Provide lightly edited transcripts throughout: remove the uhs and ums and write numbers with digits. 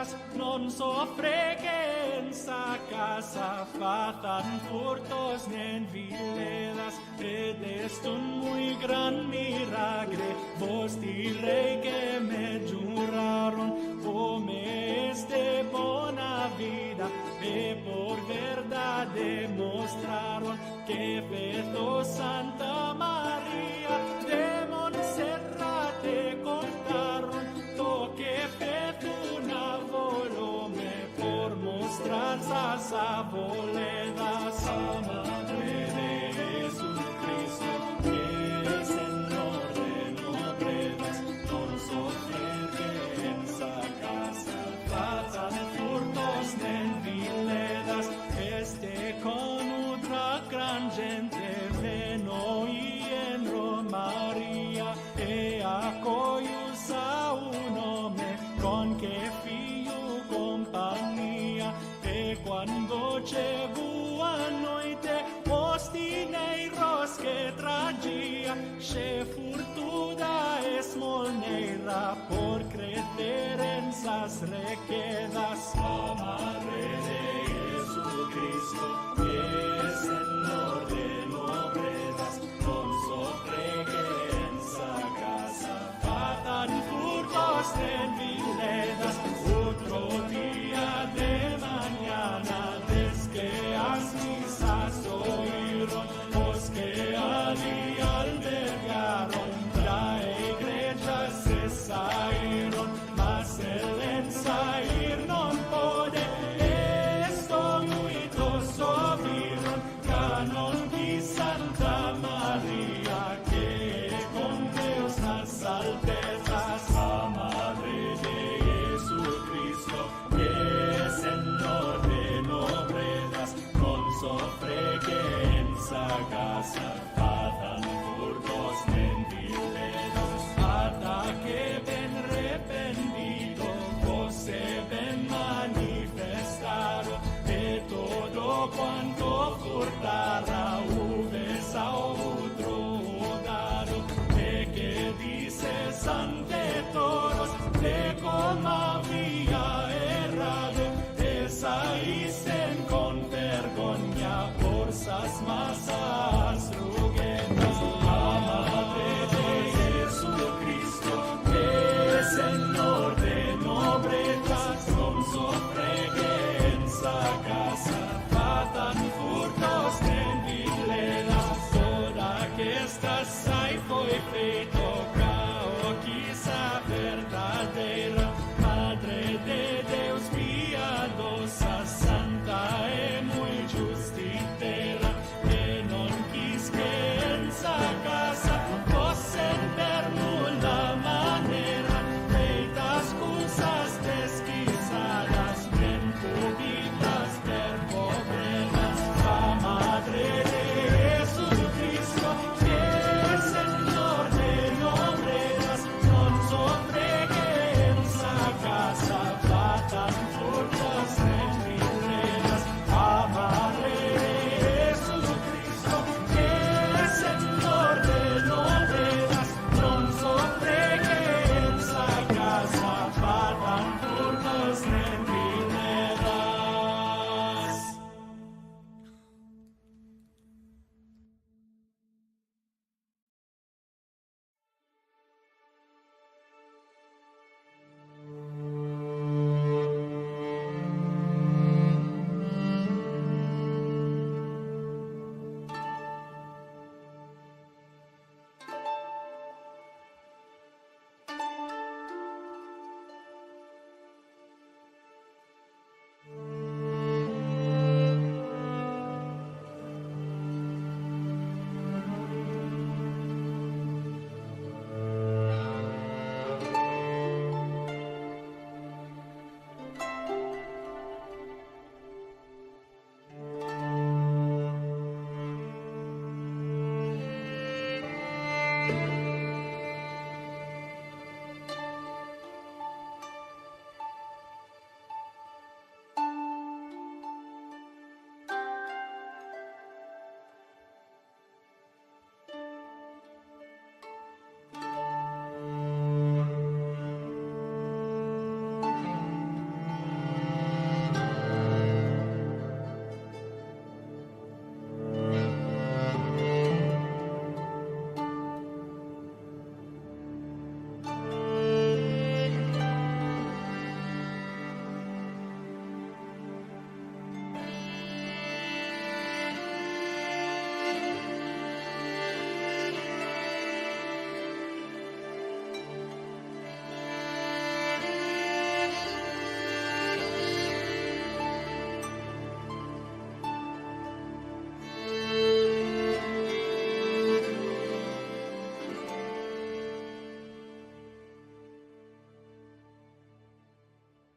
veredas, non soffre che in sa casa fatan furtos nen villedas, ed est un muy gran milagre, vos direi que me juraron, come es de bona vida, e por verdad demostraron, que feto Santa María, de Montserrat te contaron, to que feto una volome, por mostrar sa voleda, sa madre de Jesucristo, que Señor de nobredas, non sofrer que en sa casa, fatan furtos nen villedas, este con otra gran gente veno y en Romaria, e acoius a un hombre con que figlio compagnia, e quando cevu a noite ostineiros que tragia, che furtuda es molneira por creer en sas requedas, la madre de Jesucristo, que es Señor de nobredas, non sofre que en sa casa fatan furtos en villedas, otro día de mañana, des que as misas oíron, os que allí albergaron, la iglesia se saíron, mas el ensair non pode, esto muito sobiron, canon di Santa María, que con Dios las altezas, la madre de Jesucristo, que es Señor de nobredas, non sofre que en sa casa fatan furtos nen villedos, hasta que ven rependido, se ven manifestado, de todo cuanto furtara hubes a otro dado, de que dices ante todos, de cómo había errado, desaísen con vergüenza por sas masas ruguetas, la madre de Jesucristo, que es Señor de nobredas, non sofre que en sa casa fatan furtos nen villedas, toda que esta sai foi feito cao, quizá verdadeira, Madre de Deus piadosa, santa e muy justitera, que non quis que en sa casa fossen per nulla manera, feitas cosas desquizadas, ben cubitas per pobredas, la madre de Jesucristo, que es Señor de nobredas, non sofre que en sa casa fatan furtos nen villedas, la madre de Jesucristo, que es Señor de nobredas, non sofre que en sa casa fatan furtos nen villedas.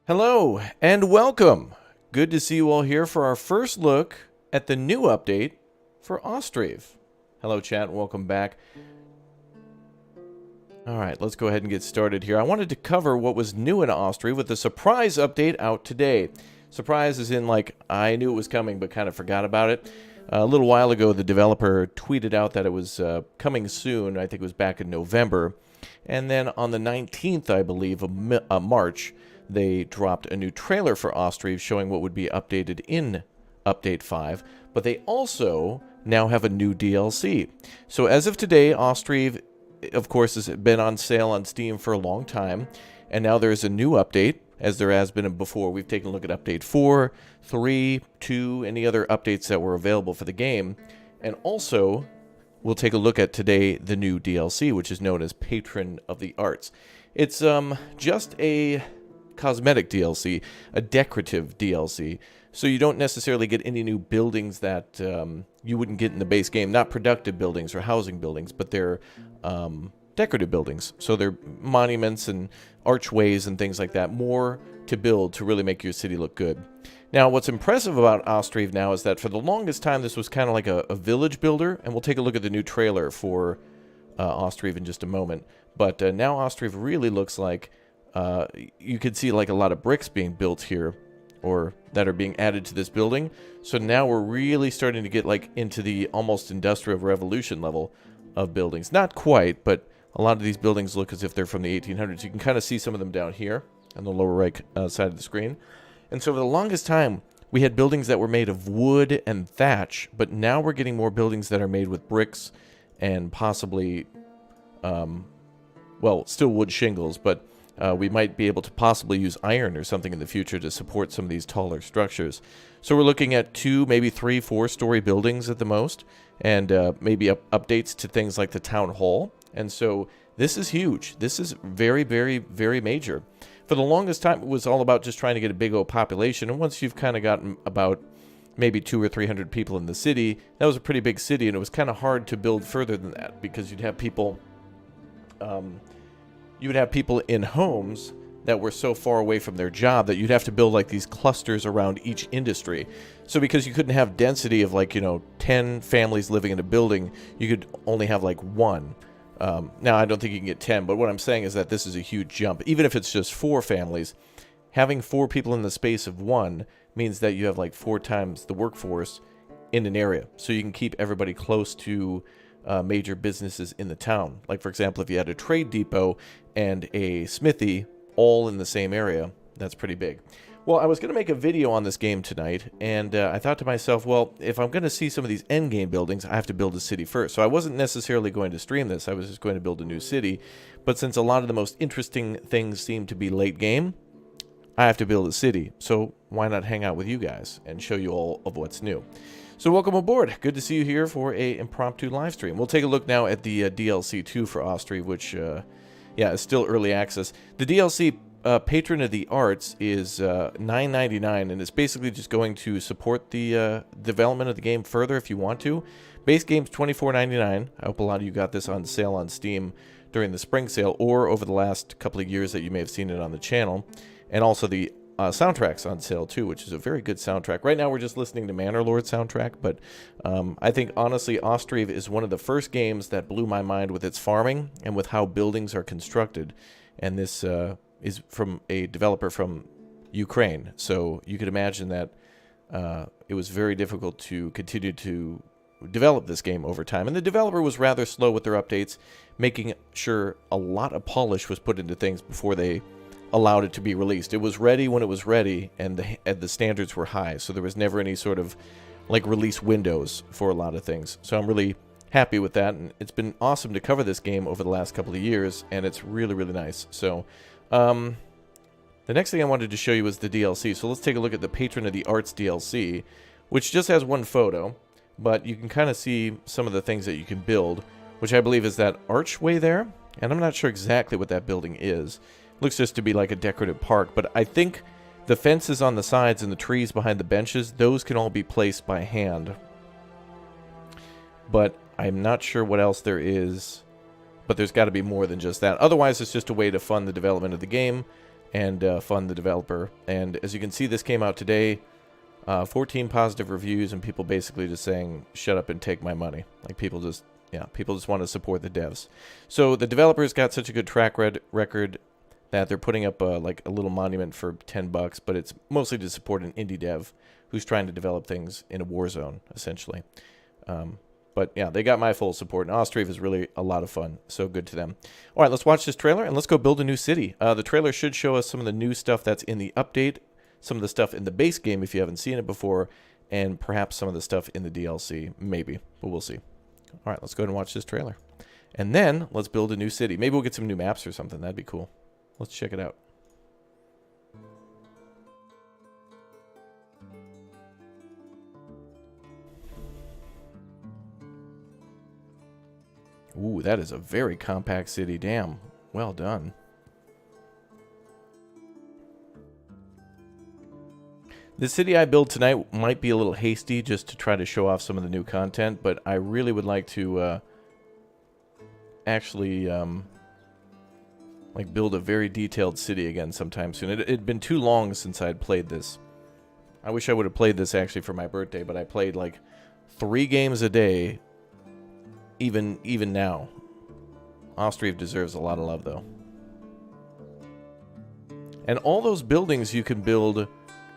Hello and welcome. Good to see you all here for our first look at the new update for OSTRIV. Hello chat, welcome back. Alright, let's go ahead and get started here. I wanted to cover what was new in OSTRIV with the surprise update out today. Surprise is in like, I knew it was coming but kind of forgot about it. A little while ago the developer tweeted out that it was coming soon. I think it was back in November. And then on the 19th, I believe, of March, they dropped a new trailer for OSTRIV showing what would be updated in Update 5, but they also now have a new DLC. So as of today, OSTRIV, of course, has been on sale on Steam for a long time, and now there's a new update, as there has been before. We've taken a look at Update 4, 3, 2, any other updates that were available for the game, and also we'll take a look at today the new DLC, which is known as Patron of the Arts. It's just a cosmetic DLC, a decorative DLC, so you don't necessarily get any new buildings that you wouldn't get in the base game. Not productive buildings or housing buildings, but they're decorative buildings. So they're monuments and archways and things like that. More to build to really make your city look good. Now, what's impressive about OSTRIV now is that for the longest time, this was kind of like a village builder, and we'll take a look at the new trailer for OSTRIV in just a moment. But now OSTRIV really looks like you could see like a lot of bricks being built here, or that are being added to this building. So now we're really starting to get like into the almost industrial revolution level of buildings. Not quite, but a lot of these buildings look as if they're from the 1800s. You can kind of see some of them down here on the lower right side of the screen. And so for the longest time, we had buildings that were made of wood and thatch, but now we're getting more buildings that are made with bricks and possibly, well, still wood shingles, but we might be able to possibly use iron or something in the future to support some of these taller structures. So we're looking at 2, maybe 3, 4-story buildings at the most, and maybe updates to things like the town hall. And so this is huge. This is very, very, very major. For the longest time, it was all about just trying to get a big old population. And once you've kind of gotten about maybe 200 or 300 people in the city, that was a pretty big city, and it was kind of hard to build further than that because you'd have people... you would have people in homes that were so far away from their job that you'd have to build like these clusters around each industry. So because you couldn't have density of like, 10 families living in a building, you could only have like 1. Now, I don't think you can get 10, but what I'm saying is that this is a huge jump. Even if it's just 4 families, having 4 people in the space of 1 means that you have like 4 times the workforce in an area. So you can keep everybody close to major businesses in the town. Like, for example, if you had a trade depot and a smithy all in the same area, that's pretty big. Well, I was going to make a video on this game tonight, and I thought to myself, well, if I'm going to see some of these endgame buildings, I have to build a city first. So I wasn't necessarily going to stream this. I was just going to build a new city. But since a lot of the most interesting things seem to be late game, I have to build a city. So why not hang out with you guys and show you all of what's new? So welcome aboard. Good to see you here for a impromptu live stream. We'll take a look now at the DLC 2 for OSTRIV, which, is still early access. The DLC Patron of the Arts is $9.99, and it's basically just going to support the development of the game further if you want to. Base game's $24.99. I hope a lot of you got this on sale on Steam during the spring sale or over the last couple of years that you may have seen it on the channel. And also the soundtrack's on sale too, which is a very good soundtrack. Right now we're just listening to Manor Lord soundtrack, but I think honestly OSTRIV is one of the first games that blew my mind with its farming and with how buildings are constructed. And this is from a developer from Ukraine, so you could imagine that it was very difficult to continue to develop this game over time. And the developer was rather slow with their updates, making sure a lot of polish was put into things before they allowed it to be released. It was ready when it was ready, and the standards were high, so there was never any sort of like release windows for a lot of things. So I'm really happy with that, and it's been awesome to cover this game over the last couple of years, and it's really, really nice. So the next thing I wanted to show you was the DLC. So let's take a look at the Patron of the Arts DLC, which just has 1 photo, but you can kind of see some of the things that you can build, which I believe is that archway there, and I'm not sure exactly what that building is. Looks just to be like a decorative park, but I think the fences on the sides and the trees behind the benches, those can all be placed by hand. But I'm not sure what else there is, but there's got to be more than just that. Otherwise, it's just a way to fund the development of the game and fund the developer. And as you can see, this came out today. 14 positive reviews, and people basically just saying, shut up and take my money. Like, people just want to support the devs. So the developers got such a good track record that they're putting up like a little monument for $10, but it's mostly to support an indie dev who's trying to develop things in a war zone, essentially. But yeah, they got my full support, and OSTRIV is really a lot of fun, so good to them. All right, let's watch this trailer, and let's go build a new city. The trailer should show us some of the new stuff that's in the update, some of the stuff in the base game if you haven't seen it before, and perhaps some of the stuff in the DLC, maybe, but we'll see. All right, let's go ahead and watch this trailer. And then let's build a new city. Maybe we'll get some new maps or something. That'd be cool. Let's check it out. Ooh, that is a very compact city. Damn. Well done. The city I build tonight might be a little hasty just to try to show off some of the new content, but I really would like to actually like build a very detailed city again sometime soon. It'd been too long since I'd played this. I wish I would have played this actually for my birthday, but I played like 3 games a day even now. OSTRIV deserves a lot of love though. And all those buildings you can build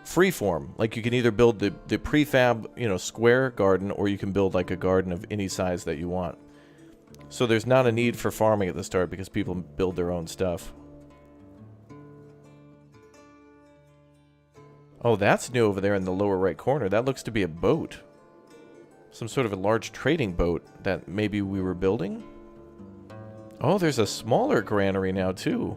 freeform. Like, you can either build the prefab, square garden, or you can build like a garden of any size that you want. So there's not a need for farming at the start because people build their own stuff. Oh, that's new over there in the lower right corner. That looks to be a boat. Some sort of a large trading boat that maybe we were building. Oh, there's a smaller granary now too.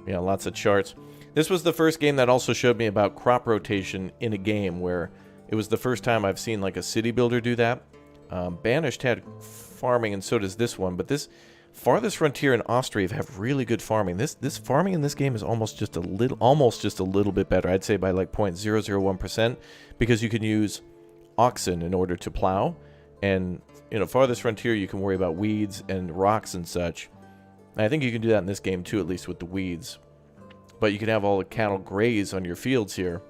Yeah, lots of charts. This was the first game that also showed me about crop rotation in a game, where it was the first time I've seen like a city builder do that. Banished had farming, and so does this one, but this Farthest Frontier and OSTRIV have really good farming. This farming in this game is almost just a little bit better. I'd say by like 0.001%, because you can use oxen in order to plow, and Farthest Frontier you can worry about weeds and rocks and such. I think you can do that in this game too, at least with the weeds. But you can have all the cattle graze on your fields here.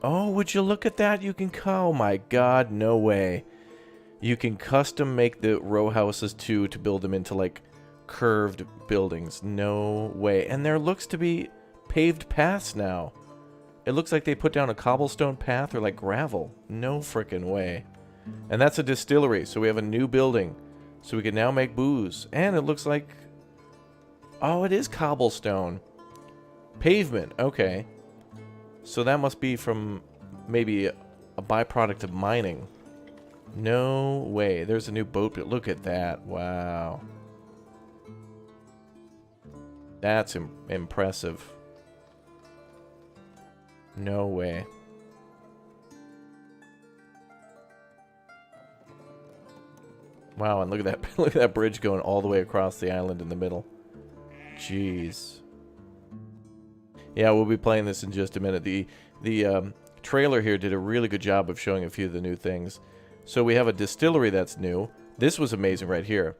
Oh, would you look at that? You can... Oh my god, no way. You can custom make the row houses too to build them into like curved buildings. No way. And there looks to be paved paths now. It looks like they put down a cobblestone path or like gravel. No frickin' way. And that's a distillery, so we have a new building. So we can now make booze. And it looks like... Oh, it is cobblestone. Pavement, okay. So that must be from maybe a byproduct of mining. No way. There's a new boat. Look at that. Wow. That's impressive. No way. Wow, and look at that. Look at that bridge going all the way across the island in the middle. Jeez. Yeah, we'll be playing this in just a minute. The trailer here did a really good job of showing a few of the new things. So we have a distillery that's new. This was amazing right here.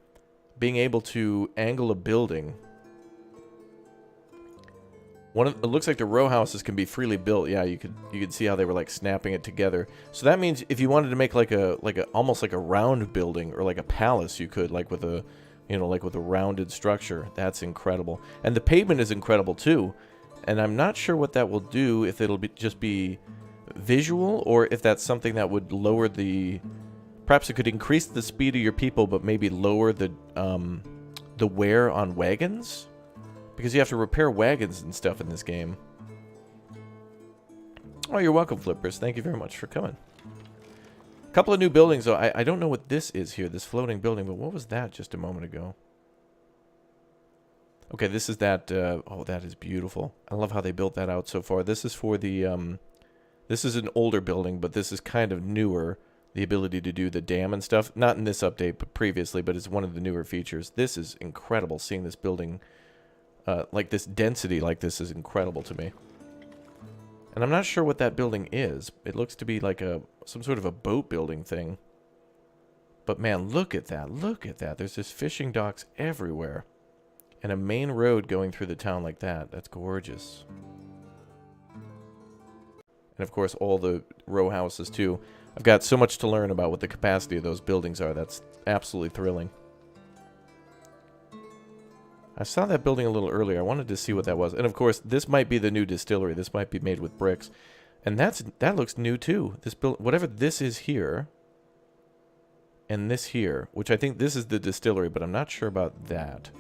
Being able to angle a building. It looks like the row houses can be freely built. Yeah, you could see how they were like snapping it together. So that means if you wanted to make like a almost like a round building or like a palace, you could, like with a like with a rounded structure. That's incredible. And the pavement is incredible too. And I'm not sure what that will do, if it'll just be visual, or if that's something that would lower the... Perhaps it could increase the speed of your people, but maybe lower the wear on wagons? Because you have to repair wagons and stuff in this game. Oh, you're welcome, Flippers. Thank you very much for coming. A couple of new buildings, though. I don't know what this is here, this floating building, but what was that just a moment ago? Okay, this is that... oh, that is beautiful. I love how they built that out so far. This is for the... this is an older building, but this is kind of newer. The ability to do the dam and stuff. Not in this update, but previously, but it's one of the newer features. This is incredible, seeing this building... like this density like this is incredible to me. And I'm not sure what that building is. It looks to be like some sort of a boat building thing. But man, look at that. Look at that. There's just fishing docks everywhere. And a main road going through the town like that. That's gorgeous. And of course, all the row houses too. I've got so much to learn about what the capacity of those buildings are. That's absolutely thrilling. I saw that building a little earlier. I wanted to see what that was. And of course, this might be the new distillery. This might be made with bricks. And that looks new too. This whatever this is here, and this here, which I think this is the distillery, but I'm not sure about that.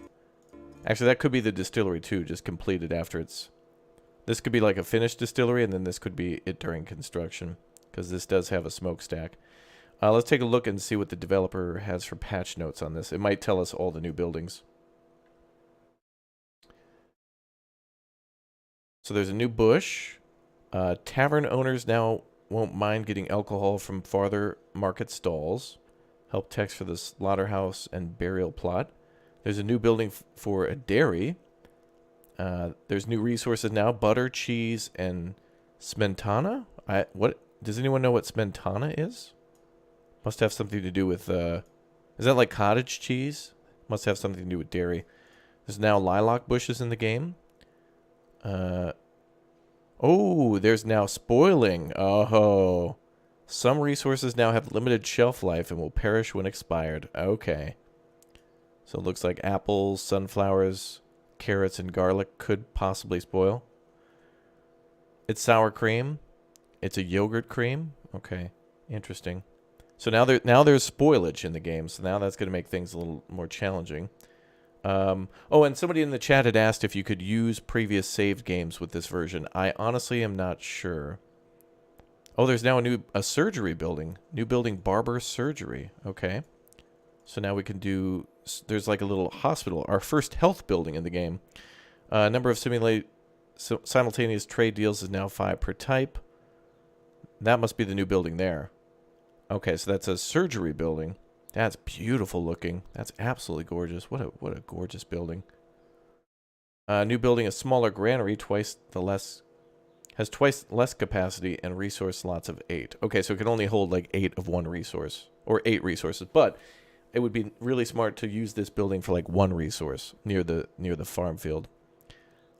Actually, that could be the distillery too, just completed after it's... This could be like a finished distillery, and then this could be it during construction, because this does have a smokestack. Let's take a look and see what the developer has for patch notes on this. It might tell us all the new buildings. So there's a new bush. Tavern owners now won't mind getting alcohol from farther market stalls. Help text for the slaughterhouse and burial plot. There's a new building for a dairy. There's new resources now. Butter, cheese, and smentana. What does anyone know what smentana is? Must have something to do with... is that like cottage cheese? Must have something to do with dairy. There's now lilac bushes in the game. Oh, there's now spoiling. Oh, some resources now have limited shelf life and will perish when expired. Okay. So it looks like apples, sunflowers, carrots, and garlic could possibly spoil. It's sour cream. It's a yogurt cream. Okay, interesting. So now there's spoilage in the game. So now that's going to make things a little more challenging. Oh, and somebody in the chat had asked if you could use previous saved games with this version. I honestly am not sure. Oh, there's now a surgery building. New building, barber surgery. Okay. So now we can do... There's like a little hospital. Our first health building in the game. Number of simultaneous trade deals is now 5 per type. That must be the new building there. Okay, so that's a surgery building. That's beautiful looking. That's absolutely gorgeous. What a gorgeous building. New building, a smaller granary, has twice less capacity and resource slots of 8. Okay, so it can only hold like 8 of one resource, or 8 resources. But it would be really smart to use this building for like 1 resource near the farm field.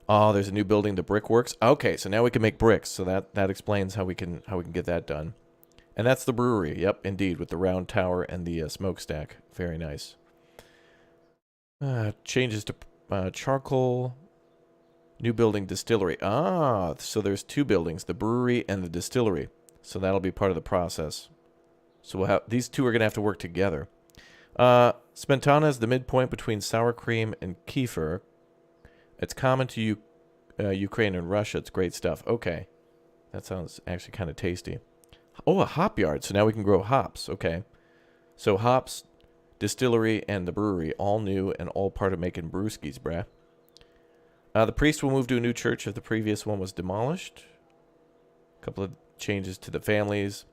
Oh, there's a new building, the brickworks. Okay, so now we can make bricks. So that explains how we can get that done. And that's the brewery. Yep, indeed, with the round tower and the smokestack. Very nice. Changes to charcoal. New building, distillery. Ah, so there's 2 buildings, the brewery and the distillery. So that'll be part of the process. So we'll have these 2 are going to have to work together. Smetana is the midpoint between sour cream and kefir. It's common to Ukraine and Russia. It's great stuff. Okay. That sounds actually kind of tasty. Oh, a hop yard. So now we can grow hops. Okay. So hops, distillery, and the brewery, all new and all part of making brewskis, bruh. The priest will move to a new church if the previous one was demolished. A couple of changes to the families.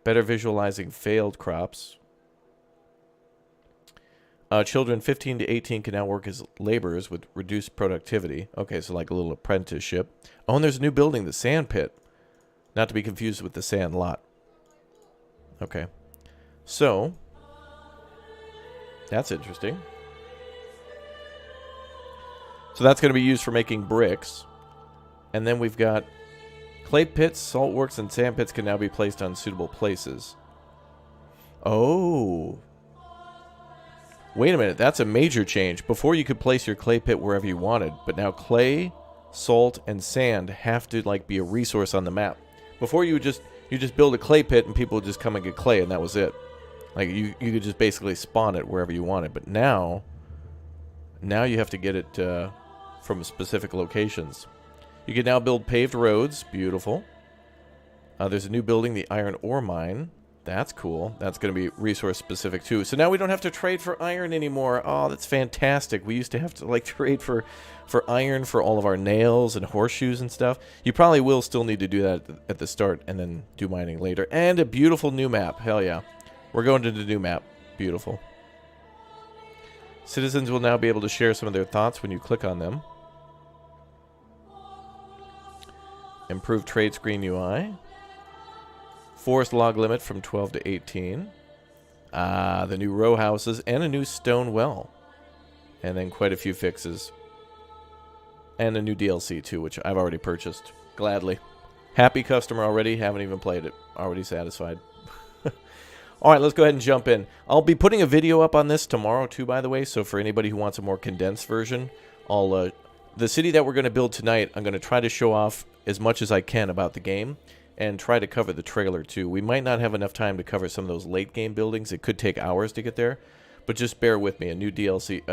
Better visualizing failed crops. Children 15 to 18 can now work as laborers with reduced productivity. Okay, so like a little apprenticeship. Oh, and there's a new building, the sand pit. Not to be confused with the sand lot. Okay. So, that's interesting. So that's going to be used for making bricks. And then we've got clay pits, salt works, and sand pits can now be placed on suitable places. Oh. Wait a minute, that's a major change. Before you could place your clay pit wherever you wanted, but now clay, salt, and sand have to like be a resource on the map. Before you just build a clay pit and people would just come and get clay and that was it. Like you could just basically spawn it wherever you wanted. But now you have to get it from specific locations. You can now build paved roads. Beautiful. There's a new building, the iron ore mine. That's cool. That's going to be resource specific too. So now we don't have to trade for iron anymore. Oh, that's fantastic. We used to have to like trade for iron for all of our nails and horseshoes and stuff. You probably will still need to do that at the start and then do mining later. And a beautiful new map. Hell yeah. We're going to the new map. Beautiful. Citizens will now be able to share some of their thoughts when you click on them. Improved trade screen UI. Forest log limit from 12 to 18. The new row houses and a new stone well. And then quite a few fixes. And a new DLC too, which I've already purchased. Gladly. Happy customer already. Haven't even played it. Already satisfied. Alright, let's go ahead and jump in. I'll be putting a video up on this tomorrow too, by the way. So for anybody who wants a more condensed version, the city that we're going to build tonight, I'm going to try to show off as much as I can about the game. And try to cover the trailer too. We might not have enough time to cover some of those late game buildings. It could take hours to get there. But just bear with me. A new DLC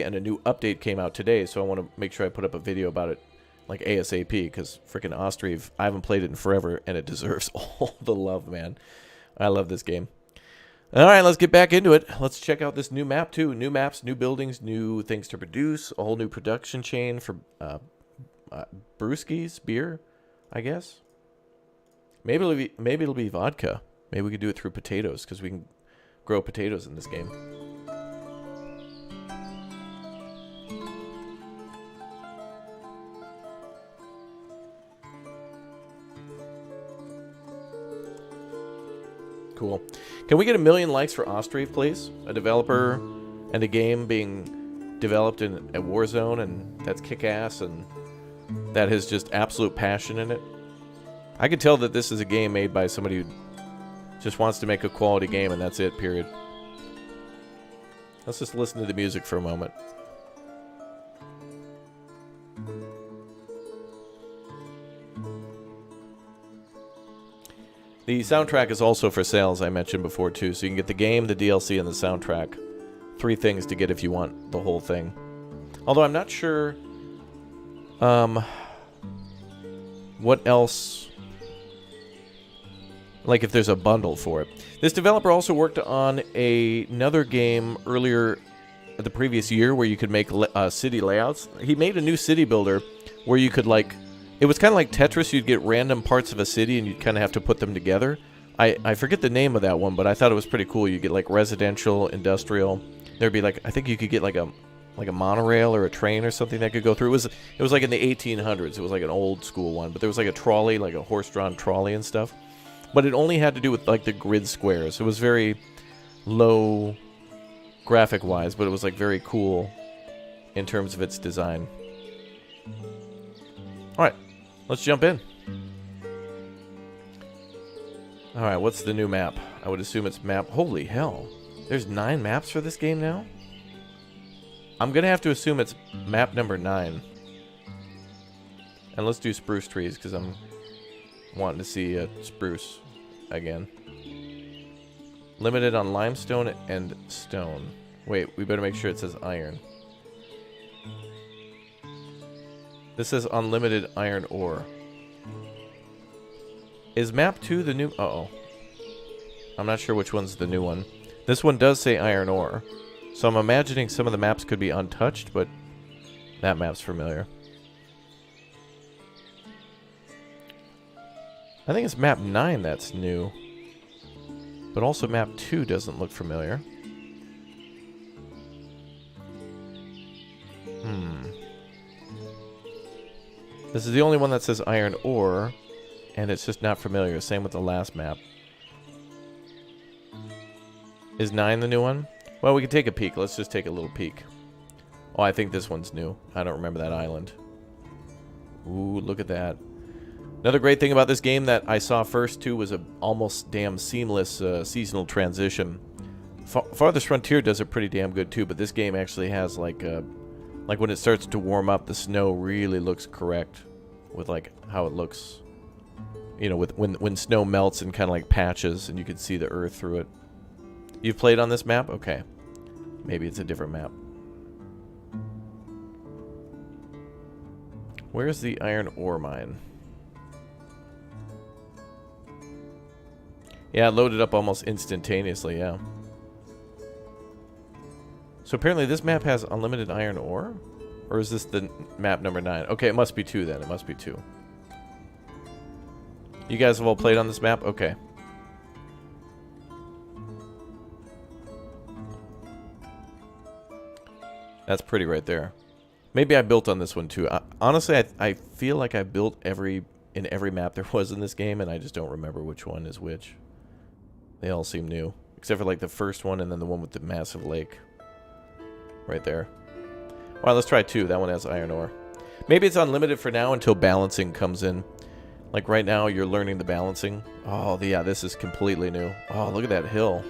and a new update came out today, so I want to make sure I put up a video about it like ASAP, because freaking OSTRIV, I haven't played it in forever, and it deserves all the love, man. I love this game. All right, let's get back into it. Let's check out this new map too. New maps, new buildings, new things to produce, a whole new production chain for brewskis, beer, I guess. Maybe it'll be vodka. Maybe we could do it through potatoes, because we can grow potatoes in this game. Cool. Can we get 1 million likes for OSTRIV, please? A developer and a game being developed in a Warzone, and that's kick-ass, and that has just absolute passion in it. I can tell that this is a game made by somebody who just wants to make a quality game, and that's it, period. Let's just listen to the music for a moment. The soundtrack is also for sale, as I mentioned before, too. So you can get the game, the DLC, and the soundtrack. 3 things to get if you want the whole thing. Although I'm not sure what else... like if there's a bundle for it. This developer also worked on another game earlier the previous year where you could make city layouts. He made a new city builder where you could, like, it was kind of like Tetris. You'd get random parts of a city and you'd kind of have to put them together. I forget the name of that one, but I thought it was pretty cool. You get like residential, industrial. There'd be like, I think you could get like a monorail or a train or something that could go through. It was like in the 1800s. It was like an old school one, but there was like a trolley, like a horse-drawn trolley and stuff. But it only had to do with like the grid squares. It was very low graphic-wise, but it was like very cool in terms of its design. Alright, let's jump in. Alright, what's the new map? I would assume it's map... Holy hell. There's 9 maps for this game now? I'm going to have to assume it's map number 9. And let's do spruce trees, because I'm wanting to see spruce again. Limited on limestone and stone. Wait, we better make sure it says iron. This says unlimited iron ore. Is map 2 the new... Uh-oh. I'm not sure which one's the new one. This one does say iron ore. So I'm imagining some of the maps could be untouched, but that map's familiar. I think it's map 9 that's new. But also map 2 doesn't look familiar. This is the only one that says iron ore, and it's just not familiar. Same with the last map. Is 9 the new one? Well, we can take a peek. Let's just take a little peek. Oh, I think this one's new. I don't remember that island. Ooh, look at that. Another great thing about this game that I saw first, too, was a almost damn seamless seasonal transition. Farthest Frontier does it pretty damn good, too, but this game actually has, like when it starts to warm up, the snow really looks correct with, like, how it looks, you know, with when snow melts in kind of like patches and you can see the earth through it. You've played on this map? Okay. Maybe it's a different map. Where's the iron ore mine? Yeah, it loaded up almost instantaneously, yeah. So apparently this map has unlimited iron ore? Or is this the map number 9? Okay, it must be 2 then. It must be 2. You guys have all played on this map? Okay. That's pretty right there. Maybe I built on this one too. Honestly, I feel like I built in every map there was in this game, and I just don't remember which one is which. They all seem new, Except for like the first one and then the one with the massive lake. Right there. Alright, let's try 2. That one has iron ore. Maybe it's unlimited for now until balancing comes in. Like right now, you're learning the balancing. Oh, yeah, this is completely new. Oh, look at that hill.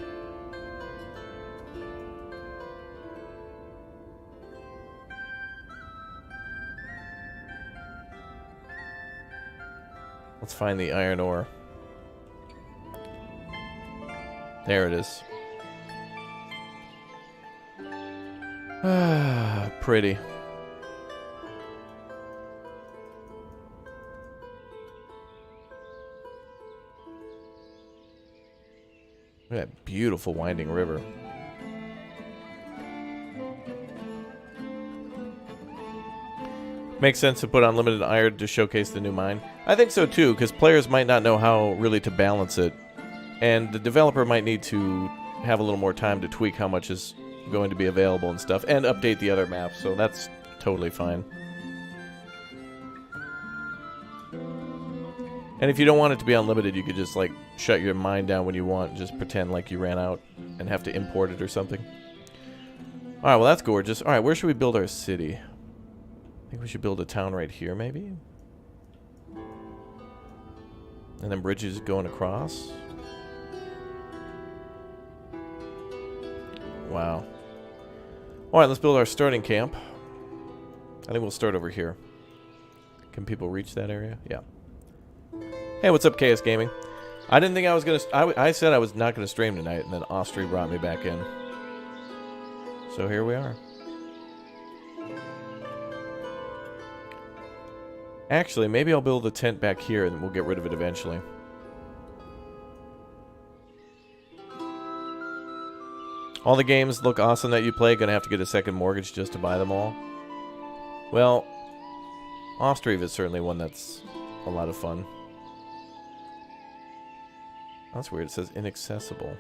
Let's find the iron ore. There it is. Ah, pretty. Look at that beautiful winding river. Makes sense to put unlimited iron to showcase the new mine. I think so too, because players might not know how really to balance it. And the developer might need to have a little more time to tweak how much is going to be available and stuff. And update the other maps, so that's totally fine. And if you don't want it to be unlimited, you could just, like, shut your mine down when you want and just pretend like you ran out and have to import it or something. Alright, well, that's gorgeous. Alright, where should we build our city? I think we should build a town right here, maybe? And then bridges going across. Wow. Alright, let's build our starting camp. I think we'll start over here. Can people reach that area? Yeah. Hey, what's up, KS Gaming? I didn't think I was going to... I said I was not going to stream tonight, and then OSTRIV brought me back in. So here we are. Actually, maybe I'll build a tent back here, and we'll get rid of it eventually. All the games look awesome that you play. Gonna have to get a second mortgage just to buy them all. Well, OSTRIV is certainly one that's a lot of fun. That's weird. It says inaccessible.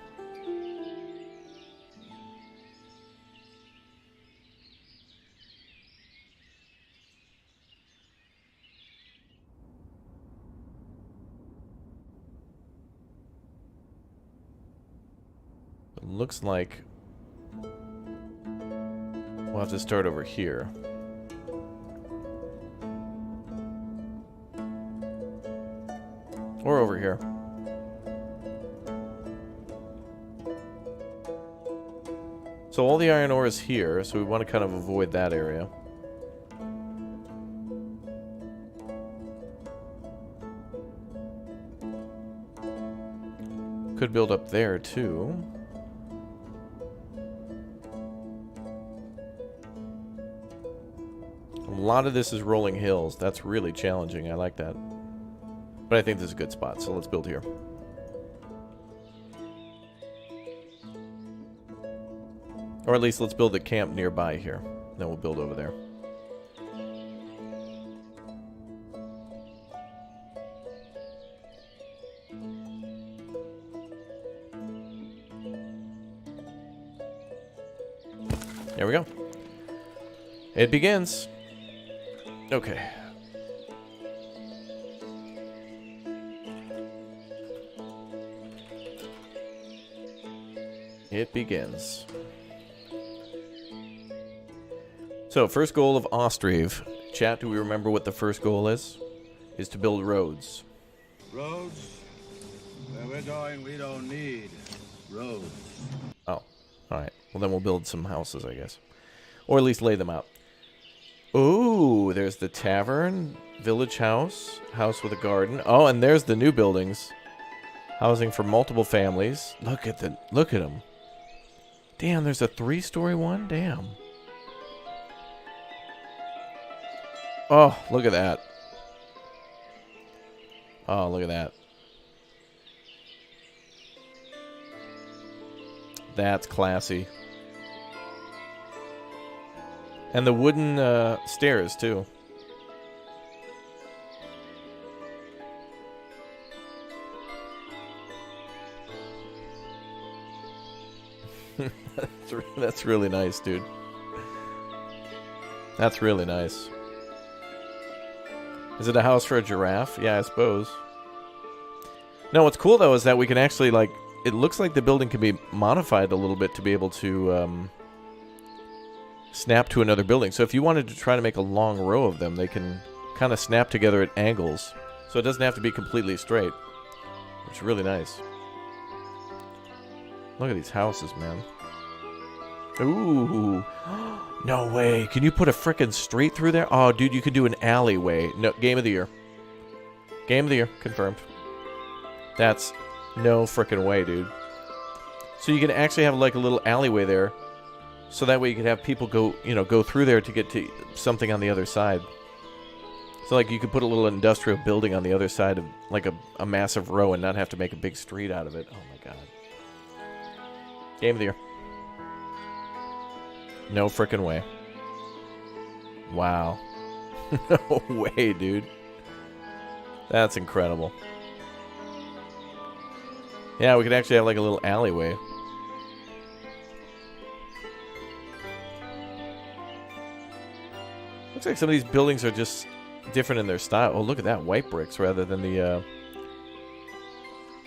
It looks like we'll have to start over here. Or over here. So all the iron ore is here, so we want to kind of avoid that area. Could build up there too. A lot of this is rolling hills. That's really challenging. I like that. But I think this is a good spot, so let's build here. Or at least let's build a camp nearby here. Then we'll build over there. There we go. It begins. Okay. It begins. So, first goal of OSTRIV. Chat, do we remember what the first goal is? Is to build roads. Roads? Where we're going, we don't need roads. Oh, alright. Well, then we'll build some houses, I guess. Or at least lay them out. Ooh, there's the tavern, village house, house with a garden. Oh, and there's the new buildings. Housing for multiple families. Look at them. Damn, there's a 3-story one? Damn. Oh, look at that. Oh, look at that. That's classy. And the wooden stairs, too. That's really nice, dude. That's really nice. Is it a house for a giraffe? Yeah, I suppose. No, what's cool, though, is that we can actually, like, it looks like the building can be modified a little bit to be able to snap to another building. So if you wanted to try to make a long row of them, they can kind of snap together at angles. So it doesn't have to be completely straight, which is really nice. Look at these houses, man. Ooh. No way. Can you put a frickin' street through there? Oh, dude, you could do an alleyway. No, game of the year. Game of the year. Confirmed. That's no frickin' way, dude. So you can actually have like a little alleyway there. So that way you could have people go, you know, go through there to get to something on the other side. So like you could put a little industrial building on the other side of like a massive row and not have to make a big street out of it. Oh my god. Game of the year. No frickin' way. Wow. No way, dude. That's incredible. Yeah, we could actually have like a little alleyway. Looks like some of these buildings are just different in their style. Oh, look at that. White bricks rather than the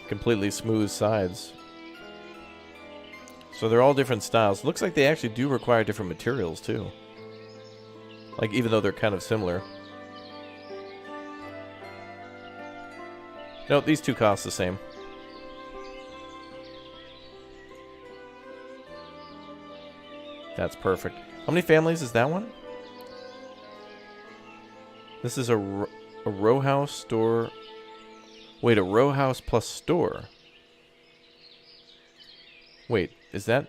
completely smooth sides. So they're all different styles. Looks like they actually do require different materials, too. Like, even though they're kind of similar. No, these two cost the same. That's perfect. How many families is that one? This is a row house store. Wait, a row house plus store. Wait, is that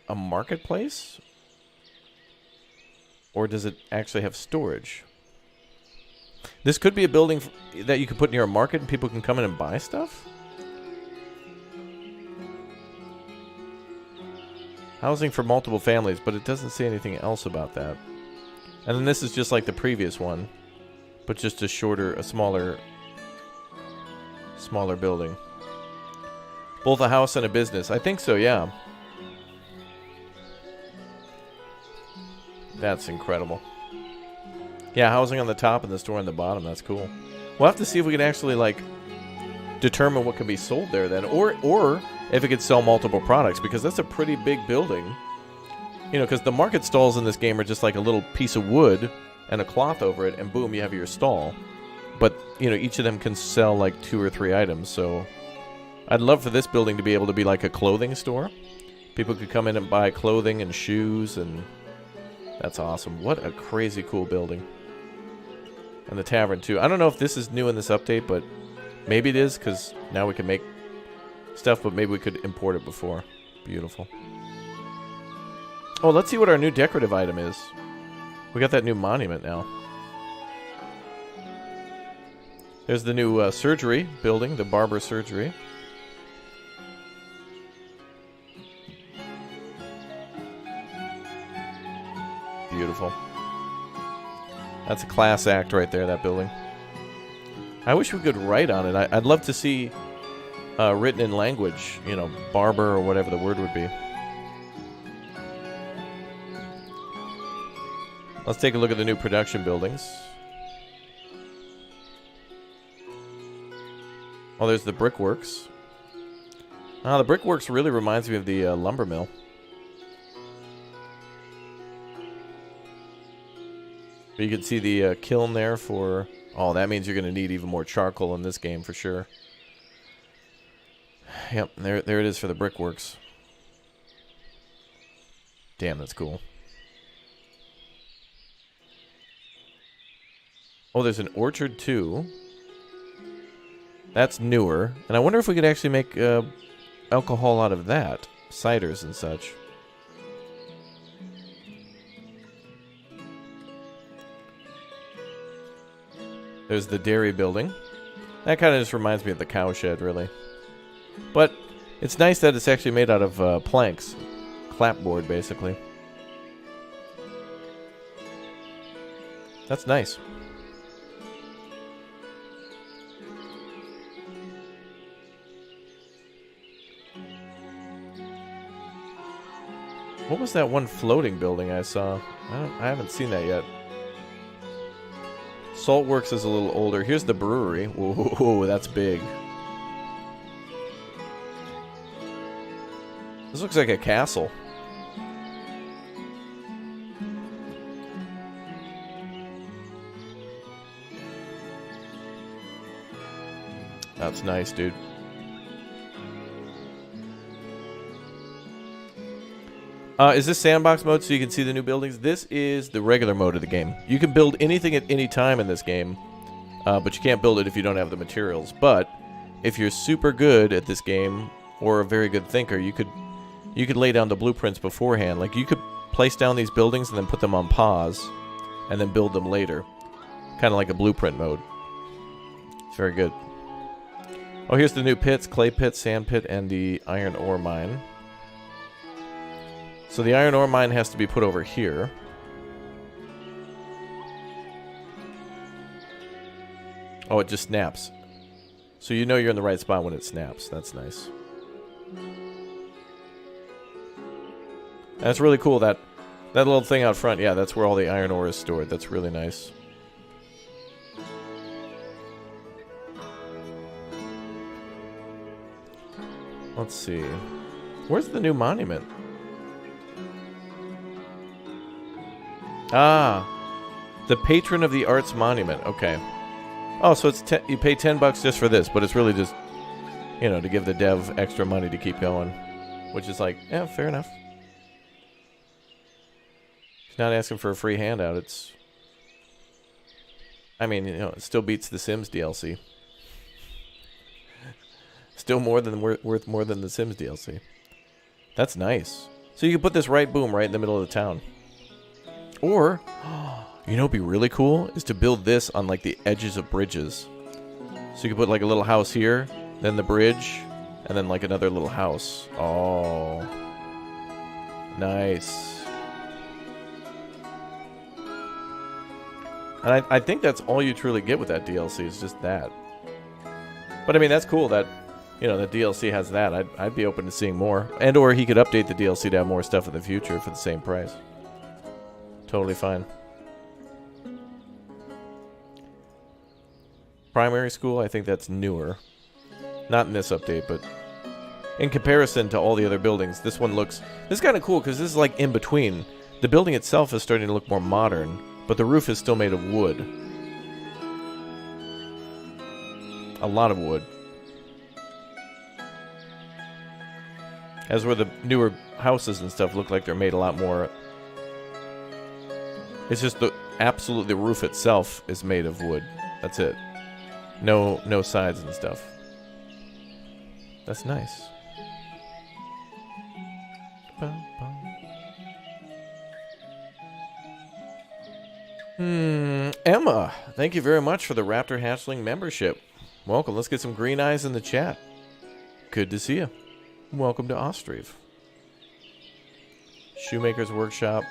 a marketplace? Or does it actually have storage? This could be a building that you could put near a market and people can come in and buy stuff? Housing for multiple families, but it doesn't say anything else about that. And then this is just like the previous one, but just a shorter, a smaller building. Both a house and a business. I think so, yeah. That's incredible. Yeah, housing on the top and the store on the bottom. That's cool. We'll have to see if we can actually, like, determine what can be sold there then. Or if it could sell multiple products, because that's a pretty big building. You know, because the market stalls in this game are just like a little piece of wood and a cloth over it, and boom, you have your stall. But, you know, each of them can sell like 2 or 3 items, so I'd love for this building to be able to be like a clothing store. People could come in and buy clothing and shoes, and that's awesome. What a crazy cool building. And the tavern, too. I don't know if this is new in this update, but maybe it is, because now we can make stuff, but maybe we could import it before. Beautiful. Oh, let's see what our new decorative item is. We got that new monument now. There's the new surgery building, the barber surgery. Beautiful. That's a class act right there, that building. I wish we could write on it. I'd love to see written in language, you know, barber or whatever the word would be. Let's take a look at the new production buildings. Oh, there's the brickworks. The brickworks really reminds me of the lumber mill. But you can see the kiln there for... Oh, that means you're going to need even more charcoal in this game for sure. Yep, there it is for the brickworks. Damn, that's cool. Oh, there's an orchard too. That's newer. And I wonder if we could actually make alcohol out of that. Ciders and such. There's the dairy building. That kind of just reminds me of the cow shed, really. But it's nice that it's actually made out of planks. Clapboard, basically. That's nice. What was that one floating building I saw? I haven't seen that yet. Saltworks is a little older. Here's the brewery. Whoa, that's big. This looks like a castle. That's nice, dude. Is this sandbox mode so you can see the new buildings? This is the regular mode of the game. You can build anything at any time in this game, but you can't build it if you don't have the materials. But if you're super good at this game or a very good thinker, you could lay down the blueprints beforehand. Like, you could place down these buildings and then put them on pause and then build them later. Kind of like a blueprint mode. It's very good. Oh, here's the new pits: clay pit, sand pit, and the iron ore mine. So the iron ore mine has to be put over here. Oh, it just snaps. So you know you're in the right spot when it snaps. That's nice. That's really cool. That little thing out front, yeah, that's where all the iron ore is stored. That's really nice. Let's see. Where's the new monument? Ah, the patron of the arts monument. Okay. Oh, so it's you pay $10 just for this, but it's really just, you know, to give the dev extra money to keep going, which is like, yeah, fair enough. He's not asking for a free handout. It's, I mean, you know, it still beats the Sims DLC. Still worth more than the Sims DLC. That's nice. So you can put this right in the middle of the town. Or, you know what'd be really cool is to build this on like the edges of bridges. So you could put like a little house here, then the bridge, and then like another little house. Oh, nice. And I think that's all you truly get with that DLC is just that. But I mean, that's cool that, you know, the DLC has that. I'd be open to seeing more. And or he could update the DLC to have more stuff in the future for the same price. Totally fine. Primary school, I think that's newer. Not in this update, but in comparison to all the other buildings, this one looks... This is kind of cool, because this is like in between. The building itself is starting to look more modern, but the roof is still made of wood. A lot of wood. As where the newer houses and stuff look like they're made a lot more... It's just the roof itself is made of wood. That's it. No sides and stuff. That's nice. Emma, thank you very much for the Raptor Hatchling membership. Welcome. Let's get some green eyes in the chat. Good to see you. Welcome to OSTRIV. Shoemaker's Workshop.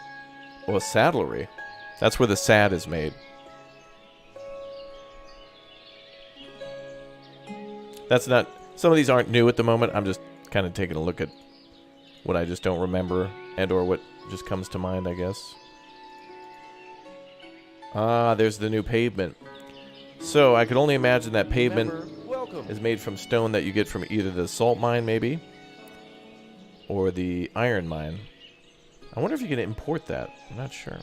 Oh, a saddlery. That's where the sad is made. That's not... Some of these aren't new at the moment. I'm just kind of taking a look at what I just don't remember and or what just comes to mind, I guess. Ah, there's the new pavement. So I could only imagine that pavement is made from stone that you get from either the salt mine, maybe, or the iron mine. I wonder if you can import that. I'm not sure.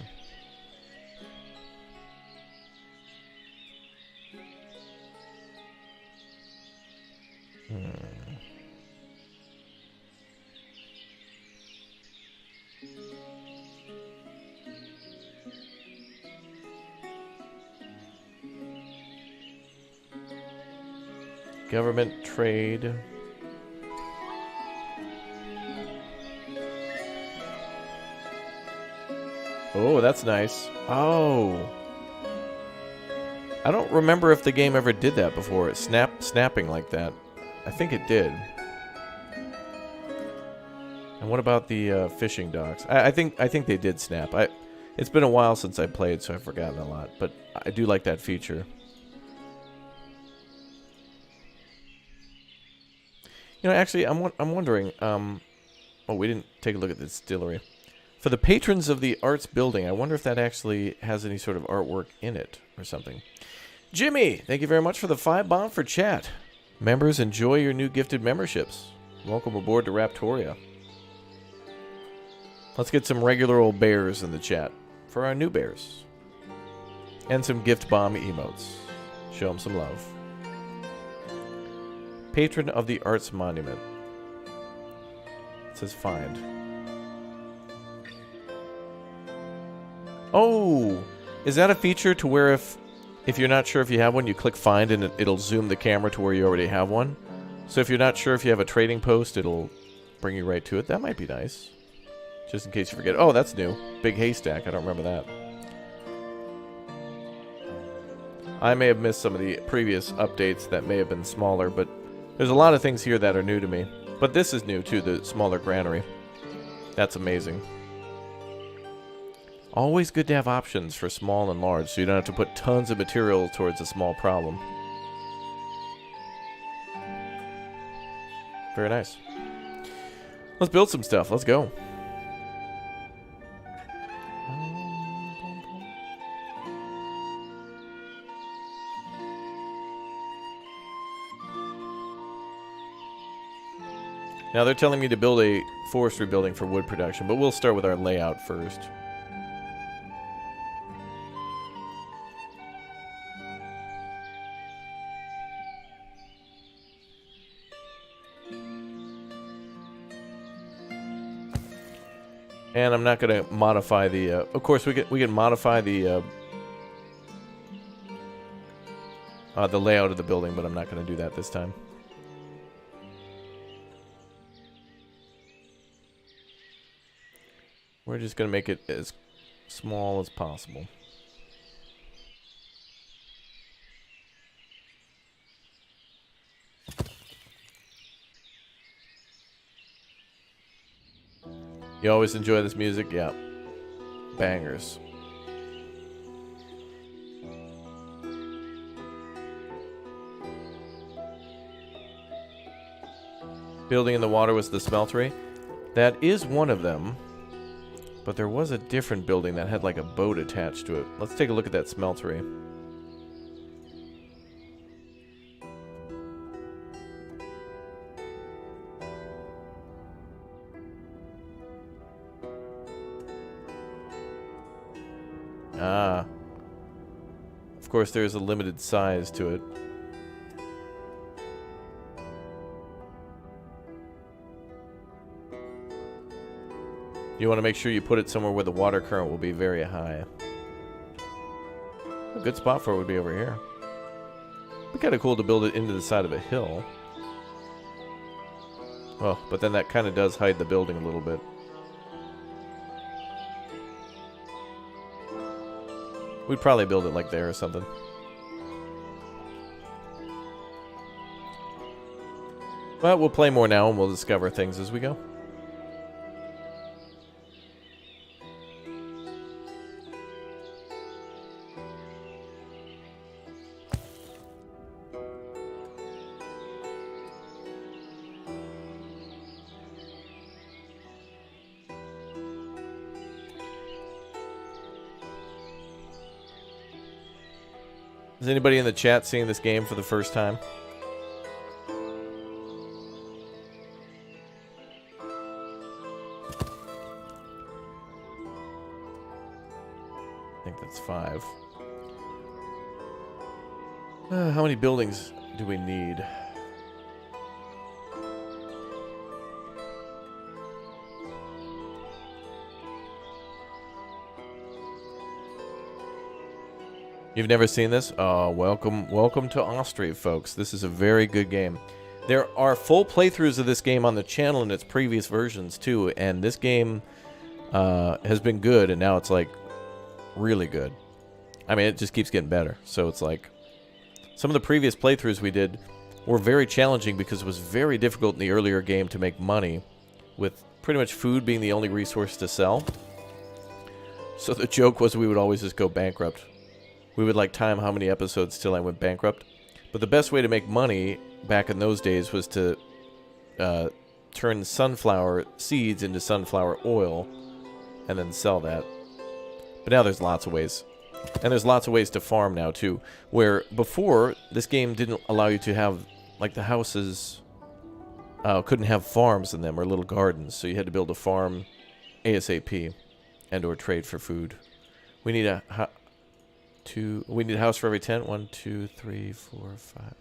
Government trade. Oh, that's nice. Oh. I don't remember if the game ever did that before. It snapping like that. I think it did. And what about the fishing docks? I think they did snap. It's been a while since I played, so I've forgotten a lot. But I do like that feature. You know, actually, I'm wondering. Oh, we didn't take a look at the distillery. For the patrons of the arts building, I wonder if that actually has any sort of artwork in it or something. Jimmy, thank you very much for the 5 bomb for chat. Members, enjoy your new gifted memberships. Welcome aboard to Raptoria. Let's get some regular old bears in the chat for our new bears. And some gift bomb emotes. Show them some love. Patron of the Arts Monument. It says find. Oh! Is that a feature to where if you're not sure if you have one, you click find and it'll zoom the camera to where you already have one? So if you're not sure if you have a trading post, it'll bring you right to it. That might be nice. Just in case you forget. Oh, that's new. Big haystack. I don't remember that. I may have missed some of the previous updates that may have been smaller, but there's a lot of things here that are new to me. But this is new too, the smaller granary. That's amazing. Always good to have options for small and large, so you don't have to put tons of material towards a small problem. Very nice. Let's build some stuff. Let's go. Now they're telling me to build a forestry building for wood production, but we'll start with our layout first. And I'm not going to modify the. Of course, we can modify the layout of the building, but I'm not going to do that this time. We're just going to make it as small as possible. You always enjoy this music? Yeah. Bangers. Building in the water was the smeltery. That is one of them. But there was a different building that had like a boat attached to it. Let's take a look at that smeltery. Ah. Of course, there's a limited size to it. You want to make sure you put it somewhere where the water current will be very high. A good spot for it would be over here. It'd be kind of cool to build it into the side of a hill. Well, but then that kind of does hide the building a little bit. We'd probably build it like there or something. But we'll play more now and we'll discover things as we go. Is anybody in the chat seeing this game for the first time? I think that's 5. How many buildings do we need? You've never seen this? Oh, welcome to OSTRIV, folks. This is a very good game. There are full playthroughs of this game on the channel in its previous versions, too, and this game has been good, and now it's, like, really good. I mean, it just keeps getting better, so it's like... Some of the previous playthroughs we did were very challenging because it was very difficult in the earlier game to make money, with pretty much food being the only resource to sell. So the joke was we would always just go bankrupt. We would like time how many episodes till I went bankrupt. But the best way to make money back in those days was to turn sunflower seeds into sunflower oil and then sell that. But now there's lots of ways. And there's lots of ways to farm now too. Where before, this game didn't allow you to have, like the houses couldn't have farms in them or little gardens. So you had to build a farm ASAP, and or trade for food. We need a we need a house for every 10. 1, 2, 3, 4, 5,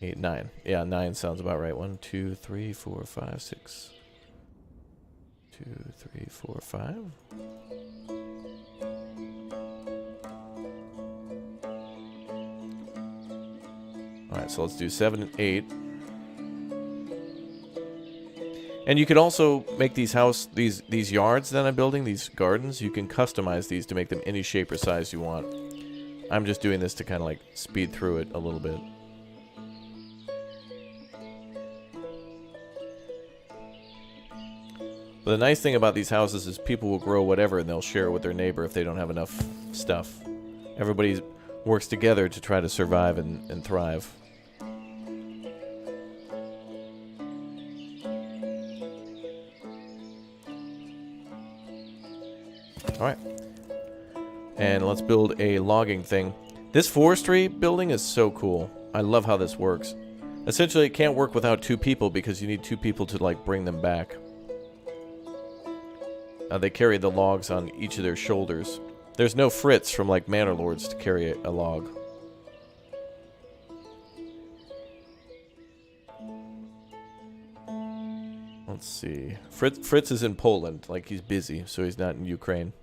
8, 9. Yeah, 9 sounds about right. 1, 2, 3, 4, 5, 6. 2, 3, 4, 5. Alright, so let's do 7 and 8. And you could also make these these yards that I'm building, these gardens, you can customize these to make them any shape or size you want. I'm just doing this to kind of like speed through it a little bit. But the nice thing about these houses is people will grow whatever and they'll share it with their neighbor if they don't have enough stuff. Everybody works together to try to survive and thrive. Alright. And let's build a logging thing. This forestry building is so cool. I love how this works. Essentially, it can't work without 2 people because you need 2 people to, like, bring them back. They carry the logs on each of their shoulders. There's no Fritz from, like, Manor Lords to carry a log. Let's see. Fritz is in Poland. Like, he's busy, so he's not in Ukraine.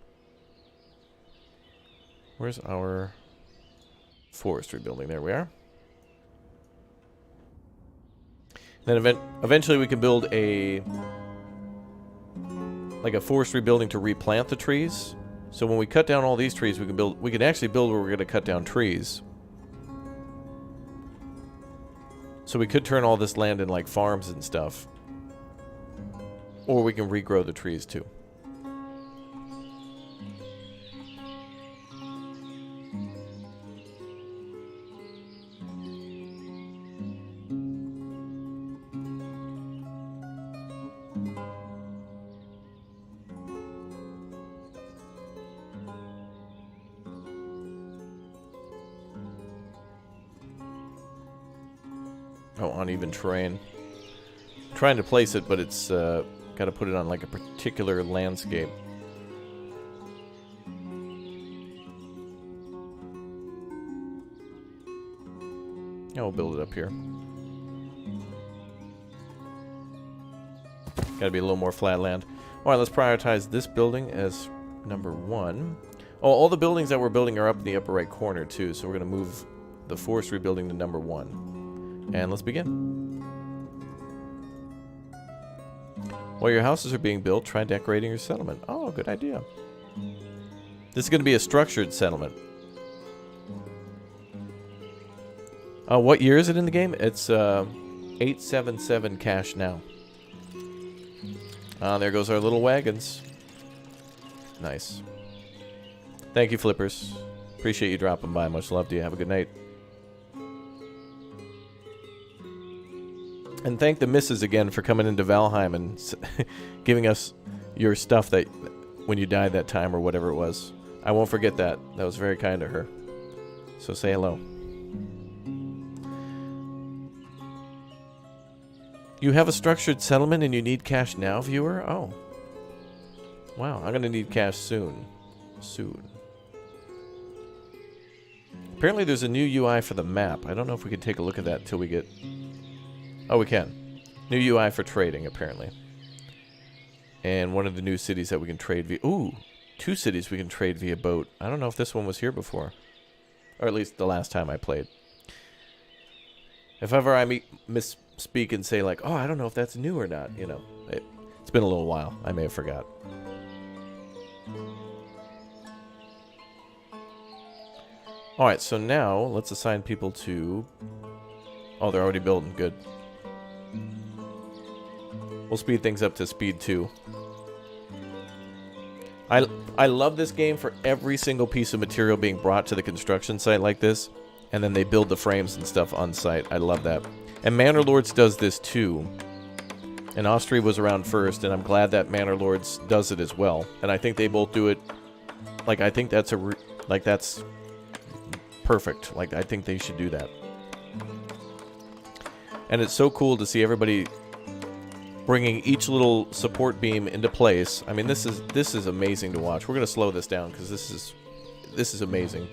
Where's our forestry building? There we are. Then eventually we can build a forestry building to replant the trees. So when we cut down all these trees, we can actually build where we're going to cut down trees. So we could turn all this land in like farms and stuff. Or we can regrow the trees too. Oh, uneven terrain. I'm trying to place it, but it's got to put it on like a particular landscape. Yeah, we'll build it up here. Got to be a little more flat land. All right, let's prioritize this building as number 1. Oh, all the buildings that we're building are up in the upper right corner too, so we're going to move the forestry building to number 1. And let's begin. While your houses are being built, try decorating your settlement. Oh, good idea. This is going to be a structured settlement. What year is it in the game? It's 877 cash now. There goes our little wagons. Nice. Thank you, Flippers. Appreciate you dropping by. Much love to you. Have a good night. And thank the missus again for coming into Valheim and giving us your stuff that when you died that time or whatever it was. I won't forget that. That was very kind of her. So say hello. You have a structured settlement and you need cash now, viewer? Oh. Wow, I'm going to need cash soon. Soon. Apparently there's a new UI for the map. I don't know if we can take a look at that until we get... Oh, we can. New UI for trading, apparently. And one of the new cities that we can trade via... Ooh, 2 cities we can trade via boat. I don't know if this one was here before. Or at least the last time I played. If ever I misspeak and say, like, oh, I don't know if that's new or not, you know. It's been a little while. I may have forgot. Alright, so now let's assign people to... Oh, they're already building. Good. We'll speed things up to speed 2. I love this game for every single piece of material being brought to the construction site like this, and then they build the frames and stuff on site. I love that. And Manor Lords does this too. And OSTRIV was around first, and I'm glad that Manor Lords does it as well. And I think they both do it. Like, I think that's that's perfect. Like, I think they should do that. And it's so cool to see everybody bringing each little support beam into place. I mean, this is amazing to watch. We're going to slow this down because this is amazing.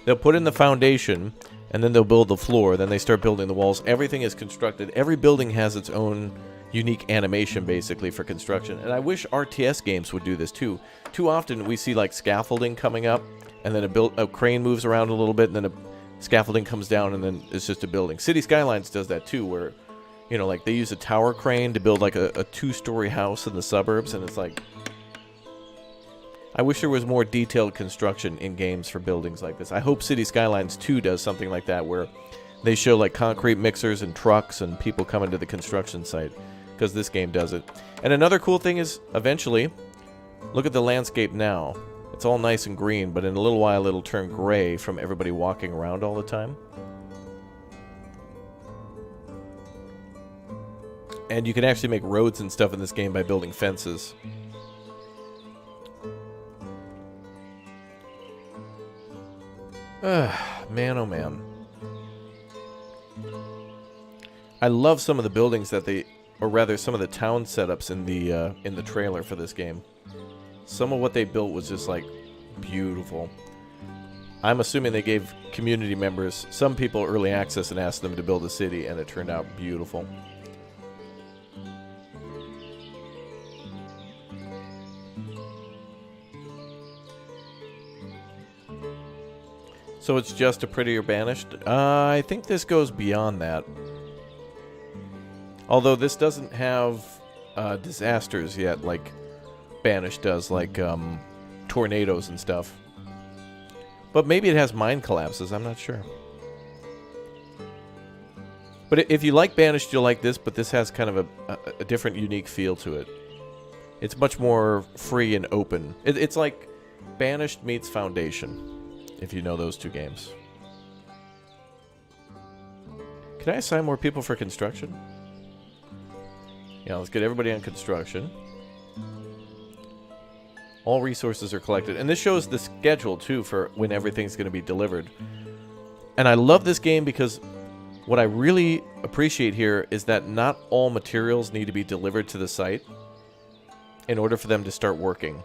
They'll put in the foundation, and then they'll build the floor. Then they start building the walls. Everything is constructed. Every building has its own unique animation, basically, for construction. And I wish RTS games would do this, too. Too often, we see, like, scaffolding coming up, and then a crane moves around a little bit, and then a scaffolding comes down, and then it's just a building. City Skylines does that, too, where, you know, like, they use a tower crane to build, like, a two-story house in the suburbs, and it's like... I wish there was more detailed construction in games for buildings like this. I hope City Skylines 2 does something like that, where they show, like, concrete mixers and trucks and people coming to the construction site, because this game does it. And another cool thing is, eventually, look at the landscape now. It's all nice and green, but in a little while it'll turn gray from everybody walking around all the time. And you can actually make roads and stuff in this game by building fences. Man, oh man. I love some of the buildings that they, or rather some of the town setups in the trailer for this game. Some of what they built was just like beautiful. I'm assuming they gave community members, some people, early access and asked them to build a city, and it turned out beautiful. So it's just a prettier Banished? I think this goes beyond that. Although this doesn't have disasters yet like Banished does, like tornadoes and stuff. But maybe it has mine collapses, I'm not sure. But if you like Banished, you'll like this, but this has kind of a different, unique feel to it. It's much more free and open. It's like Banished meets Foundation, if you know those two games. Can I assign more people for construction? Yeah, let's get everybody on construction. All resources are collected. And this shows the schedule, too, for when everything's going to be delivered. And I love this game because what I really appreciate here is that not all materials need to be delivered to the site in order for them to start working.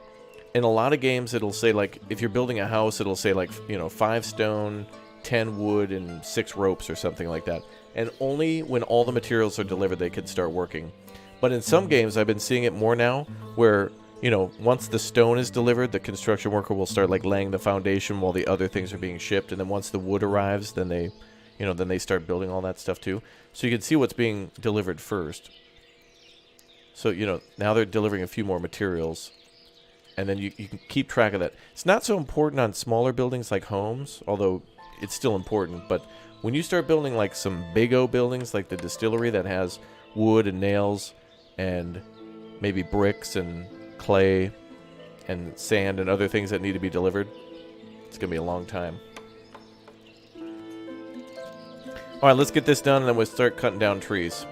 In a lot of games, it'll say, like, if you're building a house, it'll say, like, you know, 5 stone, 10 wood, and 6 ropes or something like that. And only when all the materials are delivered, they can start working. But in some games, I've been seeing it more now, where, you know, once the stone is delivered, the construction worker will start, like, laying the foundation while the other things are being shipped. And then once the wood arrives, then they, you know, then they start building all that stuff, too. So you can see what's being delivered first. So, you know, now they're delivering a few more materials. And then you can keep track of that. It's not so important on smaller buildings like homes, although it's still important. But when you start building like some big O buildings, like the distillery that has wood and nails and maybe bricks and clay and sand and other things that need to be delivered, it's going to be a long time. All right, let's get this done, and then we'll start cutting down trees.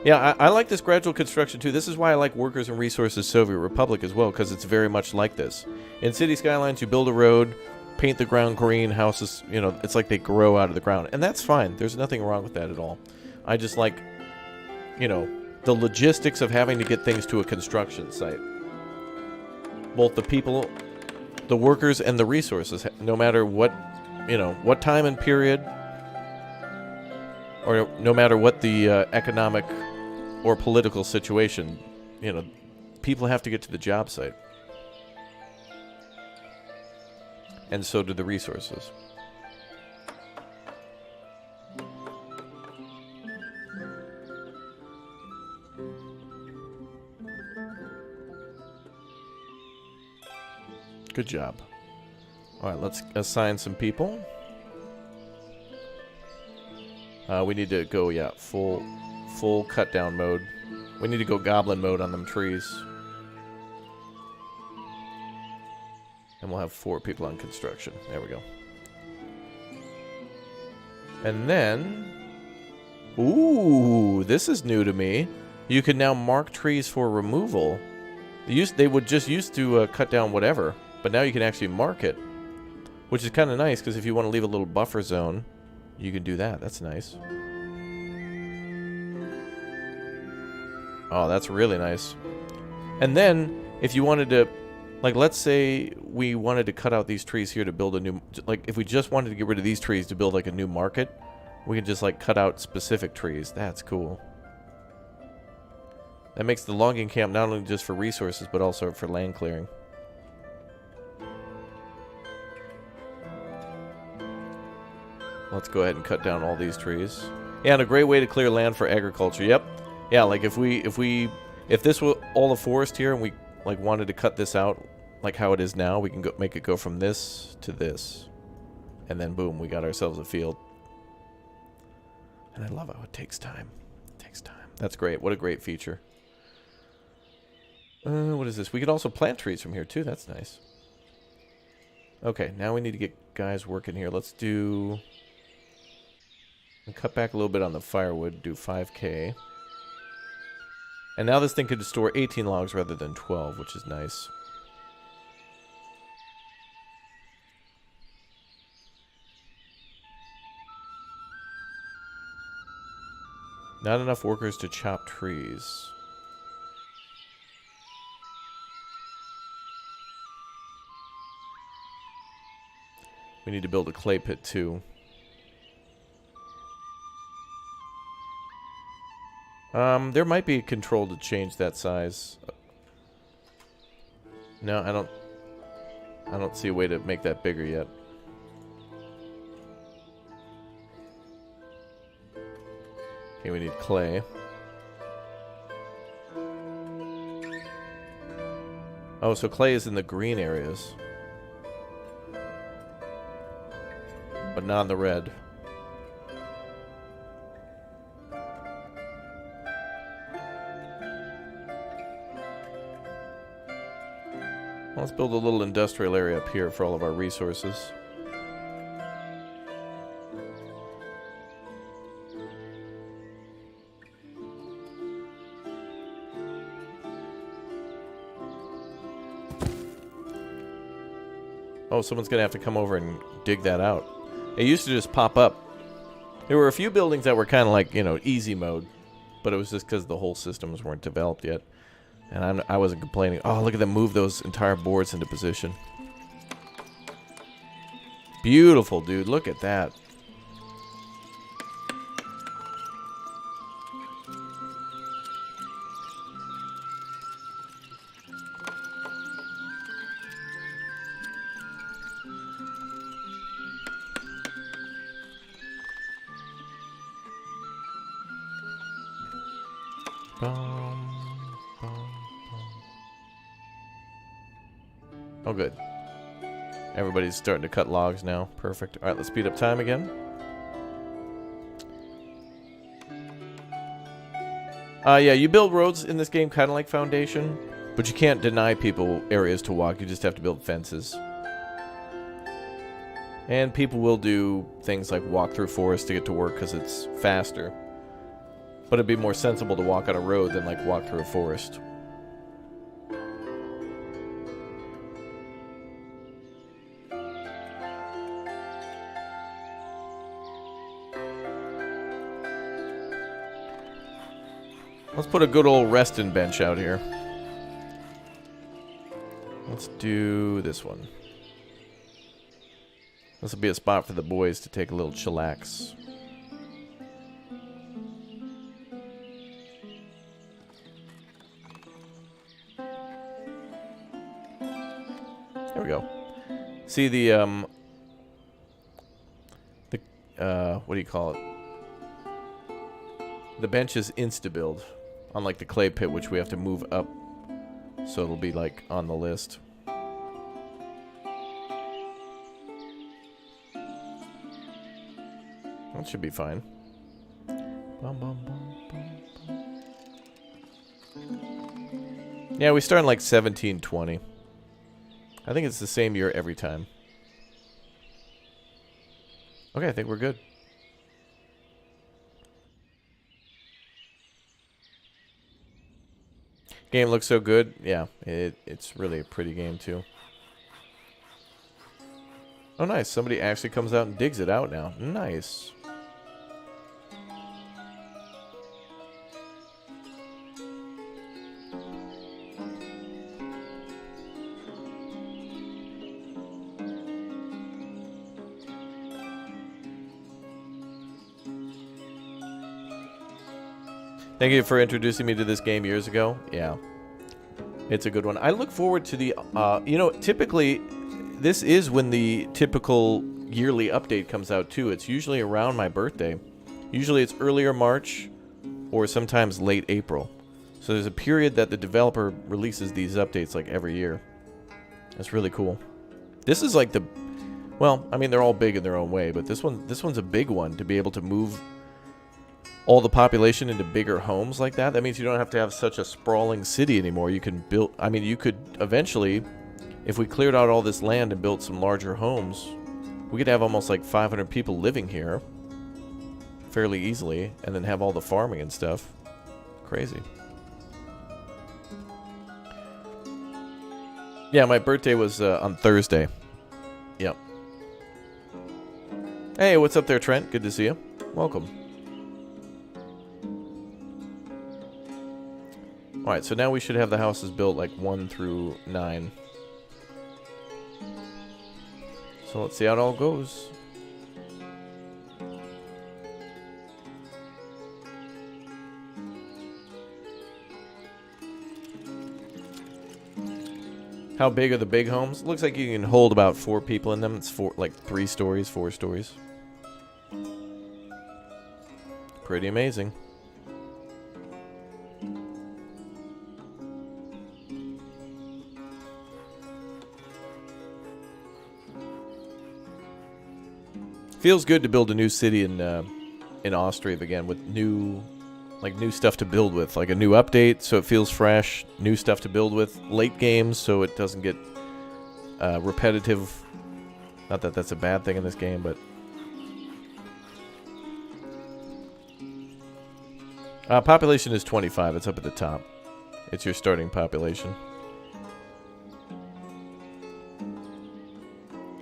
Yeah, I like this gradual construction, too. This is why I like Workers and Resources Soviet Republic as well, because it's very much like this. In City Skylines, you build a road, paint the ground green, houses, you know, it's like they grow out of the ground. And that's fine. There's nothing wrong with that at all. I just like, you know, the logistics of having to get things to a construction site. Both the people, the workers, and the resources, no matter what, you know, what time and period, or no matter what the economic or political situation, you know, people have to get to the job site. And so do the resources. Good job. All right, let's assign some people. We need to go, yeah, full cut down mode. We need to go goblin mode on them trees. And we'll have 4 people on construction. There we go. And then... Ooh, this is new to me. You can now mark trees for removal. They would just used to cut down whatever, but now you can actually mark it. Which is kind of nice, because if you want to leave a little buffer zone, you can do that. That's nice. Oh, that's really nice. And then, if you wanted to, like, let's say we wanted to cut out these trees here to build a new, like, if we just wanted to get rid of these trees to build, like, a new market, we could just, like, cut out specific trees. That's cool. That makes the logging camp not only just for resources, but also for land clearing. Let's go ahead and cut down all these trees. Yeah, and a great way to clear land for agriculture. Yep. Yeah, like if this were all the forest here and we like wanted to cut this out like how it is now, we can go make it go from this to this. And then boom, we got ourselves a field. And I love how it takes time. It takes time. That's great. What a great feature. What is this? We could also plant trees from here too. That's nice. Okay, now we need to get guys working here. Let's do... cut back a little bit on the firewood. Do 5K. And now this thing could store 18 logs rather than 12, which is nice. Not enough workers to chop trees. We need to build a clay pit too. There might be a control to change that size. No, I don't see a way to make that bigger yet. Okay, we need clay. Oh, so clay is in the green areas. But not in the red. Let's build a little industrial area up here for all of our resources. Oh, someone's gonna have to come over and dig that out. It used to just pop up. There were a few buildings that were kind of like, you know, easy mode. But it was just because the whole systems weren't developed yet. And I wasn't complaining. Oh, look at them move those entire boards into position. Beautiful, dude. Look at that. Oh, good. Everybody's starting to cut logs now. Perfect. All right, let's speed up time again. Yeah, you build roads in this game kind of like Foundation, but you can't deny people areas to walk. You just have to build fences. And people will do things like walk through forest to get to work because it's faster. But it'd be more sensible to walk on a road than like walk through a forest. Let's put a good old resting bench out here. Let's do this one. This will be a spot for the boys to take a little chillax. There we go. See the what do you call it? The bench is insta-build. Unlike the clay pit, which we have to move up, so it'll be like on the list. That should be fine. Bum, bum, bum, bum, bum. Yeah, we start in like 1720. I think it's the same year every time. Okay, I think we're good. Game looks so good. Yeah, it's really a pretty game too. Oh, nice. Somebody actually comes out and digs it out now. Nice. Thank you for introducing me to this game years ago. Yeah. It's a good one. I look forward to the, you know, typically, this is when the typical yearly update comes out, too. It's usually around my birthday. Usually it's earlier March or sometimes late April. So there's a period that the developer releases these updates, like, every year. That's really cool. This is like the... Well, I mean, they're all big in their own way, but this one's a big one to be able to move all the population into bigger homes like that. That means you don't have to have such a sprawling city anymore. You can build... I mean, you could eventually, if we cleared out all this land and built some larger homes, we could have almost like 500 people living here fairly easily, and then have all the farming and stuff. Crazy. Yeah, my birthday was on Thursday. Yep. Hey, what's up there, Trent? Good to see you. Welcome. Alright, so now we should have the houses built like 1 through 9. So let's see how it all goes. How big are the big homes? Looks like you can hold about 4 people in them. It's like 3 stories, 4 stories. Pretty amazing. Feels good to build a new city in OSTRIV again with new stuff to build with, like a new update, so it feels fresh. New stuff to build with, late games, so it doesn't get repetitive. Not that that's a bad thing in this game, but population is 25. It's up at the top. It's your starting population.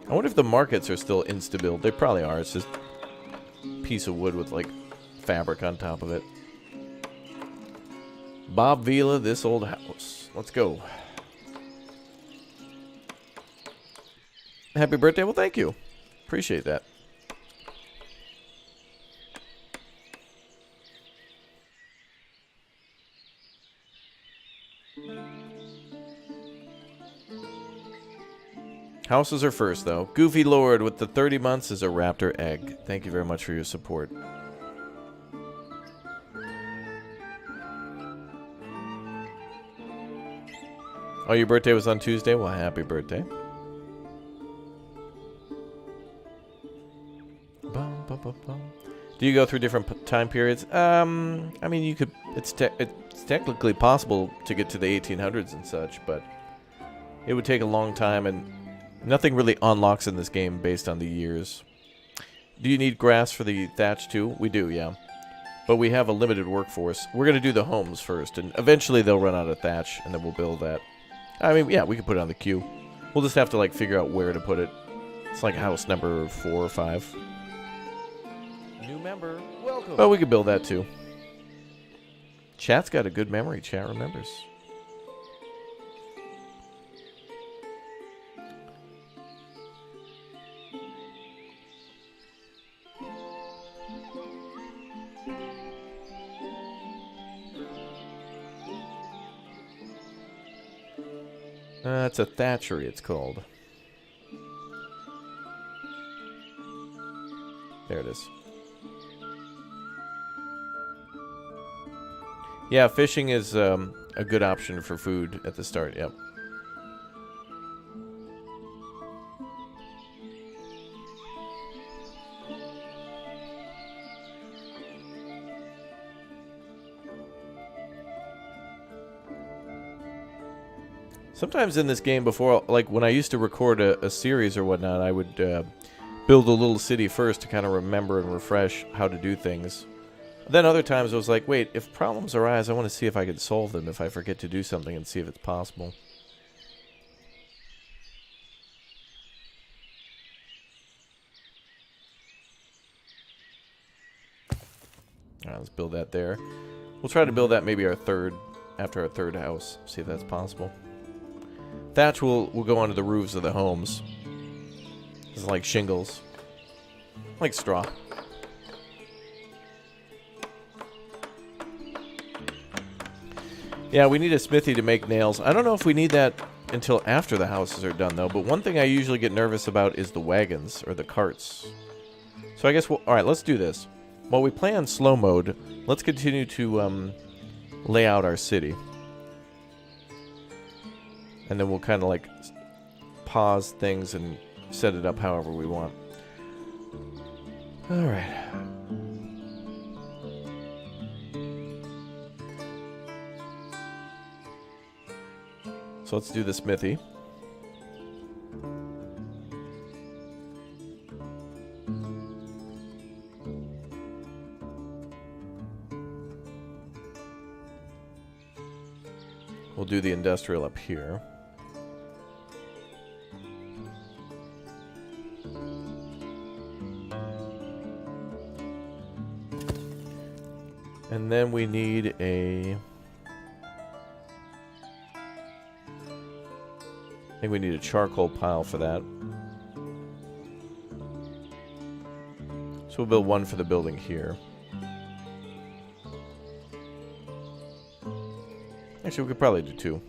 I wonder if the markets are still insta-build. They probably are. It's just a piece of wood with like fabric on top of it. Bob Vila, this old house. Let's go. Happy birthday. Well, thank you. Appreciate that. Houses are first, though. Goofy Lord with the 30 months is a raptor egg. Thank you very much for your support. Oh, your birthday was on Tuesday? Well, happy birthday. Do you go through different time periods? I mean, you could... It's technically possible to get to the 1800s and such, but it would take a long time, and nothing really unlocks in this game based on the years. Do you need grass for the thatch too? We do, yeah. But we have a limited workforce. We're going to do the homes first, and eventually they'll run out of thatch, and then we'll build that. I mean, yeah, we can put it on the queue. We'll just have to, like, figure out where to put it. It's like house number 4 or 5. New member, welcome. But we could build that too. Chat's got a good memory. Chat remembers. It's a thatchery, it's called. There it is. Yeah, fishing is a good option for food at the start, yep. Sometimes in this game before, like when I used to record a series or whatnot, I would build a little city first to kind of remember and refresh how to do things. Then other times I was like, wait, if problems arise, I want to see if I can solve them if I forget to do something and see if it's possible. Alright, let's build that there. We'll try to build that maybe after our third house. See if that's possible. Thatch will go onto the roofs of the homes. It's like shingles. Like straw. Yeah, we need a smithy to make nails. I don't know if we need that until after the houses are done, though. But one thing I usually get nervous about is the wagons or the carts. So I guess we'll... Alright, let's do this. While we play on slow mode, let's continue to lay out our city. And then we'll kind of like pause things and set it up however we want. Alright. So let's do the smithy. We'll do the industrial up here. And then we need a... I think we need a charcoal pile for that. So we'll build one for the building here. Actually, we could probably do two.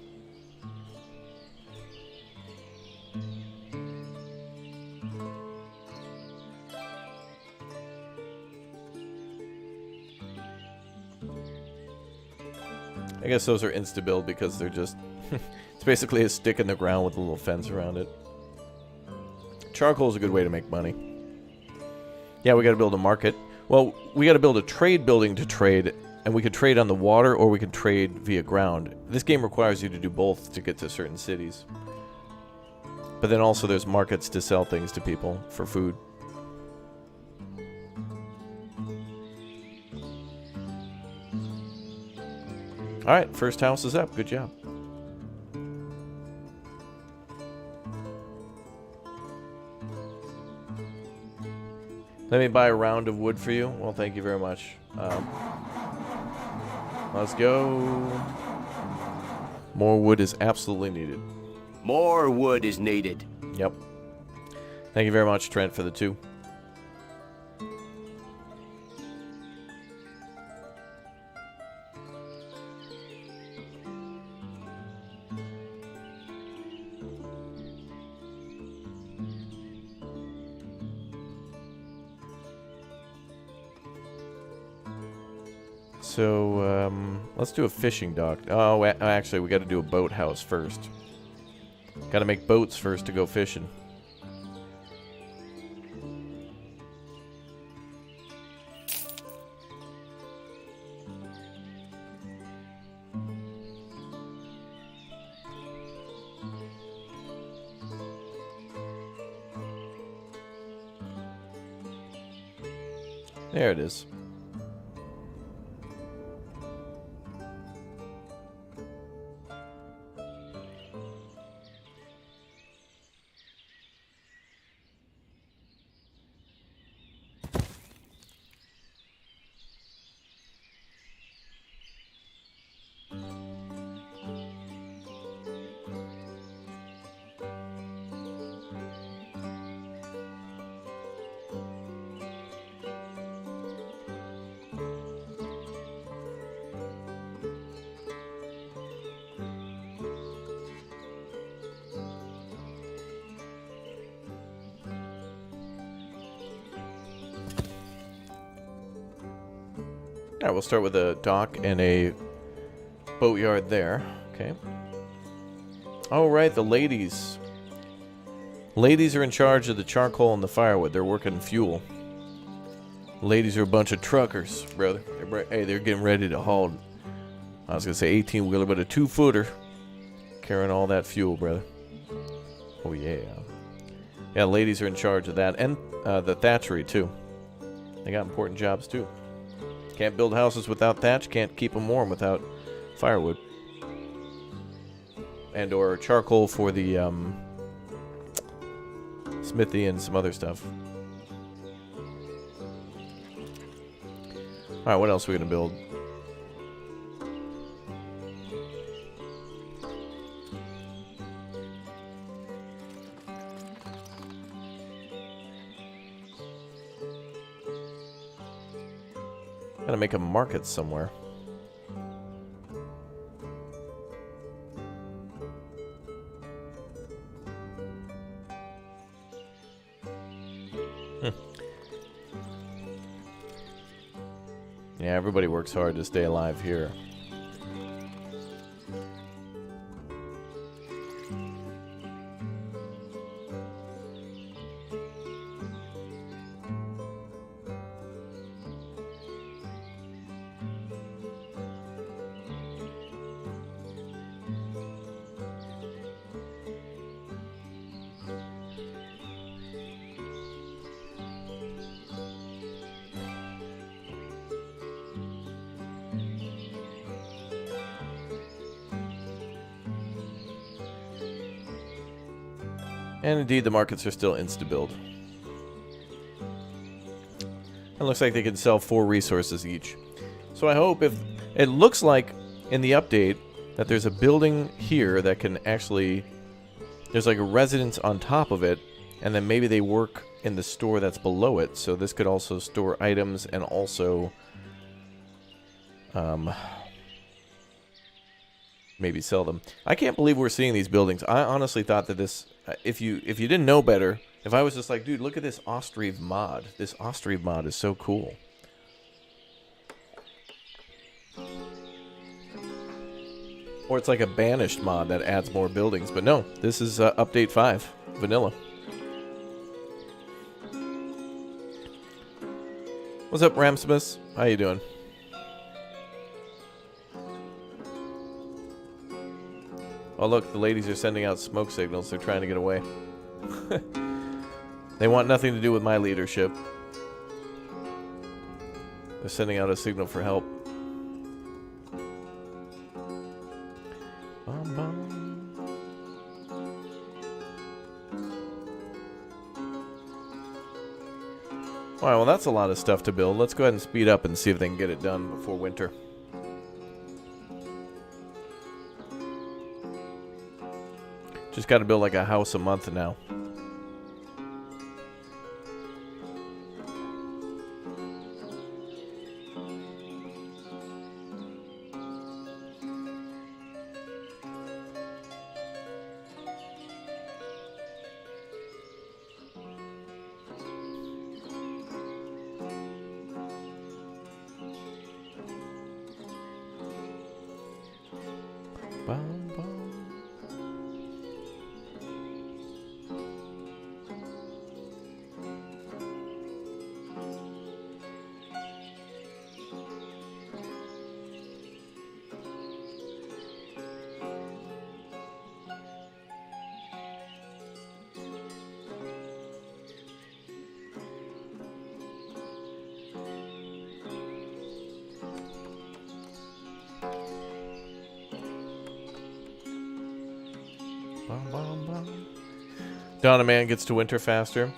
I guess those are insta-build because they're just... It's basically a stick in the ground with a little fence around it. Charcoal is a good way to make money. Yeah, we gotta build a market. Well, we gotta build a trade building to trade, and we could trade on the water or we could trade via ground. This game requires you to do both to get to certain cities. But then also there's markets to sell things to people for food. Alright, first house is up. Good job. Let me buy a round of wood for you. Well, thank you very much. Let's go. More wood is absolutely needed. More wood is needed. Yep. Thank you very much, Trent, for the 2. So, let's do a fishing dock. Oh, actually, we got to do a boathouse first. Got to make boats first to go fishing. There it is. Alright, we'll start with a dock and a boatyard there. Okay. Alright, the ladies. Ladies are in charge of the charcoal and the firewood. They're working fuel. Ladies are a bunch of truckers, brother. They're getting ready to haul. I was going to say 18-wheeler, but a 2-footer. Carrying all that fuel, brother. Oh, yeah. Yeah, ladies are in charge of that. And the thatchery, too. They got important jobs, too. Can't build houses without thatch. Can't keep them warm without firewood. And or charcoal for the smithy and some other stuff. Alright, what else are we going to build? Gotta make a market somewhere. Yeah, everybody works hard to stay alive here. And indeed, the markets are still insta-build. It looks like they can sell 4 resources each. So I hope if... It looks like in the update that there's a building here that can actually... There's like a residence on top of it, and then maybe they work in the store that's below it. So this could also store items and also... maybe sell them. I can't believe we're seeing these buildings. I honestly thought that this... If you didn't know better, if I was just like, dude, look at this OSTRIV mod. This OSTRIV mod is so cool. Or it's like a banished mod that adds more buildings. But no, this is update 5, vanilla. What's up, Ramsmus? How you doing? Oh, look, the ladies are sending out smoke signals. They're trying to get away. They want nothing to do with my leadership. They're sending out a signal for help. Bum, bum. Alright, well, that's a lot of stuff to build. Let's go ahead and speed up and see if they can get it done before winter. Just got to build like a house a month now. Bum, bum. Donna Man gets to winter faster.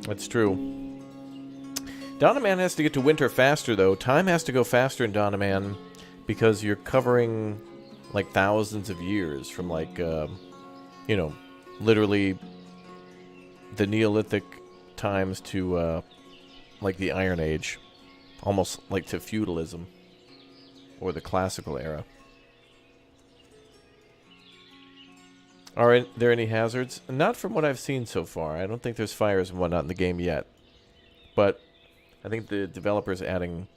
That's true. Donna Man has to get to winter faster, though. Time has to go faster in Donna Man because you're covering like thousands of years from like, you know, literally the Neolithic times to like the Iron Age, almost like to feudalism or the classical era. Are there any hazards? Not from what I've seen so far. I don't think there's fires and whatnot in the game yet. But I think the developers adding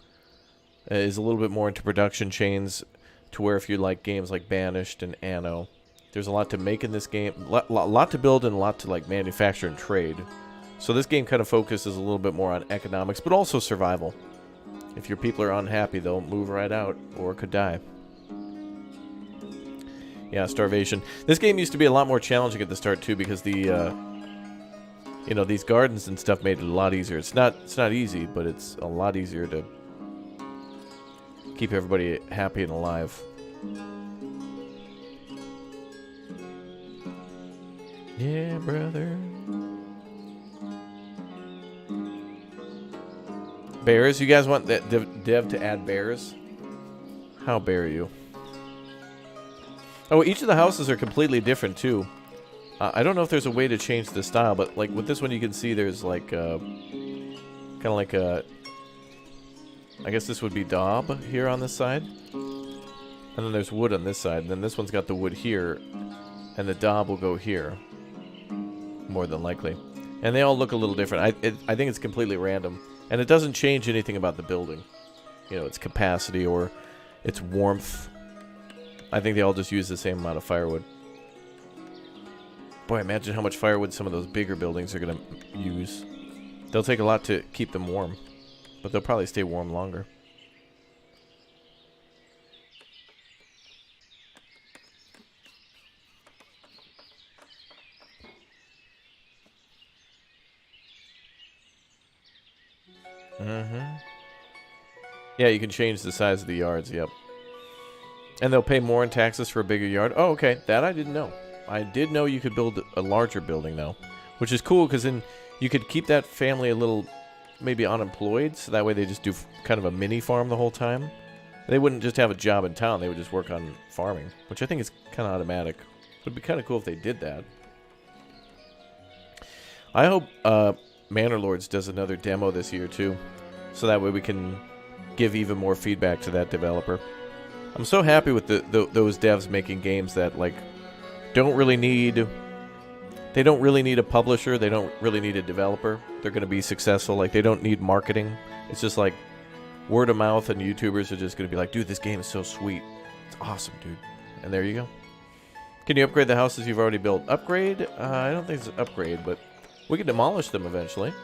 is a little bit more into production chains to where if you like games like Banished and Anno, there's a lot to make in this game. Lot to build and a lot to like manufacture and trade. So this game kind of focuses a little bit more on economics, but also survival. If your people are unhappy, they'll move right out or could die. Yeah, starvation. This game used to be a lot more challenging at the start too, because the you know, these gardens and stuff made it a lot easier. It's not easy, but it's a lot easier to keep everybody happy and alive. Yeah, brother. Bears? You guys want that dev to add bears? How bear are you? Oh, each of the houses are completely different, too. I don't know if there's a way to change the style, but, like, with this one you can see there's, like, kind of like a... I guess this would be daub here on this side. And then there's wood on this side. And then this one's got the wood here. And the daub will go here. More than likely. And And they all look a little different. I think it's completely random. And it doesn't change anything about the building. You know, its capacity or its warmth. I think they all just use the same amount of firewood. Boy, imagine how much firewood some of those bigger buildings are going to use. They'll take a lot to keep them warm. But they'll probably stay warm longer. Yeah, you can change the size of the yards, yep. And they'll pay more in taxes for a bigger yard. Oh, okay. That I didn't know. I did know you could build a larger building, though. Which is cool, because then you could keep that family a little, maybe unemployed. So that way they just do kind of a mini farm the whole time. They wouldn't just have a job in town. They would just work on farming. Which I think is kind of automatic. Would be kind of cool if they did that. I hope Manor Lords does another demo this year, too. So that way we can give even more feedback to that developer. I'm so happy with those devs making games that, like, don't really need a publisher. They don't really need a developer. They're going to be successful. Like, they don't need marketing. It's just like word of mouth, and YouTubers are just going to be like, dude, this game is so sweet. It's awesome, dude. And there you go. Can you upgrade the houses you've already built? Upgrade? I don't think it's an upgrade, but we can demolish them eventually.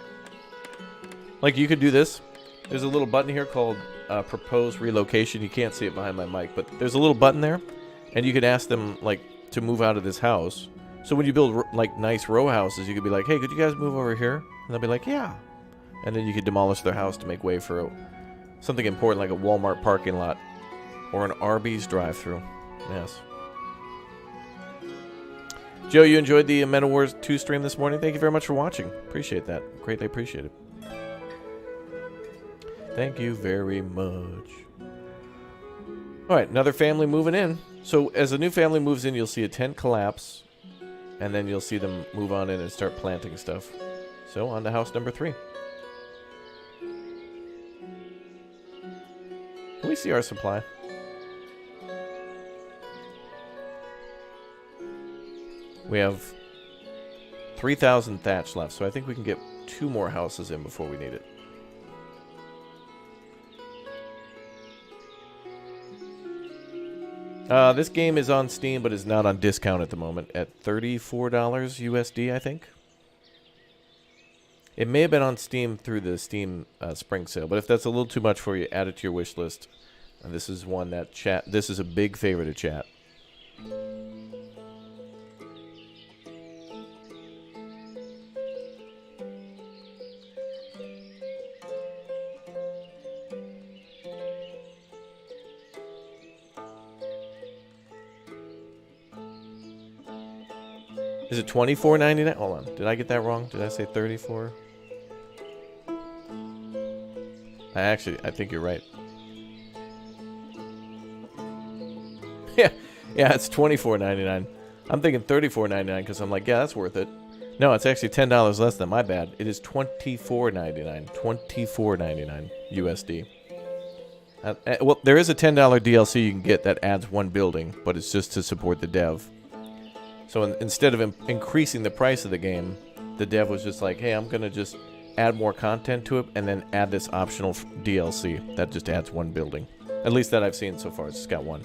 Like, you could do this. There's a little button here called Propose Relocation. You can't see it behind my mic, but there's a little button there, and you could ask them, like, to move out of this house. So when you build, like, nice row houses, you could be like, hey, could you guys move over here? And they'll be like, yeah. And then you could demolish their house to make way for something important, like a Walmart parking lot or an Arby's drive-thru. Yes. Joe, you enjoyed the Men of Wars 2 stream this morning. Thank you very much for watching. Appreciate that. Greatly appreciate it. Thank you very much. All right, another family moving in. So as a new family moves in, you'll see a tent collapse, and then you'll see them move on in and start planting stuff. So on to house number 3. Can we see our supply? We have 3,000 thatch left, so I think we can get 2 more houses in before we need it. This game is on Steam, but is not on discount at the moment at $34 USD, I think. It may have been on Steam through the Steam Spring Sale, but if that's a little too much for you, add it to your wish list. And this is one that this is a big favorite of chat. Is it $24.99? Hold on. Did I get that wrong? Did I say 34? I think you're right. Yeah, it's $24.99. I'm thinking $34.99 because I'm like, yeah, that's worth it. No, it's actually $10 less than my bad. It is $24.99. $24.99 USD. Well, there is a $10 DLC you can get that adds 1 building, but it's just to support the dev. So instead of increasing the price of the game, the dev was just like, hey, I'm going to just add more content to it and then add this optional DLC that just adds 1 building. At least that I've seen so far. It's just got 1.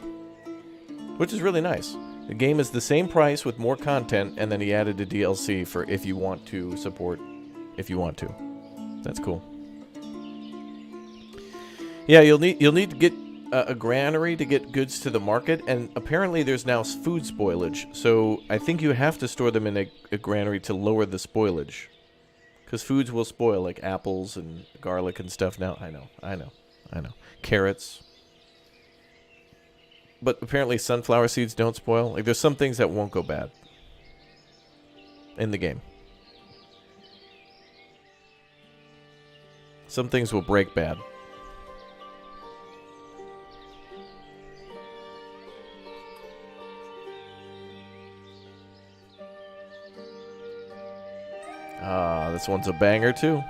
Which is really nice. The game is the same price with more content, and then he added a DLC for if you want to support, if you want to. That's cool. Yeah, you'll need to get a granary to get goods to the market, and apparently there's now food spoilage, so I think you have to store them in a granary to lower the spoilage, because foods will spoil, like apples and garlic and stuff now. I know. Carrots. But apparently sunflower seeds don't spoil. Like, there's some things that won't go bad in the game. Some things will break bad. Ah, this one's a banger too.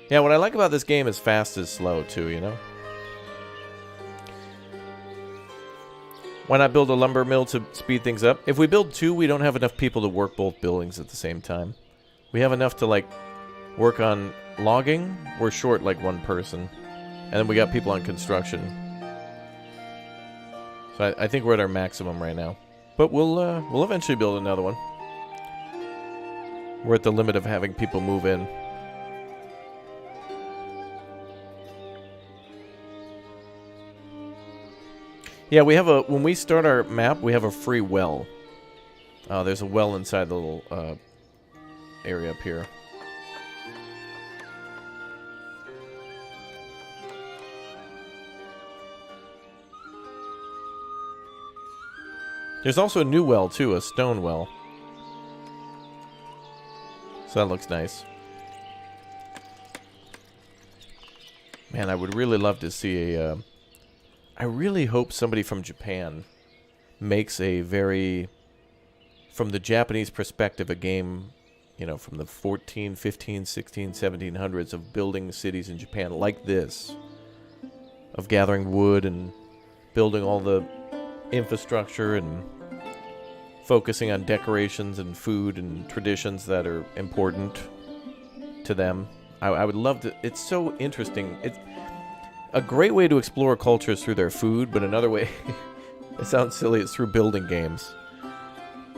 Yeah, what I like about this game is fast is slow too, you know? Why not build a lumber mill to speed things up? If we build 2, we don't have enough people to work both buildings at the same time. We have enough to, like, work on logging. We're short, like, 1 person. And then we got people on construction. So I think we're at our maximum right now. But we'll eventually build another one. We're at the limit of having people move in. Yeah, we have when we start our map, we have a free well. There's a well inside the little area up here. There's also a new well, too, a stone well. So that looks nice. Man, I would really love to see a... I really hope somebody from Japan makes a very... From the Japanese perspective, a game, you know, from the 14, 15, 16, 1700s of building cities in Japan like this. Of gathering wood and building all the infrastructure and focusing on decorations and food and traditions that are important to them. I would love to. It's so interesting. It's a great way to explore cultures through their food, but another way, it sounds silly, it's through building games.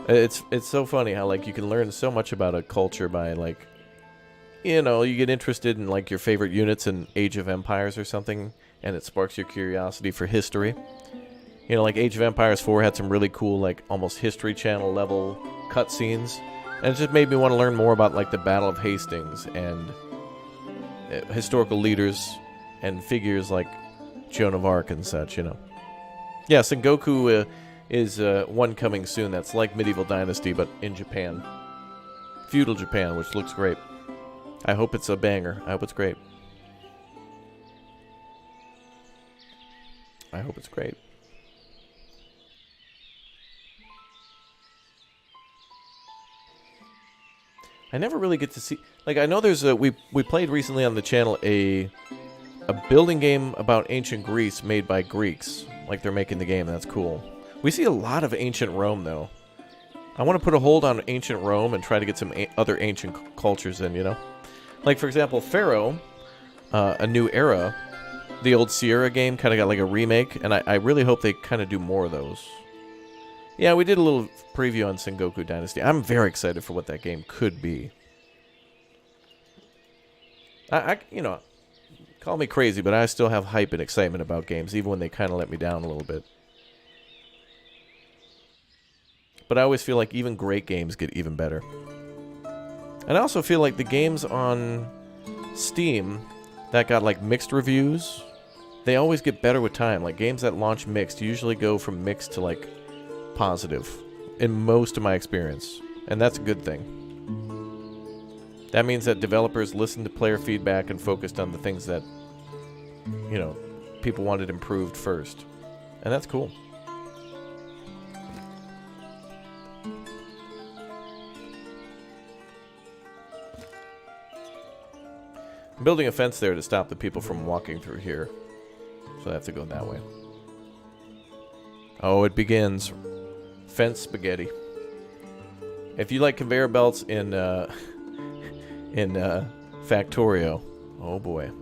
It's so funny how, like, you can learn so much about a culture by, like, you know, you get interested in, like, your favorite units in Age of Empires or something, and it sparks your curiosity for history. You know, like Age of Empires 4 had some really cool, like, almost History Channel level cutscenes. And it just made me want to learn more about, like, the Battle of Hastings and historical leaders and figures like Joan of Arc and such, you know. Yeah, Sengoku is one coming soon that's like Medieval Dynasty, but in Japan. Feudal Japan, which looks great. I hope it's a banger. I hope it's great. I hope it's great. I never really get to see... Like, I know there's a... We played recently on the channel a building game about ancient Greece made by Greeks. Like, they're making the game. That's cool. We see a lot of ancient Rome, though. I want to put a hold on ancient Rome and try to get some other ancient cultures in, you know? Like, for example, Pharaoh, A New Era, the old Sierra game kind of got like a remake, and I really hope they kind of do more of those. Yeah, we did a little preview on Sengoku Dynasty. I'm very excited for what that game could be. You know, call me crazy, but I still have hype and excitement about games, even when they kind of let me down a little bit. But I always feel like even great games get even better. And I also feel like the games on Steam that got like mixed reviews, they always get better with time. Like games that launch mixed usually go from mixed to like positive in most of my experience, and that's a good thing. That means that developers listened to player feedback and focused on the things that, you know, people wanted improved first, and that's cool. I'm building a fence there to stop the people from walking through here, so I have to go that way. Oh, it begins. Fence spaghetti. If you like conveyor belts in Factorio, oh boy.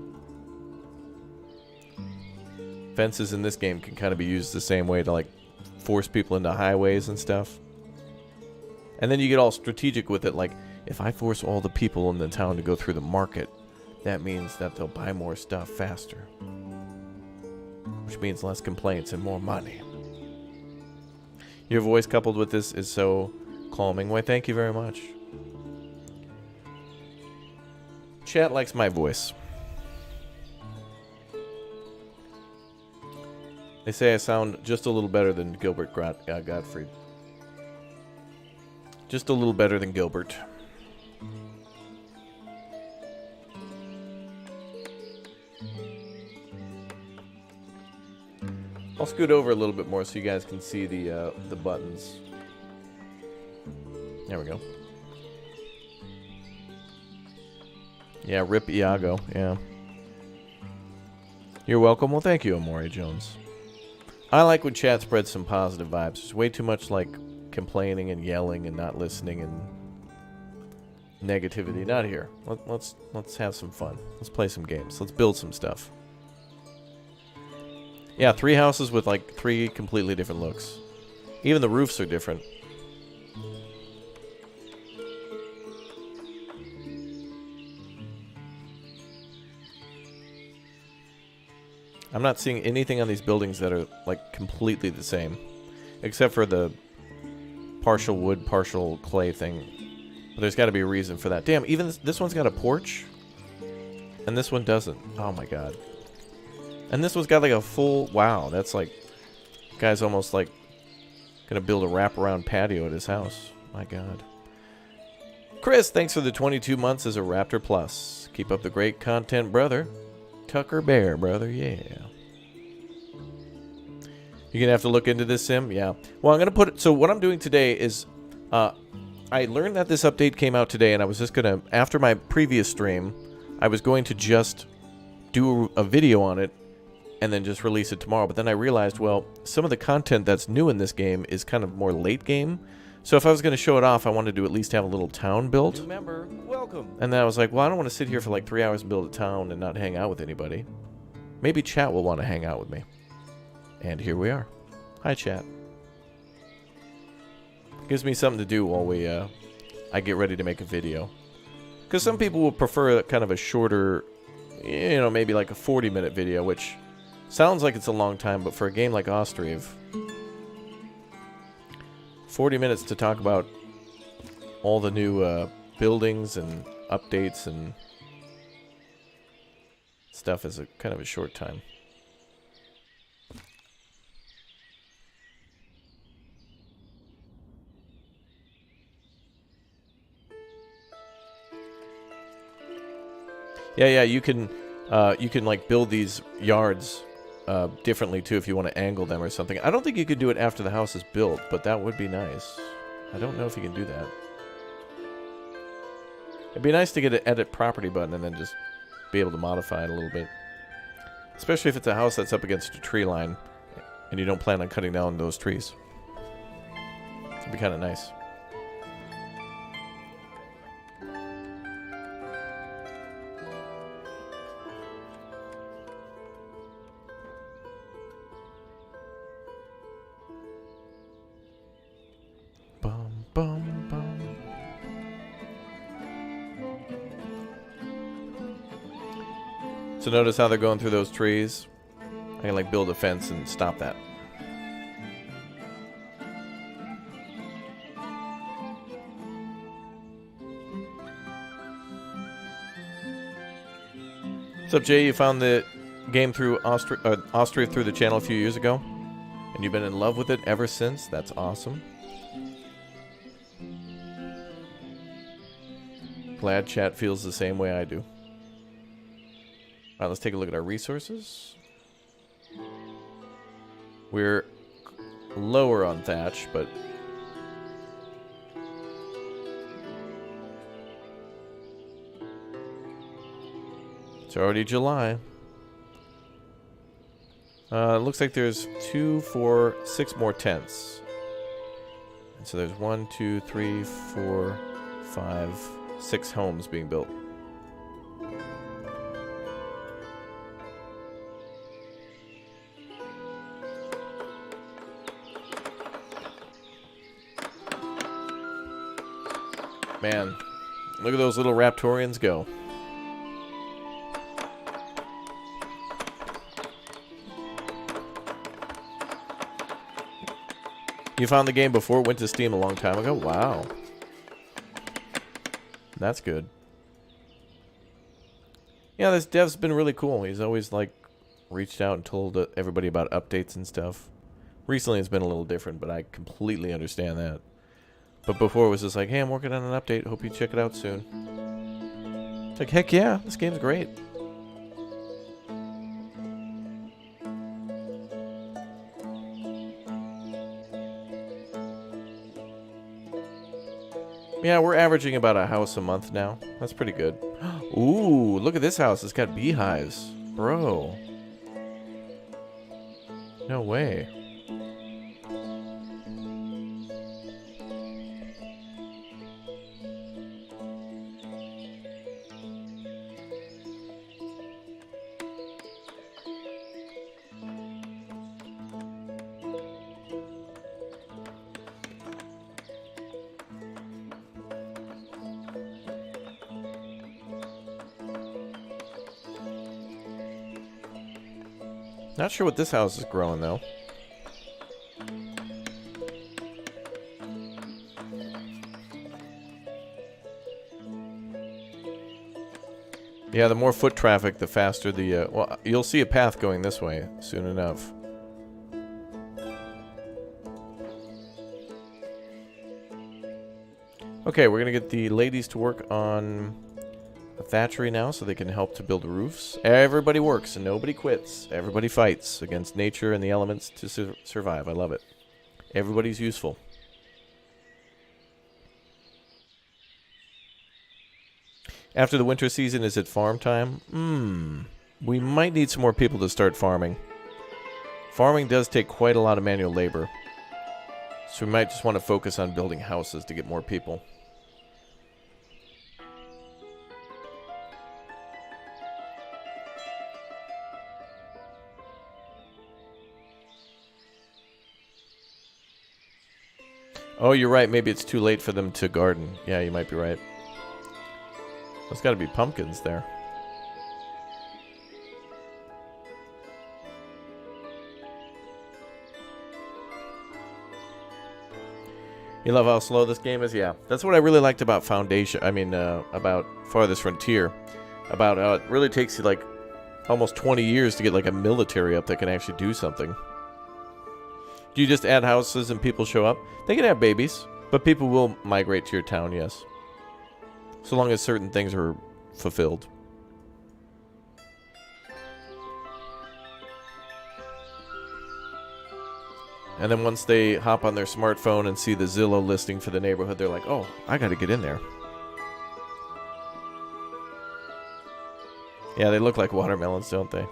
Fences in this game can kind of be used the same way to like force people into highways and stuff. And then you get all strategic with it, like if I force all the people in the town to go through the market, that means that they'll buy more stuff faster. Which means less complaints and more money. Your voice coupled with this is so calming. Why, thank you very much. Chat likes my voice. They say I sound just a little better than Gilbert Gottfried. Just a little better than Gilbert. I'll scoot over a little bit more so you guys can see the buttons. There we go. Yeah, rip Iago, yeah. You're welcome. Well, thank you, Amori Jones. I like when chat spreads some positive vibes. There's way too much like complaining and yelling and not listening and negativity. Not here. Let's have some fun. Let's play some games. Let's build some stuff. Yeah, 3 houses with like 3 completely different looks. Even the roofs are different. I'm not seeing anything on these buildings that are like completely the same, except for the partial wood, partial clay thing. But there's got to be a reason for that. Damn, even this one's got a porch, and this one doesn't. Oh my god. And this one's got like a full... Wow, that's like... Guy's almost like gonna build a wraparound patio at his house. My god. Chris, thanks for the 22 months as a Raptor Plus. Keep up the great content, brother. Tucker Bear, brother, yeah. You're gonna have to look into this sim? Yeah. Well, I'm gonna put it... So what I'm doing today is... I learned that this update came out today, and I was just gonna... After my previous stream, I was going to just do a video on it and then just release it tomorrow. But then I realized, well, some of the content that's new in this game is kind of more late game. So if I was going to show it off, I wanted to at least have a little town built. New member, welcome. And then I was like, well, I don't want to sit here for like 3 hours and build a town and not hang out with anybody. Maybe chat will want to hang out with me. And here we are. Hi, chat. Gives me something to do while we, I get ready to make a video. Because some people will prefer kind of a shorter, you know, maybe like a 40-minute video, which sounds like it's a long time, but for a game like OSTRIV, 40 minutes to talk about all the new buildings and updates and stuff is a kind of a short time. Yeah, you can like build these yards differently too if you want to angle them or something. I don't think you could do it after the house is built, but that would be nice. I don't know if you can do that. It'd be nice to get an edit property button and then just be able to modify it a little bit. Especially if it's a house that's up against a tree line and you don't plan on cutting down those trees. It'd be kind of nice. Bum, bum. So notice how they're going through those trees. I can like build a fence and stop that. What's up, Jay? You found the game through OSTRIV through the channel a few years ago, and you've been in love with it ever since. That's awesome. Glad chat feels the same way I do. Alright, let's take a look at our resources. We're lower on thatch, but it's already July. Looks like there's 2, 4, 6 more tents. And so there's 1, 2, 3, 4, 5, 6 homes being built. Man, look at those little Raptorians go. You found the game before it went to Steam a long time ago? Wow. That's good. Yeah, this dev's been really cool. He's always, like, reached out and told everybody about updates and stuff. Recently it's been a little different, but I completely understand that. But before it was just like, hey, I'm working on an update. Hope you check it out soon. It's like, heck yeah, this game's great. Yeah, we're averaging about a house a month now. That's pretty good. Ooh, look at this house. It's got beehives. Bro. No way. Not sure what this house is growing, though. Yeah, the more foot traffic, the faster the... well, you'll see a path going this way soon enough. Okay, we're going to get the ladies to work on the thatchery now so they can help to build roofs. Everybody works and nobody quits. Everybody fights against nature and the elements to survive. I love it. Everybody's useful. After the winter season, is it farm time? We might need some more people to start farming. Farming does take quite a lot of manual labor. So we might just want to focus on building houses to get more people. Oh, you're right. Maybe it's too late for them to garden. Yeah, you might be right. There's got to be pumpkins there. You love how slow this game is? Yeah. That's what I really liked about Foundation. I mean, about Farthest Frontier. About how it really takes you, like, almost 20 years to get, like, a military up that can actually do something. Do you just add houses and people show up? They can have babies, but people will migrate to your town, yes. So long as certain things are fulfilled. And then once they hop on their smartphone and see the Zillow listing for the neighborhood, they're like, oh, I gotta get in there. Yeah, they look like watermelons, don't they?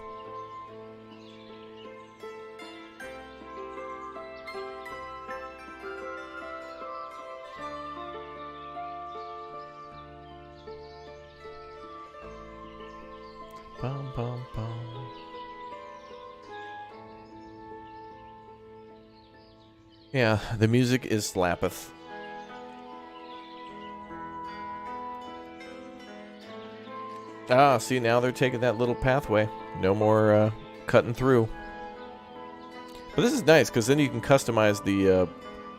Bum, bum, bum. Yeah, the music is slappeth. Ah, see, now they're taking that little pathway. No more cutting through. But this is nice, because then you can customize the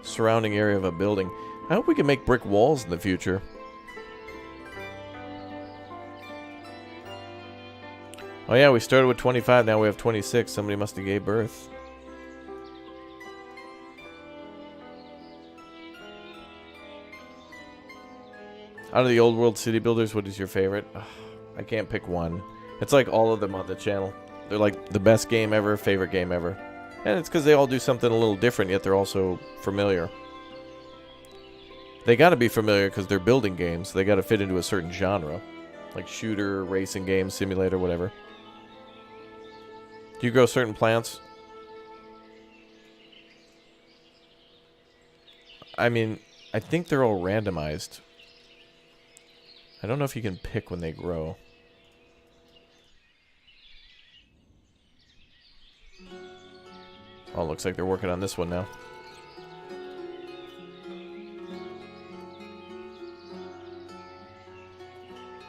surrounding area of a building. I hope we can make brick walls in the future. Oh yeah, we started with 25, now we have 26. Somebody must have gave birth. Out of the old world city builders, what is your favorite? Ugh, I can't pick one. It's like all of them on the channel. They're like the best game ever, favorite game ever. And it's because they all do something a little different, yet they're also familiar. They gotta be familiar because they're building games. They gotta fit into a certain genre. Like shooter, racing game, simulator, whatever. Do you grow certain plants? I mean, I think they're all randomized. I don't know if you can pick when they grow. Oh, looks like they're working on this one now.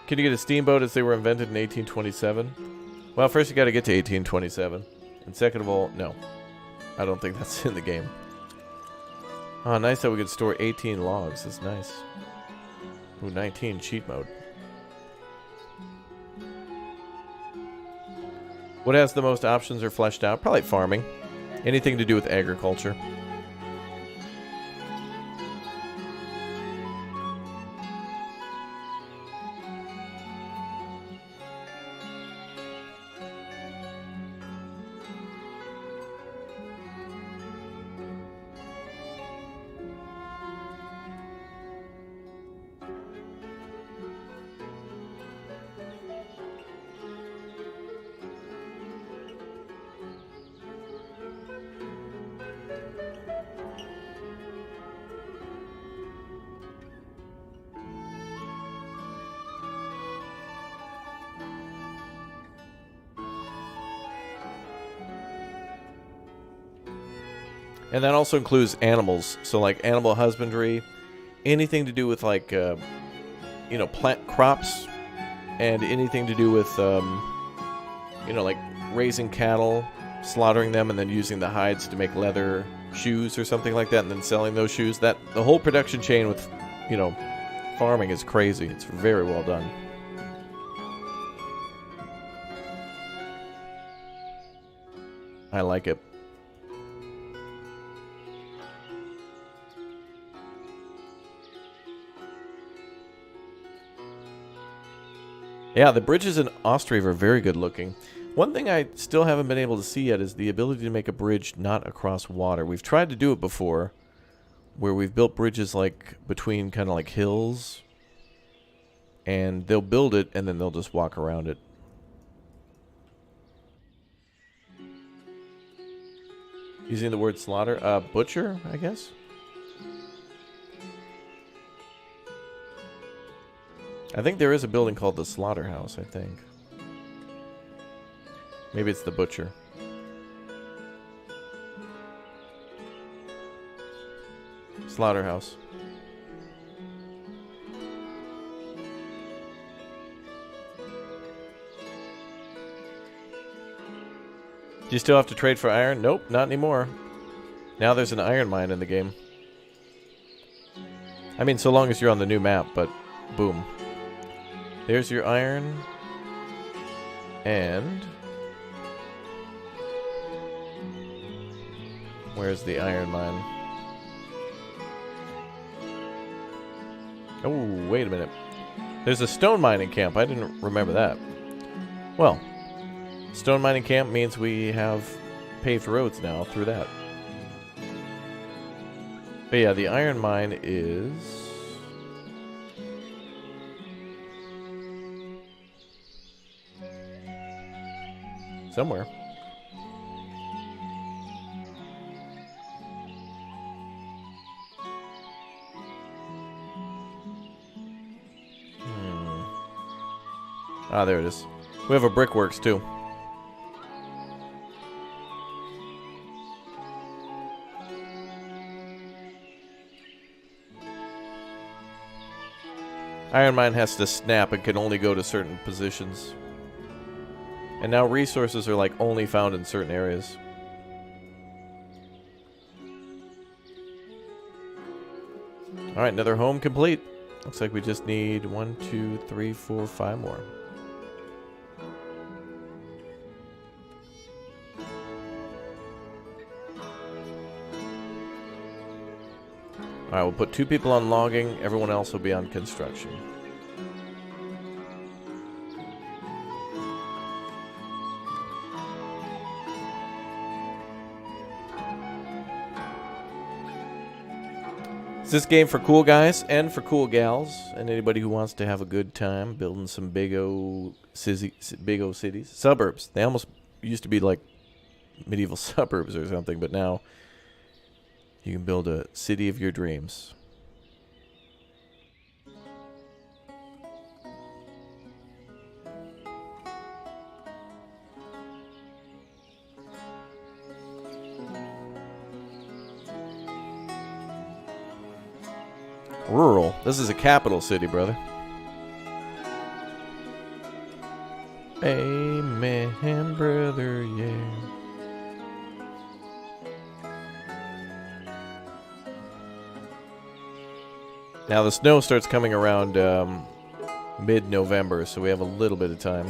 Can you get a steamboat as they were invented in 1827? Well, first you got to get to 1827. And second of all, no. I don't think that's in the game. Oh, nice that we could store 18 logs. That's nice. Ooh, 19 cheat mode. What has the most options or fleshed out? Probably farming. Anything to do with agriculture. And that also includes animals. So like animal husbandry, anything to do with like, you know, plant crops, and anything to do with, you know, like raising cattle, slaughtering them and then using the hides to make leather shoes or something like that, and then selling those shoes. That the whole production chain with, you know, farming is crazy. It's very well done. I like it. Yeah, the bridges in OSTRIV are very good looking. One thing I still haven't been able to see yet is the ability to make a bridge not across water. We've tried to do it before, where we've built bridges like between kind of like hills, and they'll build it and then they'll just walk around it. Using the word slaughter, butcher, I guess? I think there is a building called the Slaughterhouse, I think. Maybe it's the butcher. Slaughterhouse. Do you still have to trade for iron? Nope, not anymore. Now there's an iron mine in the game. I mean, so long as you're on the new map, but boom. There's your iron. And where's the iron mine? Oh, wait a minute. There's a stone mining camp. I didn't remember that. Well, stone mining camp means we have paved roads now through that. But yeah, the iron mine is somewhere. Ah, there it is. We have a brickworks too. Iron mine has to snap and can only go to certain positions. And now resources are like only found in certain areas. Alright, another home complete. Looks like we just need 1, 2, 3, 4, 5 more. Alright, we'll put 2 people on logging. Everyone else will be on construction. It's this game for cool guys and for cool gals and anybody who wants to have a good time building some big O cities. Suburbs. They almost used to be like medieval suburbs or something, but now you can build a city of your dreams. Rural. This is a capital city, brother. Amen, brother, yeah. Now the snow starts coming around mid-November, so we have a little bit of time.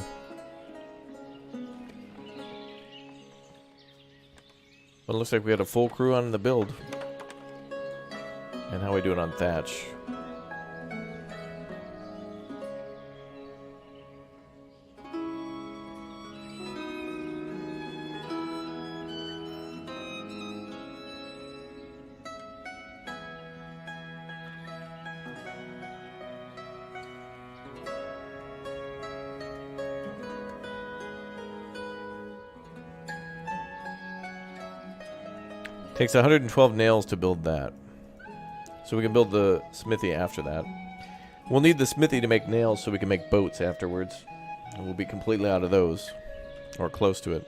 But it looks like we had a full crew on the build. And how we doing on thatch? Takes 112 nails to build that. So we can build the smithy after that. We'll need the smithy to make nails so we can make boats afterwards. And we'll be completely out of those. Or close to it.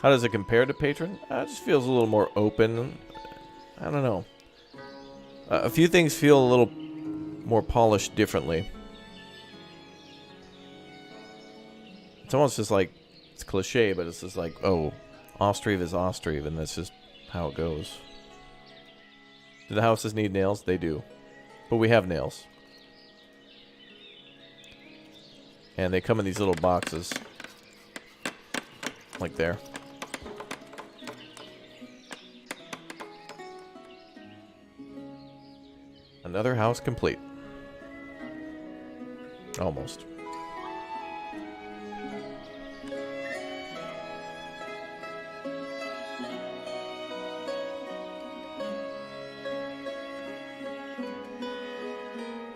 How does it compare to Patron? It just feels a little more open. I don't know. A few things feel a little more polished differently. It's almost just like, it's cliche, but it's just like, oh, OSTRIV is OSTRIV, and that's just how it goes. Do the houses need nails? They do. But we have nails. And they come in these little boxes. Like there. Another house complete. Almost.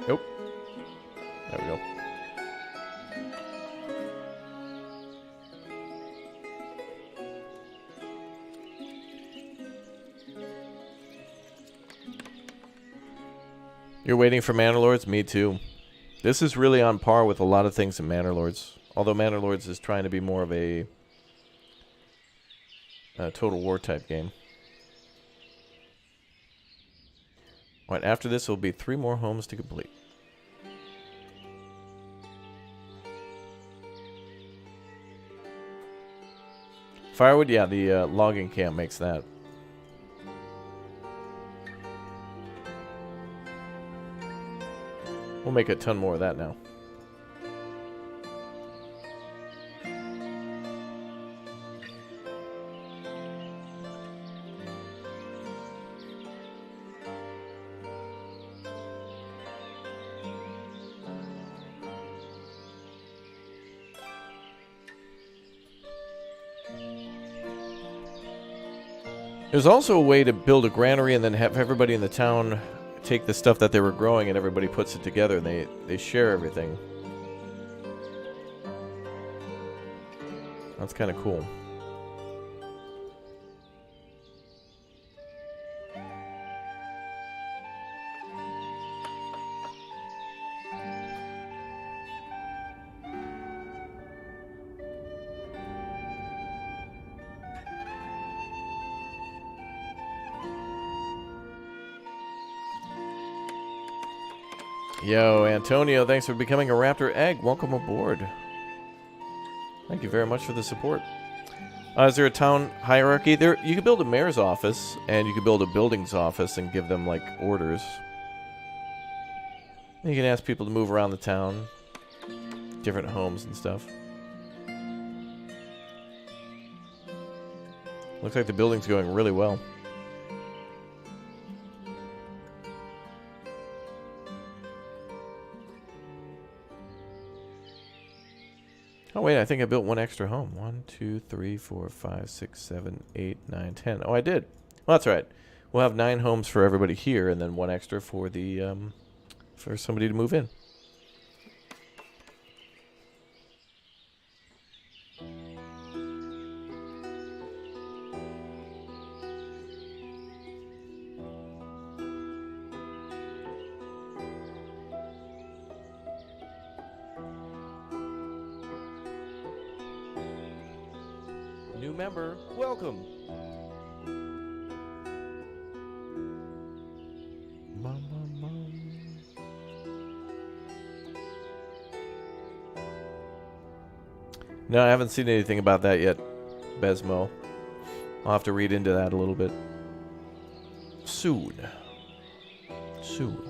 Nope. There we go. You're waiting for Manor Lords? Me too. This is really on par with a lot of things in Manor Lords. Although Manor Lords is trying to be more of a Total War type game. Right, after this will be 3 more homes to complete. Firewood, yeah, the logging camp makes that. We'll make a ton more of that now. There's also a way to build a granary and then have everybody in the town take the stuff that they were growing and everybody puts it together and they share everything. That's kind of cool. Yo, Antonio, thanks for becoming a Raptor Egg. Welcome aboard. Thank you very much for the support. Is there a town hierarchy? There, you could build a mayor's office, and you could build a building's office and give them, like, orders. And you can ask people to move around the town. Different homes and stuff. Looks like the building's going really well. Oh, wait, I think I built one extra home. 1, 2, 3, 4, 5, 6, 7, 8, 9, 10. Oh, I did. Well, that's right. We'll have 9 homes for everybody here, and then 1 extra for the for somebody to move in. New member, welcome. No, I haven't seen anything about that yet, Besmo. I'll have to read into that a little bit. Soon. Soon.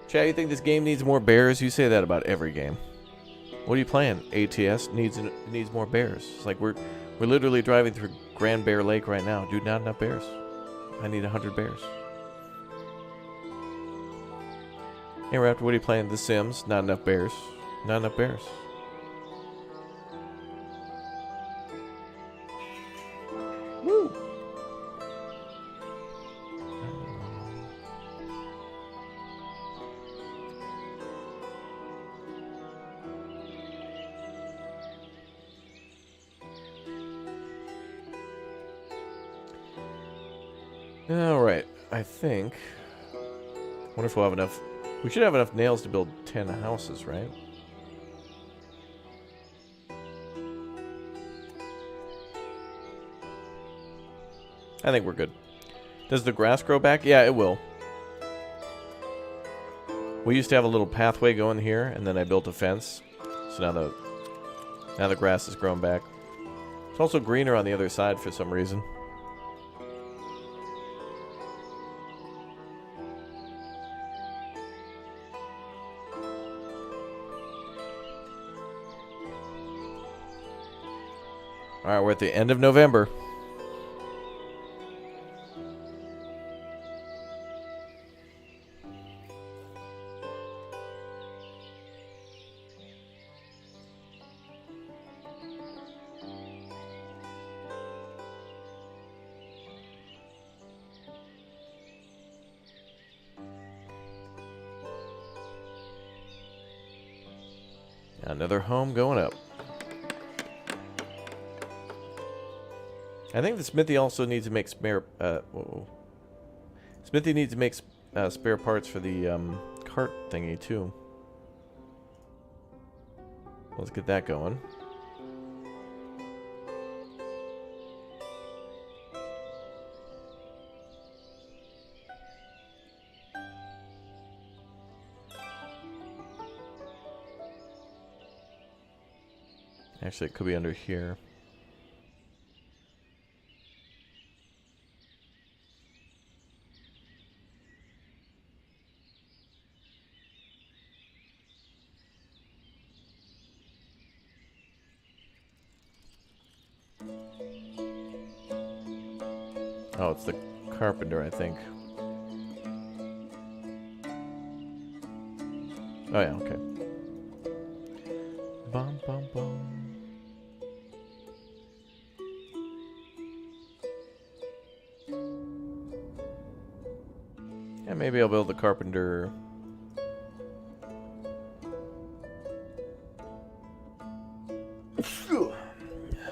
Chad, you think this game needs more bears? You say that about every game. What are you playing? ATS needs more bears. It's like we're literally driving through Grand Bear Lake right now. Dude, not enough bears. I need 100 bears. Hey, Raptor, what are you playing? The Sims. Not enough bears. Not enough bears. Woo! Alright, I think... wonder if we'll have enough... We should have enough nails to build 10 houses, right? I think we're good. Does the grass grow back? Yeah, it will. We used to have a little pathway going here, and then I built a fence. So now the grass has grown back. It's also greener on the other side for some reason. Alright, we're at the end of November. Another home going up. I think the smithy also needs to make spare. Smithy needs to make spare parts for the cart thingy too. Let's get that going. Actually, it could be under here. Oh, it's the carpenter, I think. Oh, yeah, okay. Bum, bum, bum. Yeah, maybe I'll build the carpenter.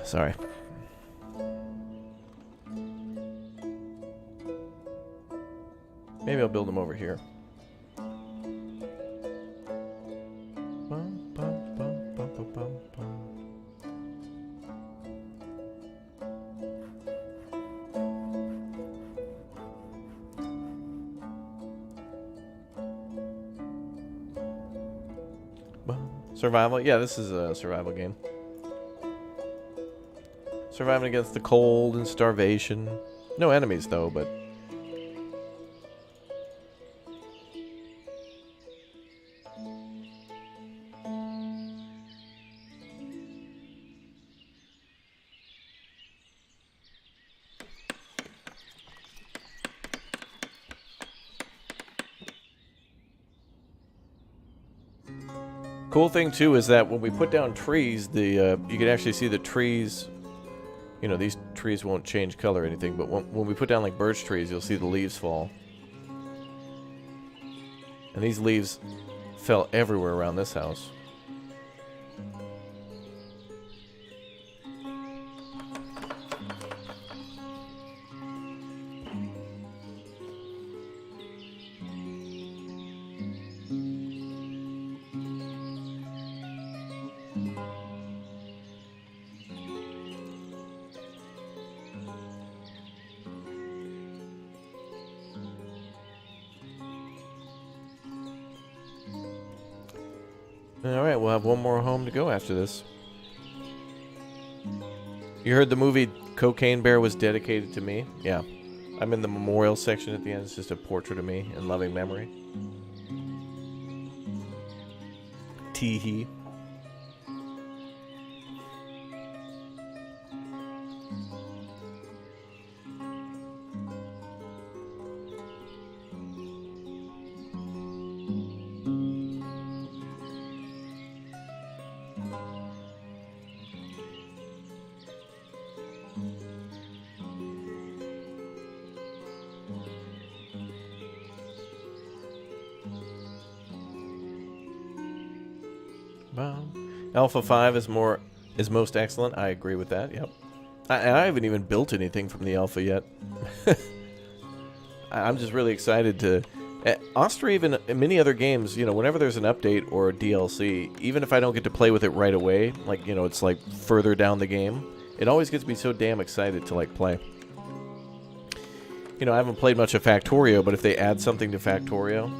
Sorry. Maybe I'll build them over here. Bum, bum, bum, bum, bum, bum, bum. Survival? Yeah, this is a survival game. Surviving against the cold and starvation. No enemies, though, but... Cool thing too is that when we put down trees, the you can actually see the trees. You know, these trees won't change color or anything, but when we put down like birch trees, you'll see the leaves fall. And these leaves fell everywhere around this house. Alright, we'll have one more home to go after this. You heard the movie Cocaine Bear was dedicated to me? Yeah. I'm in the memorial section at the end. It's just a portrait of me in loving memory. Tee-hee. Alpha 5 is most excellent. I agree with that. Yep. I haven't even built anything from the alpha yet. I'm just really excited to. OSTRIV and many other games, you know, whenever there's an update or a DLC, even if I don't get to play with it right away, like, you know, it's like further down the game, it always gets me so damn excited to like play. You know, I haven't played much of Factorio, but if they add something to Factorio,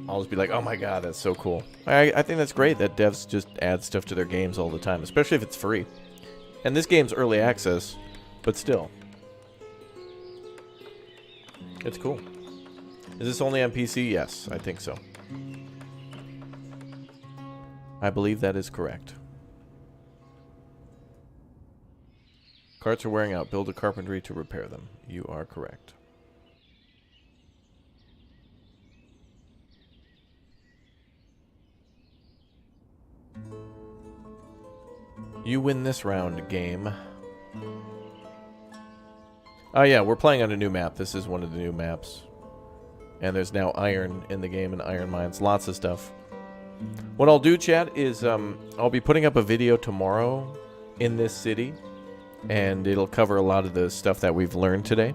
I'll just be like, oh my god, that's so cool. I think that's great that devs just add stuff to their games all the time, especially if it's free. And this game's early access, but still. It's cool. Is this only on PC? Yes, I think so. I believe that is correct. Carts are wearing out. Build a carpentry to repair them. You are correct. You win this round, game. Oh yeah, we're playing on a new map. This is one of the new maps. And there's now iron in the game and iron mines. Lots of stuff. What I'll do, chat, is I'll be putting up a video tomorrow in this city. And it'll cover a lot of the stuff that we've learned today.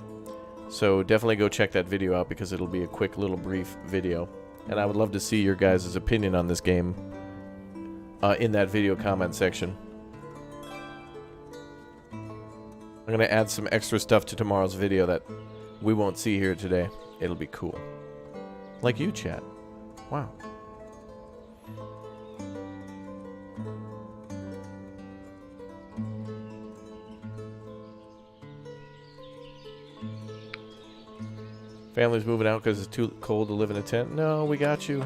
So definitely go check that video out because it'll be a quick little brief video. And I would love to see your guys' opinion on this game in that video comment section. I'm going to add some extra stuff to tomorrow's video that we won't see here today. It'll be cool. Like you, chat. Wow. Family's moving out because it's too cold to live in a tent. No, we got you.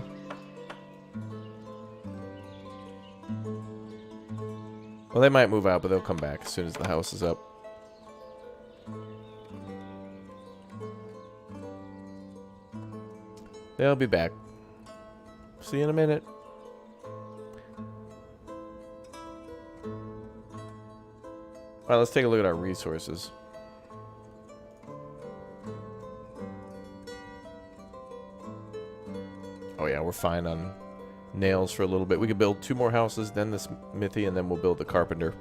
Well, they might move out, but they'll come back as soon as the house is up. They'll be back. See you in a minute. Alright, let's take a look at our resources. Oh yeah, we're fine on nails for a little bit. We could build 2 more houses, then the smithy, and then we'll build the carpenter.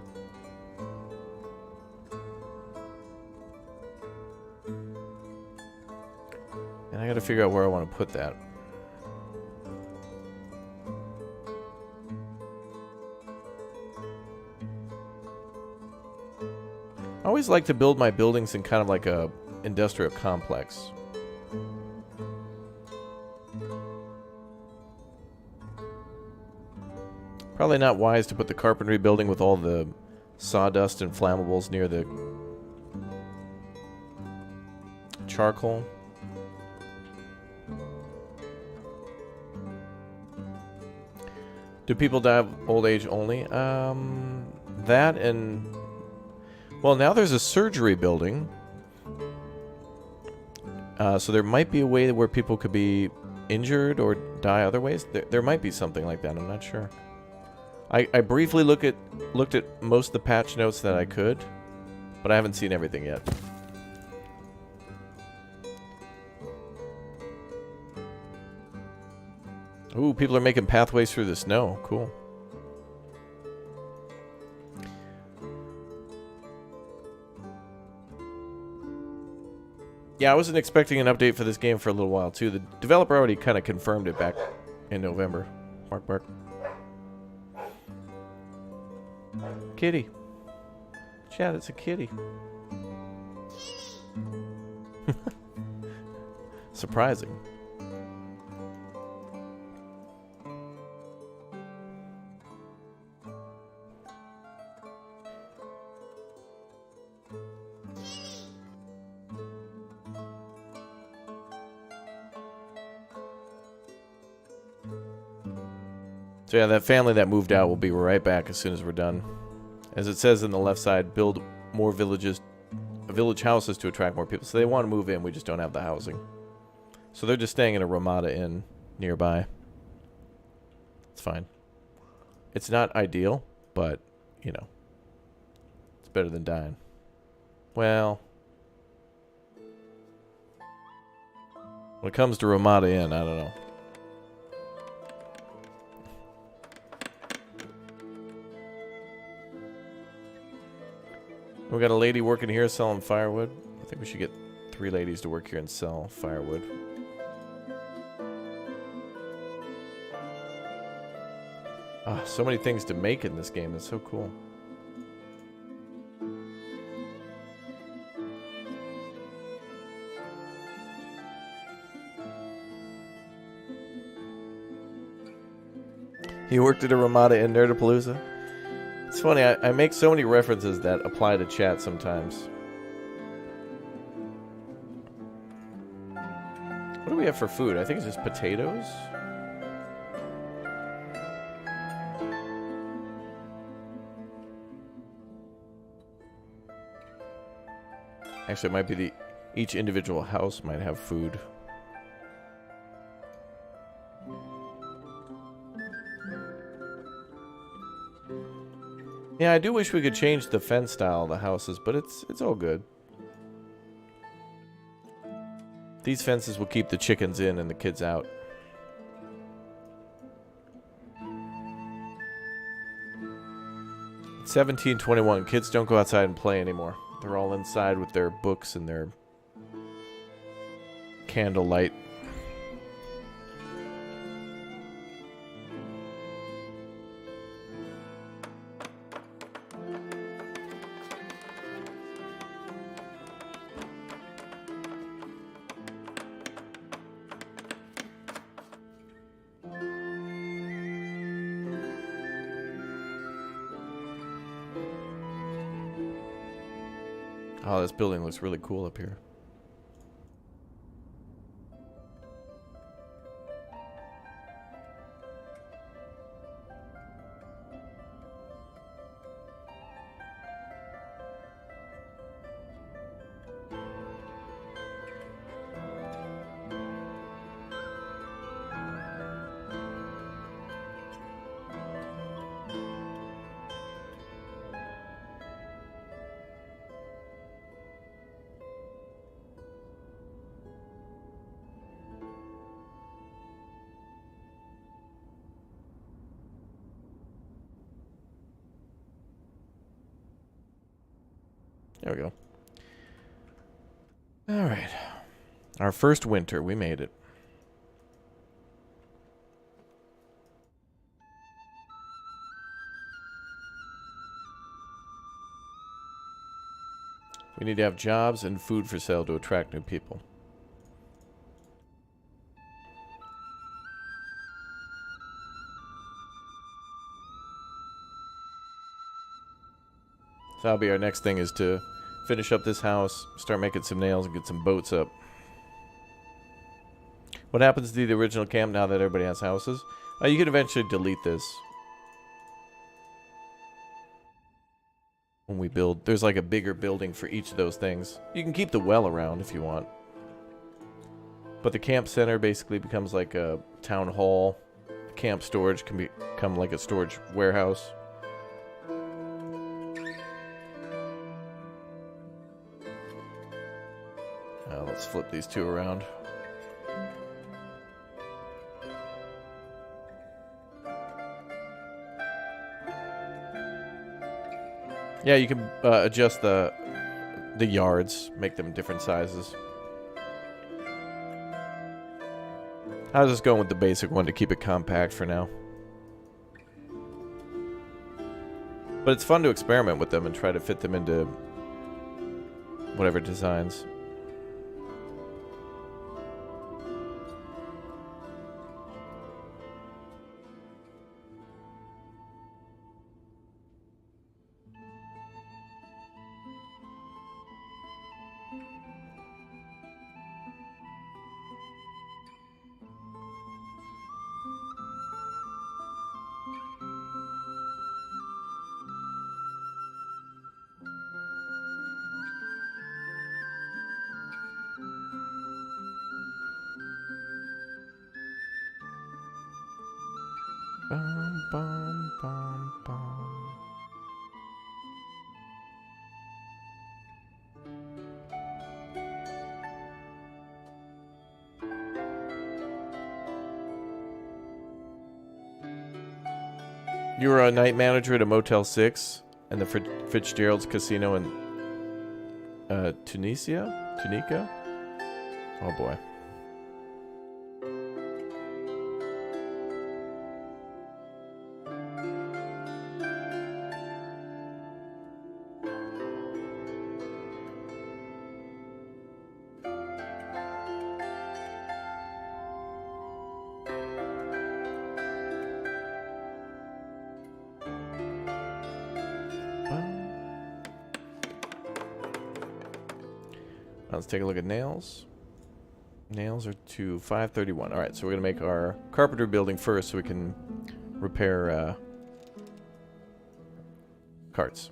And I gotta figure out where I want to put that. I always like to build my buildings in kind of like a industrial complex. Probably not wise to put the carpentry building with all the sawdust and flammables near the charcoal. Do people die of old age only? That and... Well, now there's a surgery building. So there might be a way where people could be injured or die other ways. There might be something like that. I'm not sure. I briefly looked at most of the patch notes that I could, but I haven't seen everything yet. Ooh, people are making pathways through the snow. Cool. Yeah, I wasn't expecting an update for this game for a little while, too. The developer already kind of confirmed it back in November. Bark, bark. Kitty. Chat, it's a kitty. Surprising. So yeah, that family that moved out will be right back as soon as we're done. As it says in the left side, build more village houses to attract more people. So they want to move in, we just don't have the housing. So they're just staying in a Ramada Inn nearby. It's fine. It's not ideal, but, you know, it's better than dying. Well, when it comes to Ramada Inn, I don't know. We got a lady working here selling firewood. I think we should get 3 ladies to work here and sell firewood. Ah, so many things to make in this game. It's so cool. You worked at a Ramada in Nerdapalooza? It's funny, I make so many references that apply to chat sometimes. What do we have for food? I think it's just potatoes. Actually, it might be each individual house might have food. Yeah, I do wish we could change the fence style of the houses, but it's all good. These fences will keep the chickens in and the kids out. It's 1721. Kids don't go outside and play anymore. They're all inside with their books and their candlelight. Oh, this building looks really cool up here. There we go. All right. Our first winter, we made it. We need to have jobs and food for sale to attract new people. So that'll be our next thing, is to finish up this house, start making some nails, and get some boats up. What happens to the original camp now that everybody has houses? You can eventually delete this. When we build, there's like a bigger building for each of those things. You can keep the well around if you want. But the camp center basically becomes like a town hall. Camp storage can become like a storage warehouse. Let's flip these two around. Yeah, you can adjust the yards, make them different sizes. I was just going with the basic one to keep it compact for now. But it's fun to experiment with them and try to fit them into whatever designs. Bum, bum, bum, bum. You were a night manager at a Motel 6 and the Fitzgerald's Casino in Tunica? Oh boy. Let's take a look at nails. Nails are to 531. All right, so we're going to make our carpenter building first so we can repair carts.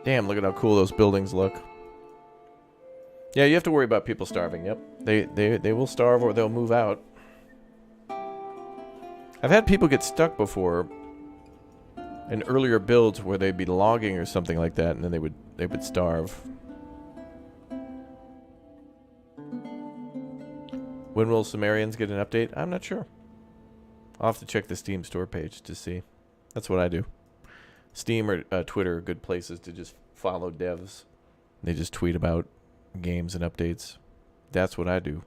Damn, look at how cool those buildings look. Yeah, you have to worry about people starving. Yep. They will starve or they'll move out. I've had people get stuck before in earlier builds where they'd be logging or something like that, and then they would starve. When will Sumerians get an update? I'm not sure. I'll have to check the Steam store page to see. That's what I do. Steam or Twitter are good places to just follow devs. They just tweet about games and updates. That's what I do.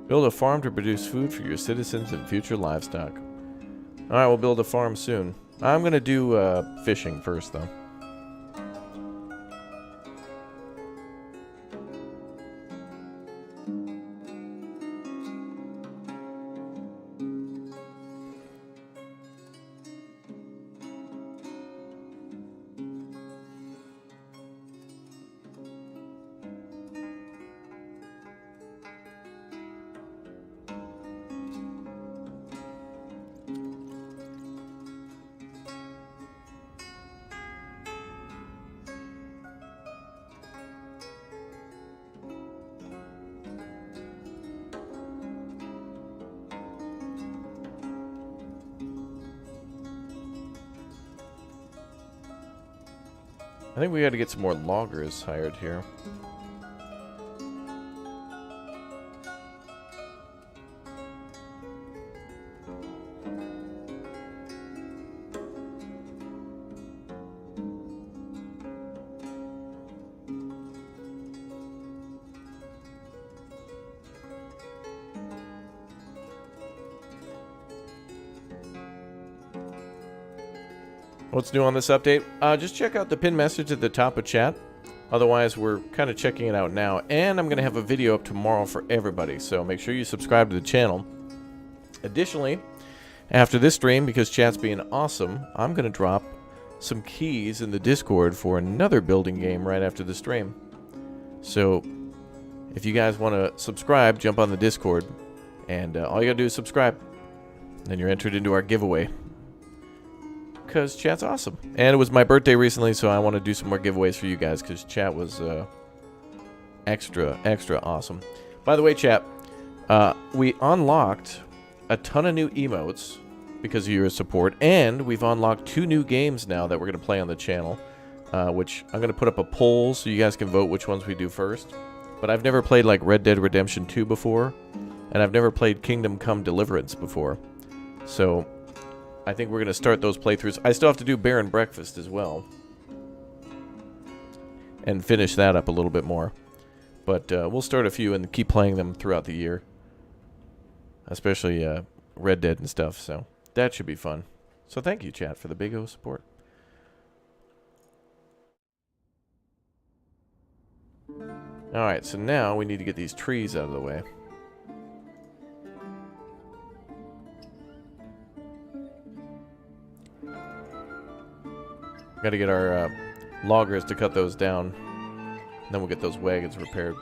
Build a farm to produce food for your citizens and future livestock. Alright, we'll build a farm soon. I'm going to do fishing first, though. I think we got to get some more loggers hired here. What's new on this update? Just check out the pinned message at the top of chat. Otherwise, we're kind of checking it out now. And I'm going to have a video up tomorrow for everybody. So make sure you subscribe to the channel. Additionally, after this stream, because chat's being awesome, I'm going to drop some keys in the Discord for another building game right after the stream. So if you guys want to subscribe, jump on the Discord. And all you got to do is subscribe. Then you're entered into our giveaway. Because chat's awesome. And it was my birthday recently, so I want to do some more giveaways for you guys, because chat was extra awesome. By the way, chat, we unlocked a ton of new emotes because of your support, and we've unlocked 2 new games now that we're going to play on the channel, which I'm going to put up a poll so you guys can vote which ones we do first. But I've never played like Red Dead Redemption 2 before, and I've never played Kingdom Come Deliverance before. So I think we're going to start those playthroughs. I still have to do Bear and Breakfast as well. And finish that up a little bit more. But we'll start a few and keep playing them throughout the year. Especially Red Dead and stuff. So that should be fun. So thank you, chat, for the big O support. Alright, so now we need to get these trees out of the way. Got to get our loggers to cut those down. Then we'll get those wagons repaired.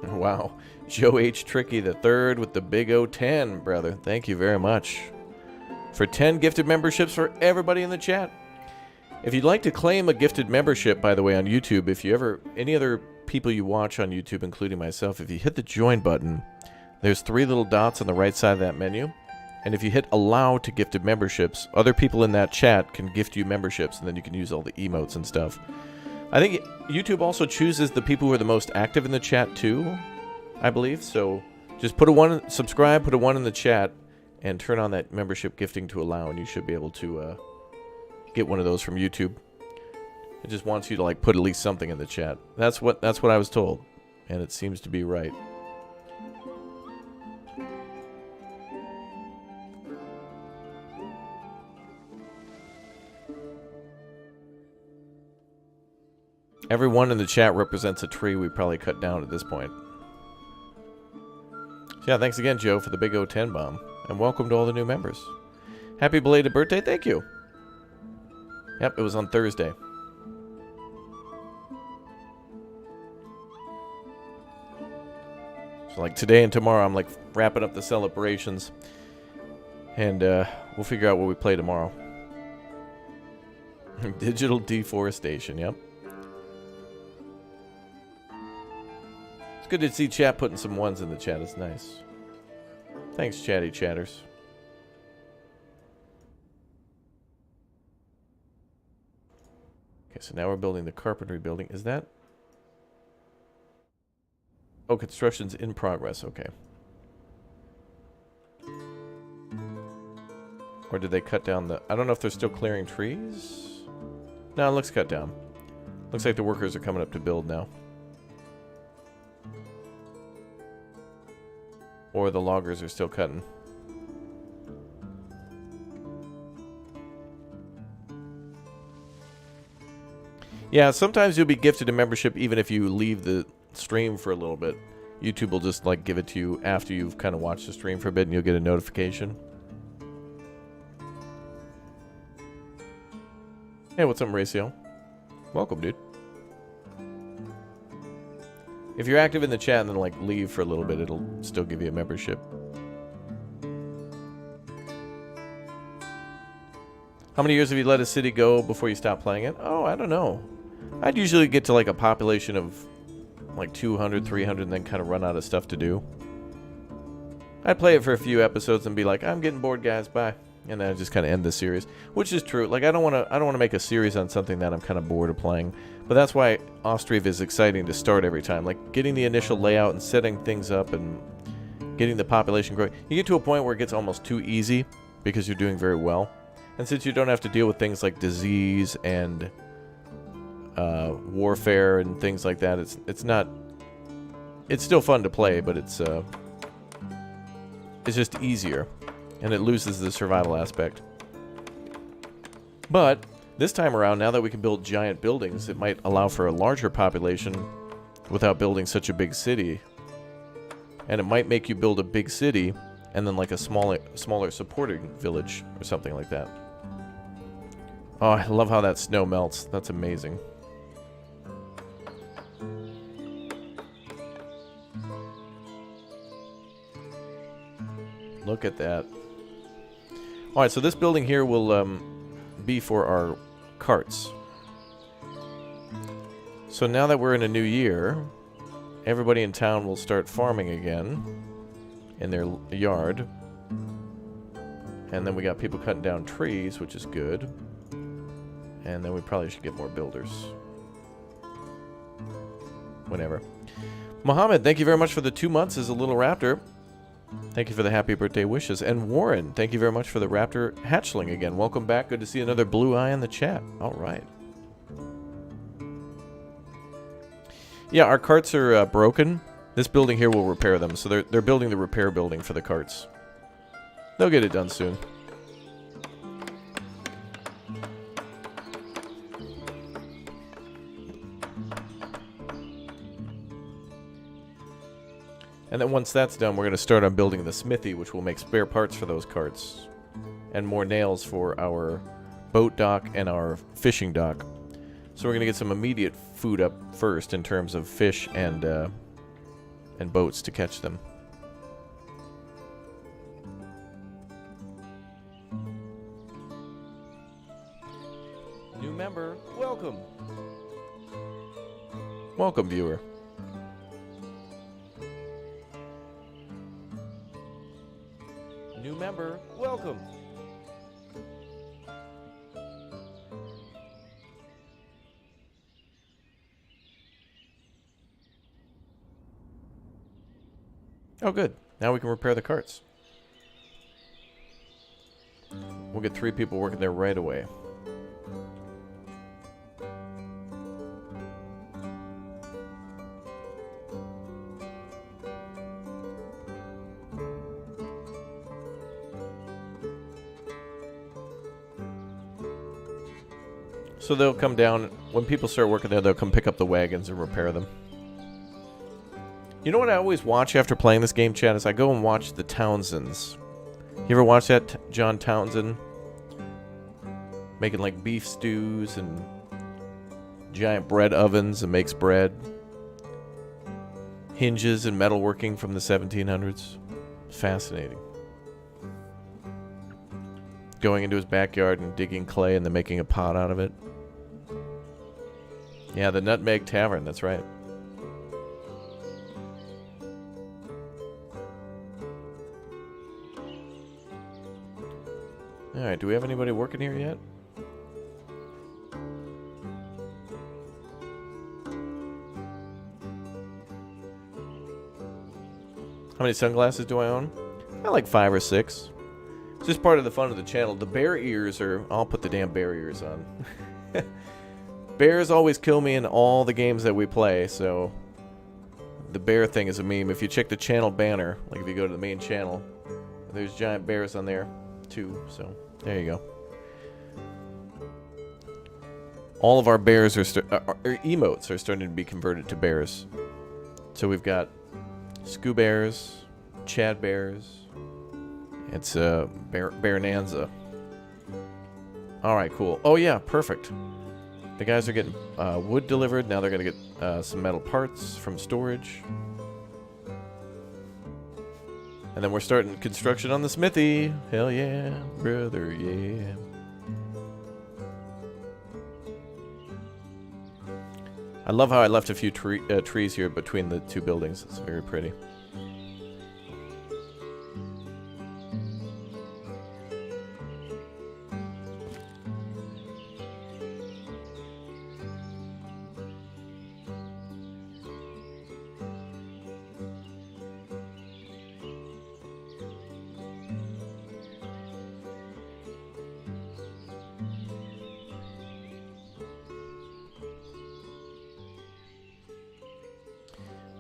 Wow. Joe H. Tricky III with the big O10, brother. Thank you very much. For 10 gifted memberships for everybody in the chat. If you'd like to claim a gifted membership, by the way, on YouTube, if you ever, any other people you watch on YouTube, including myself, if you hit the join button, there's 3 little dots on the right side of that menu. And if you hit allow to gifted memberships, other people in that chat can gift you memberships, and then you can use all the emotes and stuff. I think YouTube also chooses the people who are the most active in the chat too, I believe. So just put a 1, subscribe, put a 1 in the chat, and turn on that membership gifting to allow, and you should be able to get one of those from YouTube. It just wants you to like put at least something in the chat. That's what I was told, and it seems to be right. Everyone in the chat represents a tree we probably cut down at this point. So yeah, thanks again, Joe, for the big O10 bomb, and welcome to all the new members. Happy belated birthday, thank you. Yep, it was on Thursday. So like today and tomorrow, I'm like wrapping up the celebrations, and we'll figure out what we play tomorrow. Digital deforestation, yep. It's good to see chat putting some ones in the chat. It's nice. Thanks, chatty chatters. Okay, so now we're building the carpentry building. Is that... Oh, construction's in progress. Okay. Or did they cut down the... I don't know if they're still clearing trees. No, it looks cut down. Looks like the workers are coming up to build now. Or the loggers are still cutting. Yeah, sometimes you'll be gifted a membership even if you leave the stream for a little bit. YouTube will just like give it to you after you've kind of watched the stream for a bit and you'll get a notification. Hey, what's up, Mauricio? Welcome, dude. If you're active in the chat and then like leave for a little bit, it'll still give you a membership. How many years have you let a city go before you stop playing it? Oh, I don't know. I'd usually get to like a population of like 200, 300 and then kind of run out of stuff to do. I'd play it for a few episodes and be like, I'm getting bored, guys, bye. And then I just kind of end the series, which is true. Like I don't want to make a series on something that I'm kind of bored of playing. But that's why OSTRIV is exciting to start every time. Like getting the initial layout and setting things up and getting the population growing. You get to a point where it gets almost too easy because you're doing very well. And since you don't have to deal with things like disease and warfare and things like that, it's still fun to play, but it's just easier. And it loses the survival aspect. But this time around, now that we can build giant buildings, it might allow for a larger population without building such a big city. And it might make you build a big city and then like a smaller supporting village or something like that. Oh, I love how that snow melts. That's amazing. Look at that. Alright, so this building here will be for our carts. So now that we're in a new year, everybody in town will start farming again in their yard. And then we got people cutting down trees, which is good. And then we probably should get more builders. Whatever. Mohammed, thank you very much for the 2 months as a little raptor. Thank you for the happy birthday wishes. And Warren, thank you very much for the raptor hatchling again. Welcome back. Good to see another blue eye in the chat. All right. Yeah, our carts are broken. This building here will repair them. So they're building the repair building for the carts. They'll get it done soon. And then once that's done, we're going to start on building the smithy, which will make spare parts for those carts. And more nails for our boat dock and our fishing dock. So we're going to get some immediate food up first in terms of fish and boats to catch them. New member, welcome. Welcome, viewer. New member, welcome. Oh, good. Now we can repair the carts. We'll get 3 people working there right away. So they'll come down, when people start working there, they'll come pick up the wagons and repair them. You know what I always watch after playing this game, Chad, is I go and watch the Townsends. You ever watch that, John Townsend? Making like beef stews and giant bread ovens and makes bread. Hinges and metalworking from the 1700s. Fascinating. Going into his backyard and digging clay and then making a pot out of it. Yeah, the Nutmeg Tavern, that's right. Alright, do we have anybody working here yet? How many sunglasses do I own? I like 5 or 6. It's just part of the fun of the channel. The bear ears are... I'll put the damn bear ears on. Bears always kill me in all the games that we play, so... The bear thing is a meme. If you check the channel banner, like if you go to the main channel, there's giant bears on there, too, so... There you go. All of our bears are... our emotes are starting to be converted to bears. So we've got... Scoo Bears, Chad Bears. It's Bearnanza. Alright, cool. Oh yeah, perfect. The guys are getting wood delivered. Now they're going to get some metal parts from storage. And then we're starting construction on the smithy. Hell yeah, brother, yeah. I love how I left a few trees here between the two buildings. It's very pretty.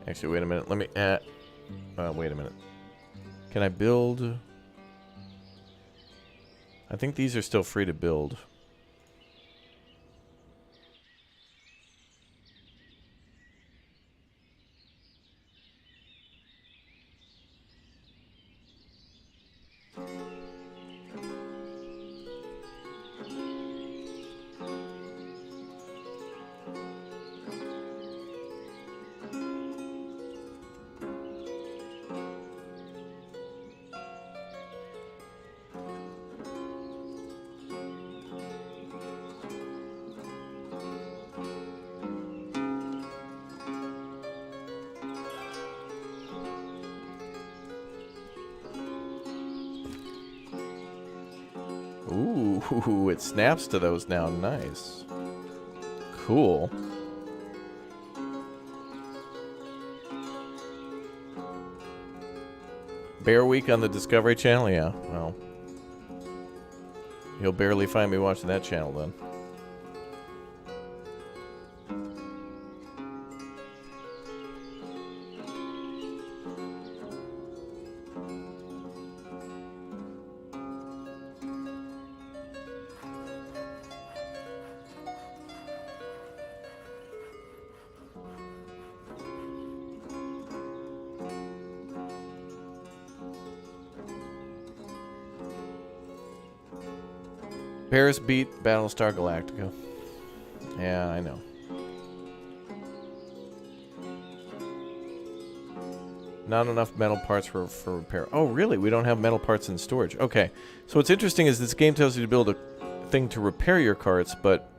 Actually, wait a minute. Let me wait a minute. Can I build? I think these are still free to build. Ooh, it snaps to those now. Nice. Cool. Bear Week on the Discovery Channel? Yeah, well. You'll barely find me watching that channel then. Bears beat Battlestar Galactica. Yeah, I know. Not enough metal parts for repair. Oh, really? We don't have metal parts in storage. Okay. So what's interesting is this game tells you to build a thing to repair your carts, but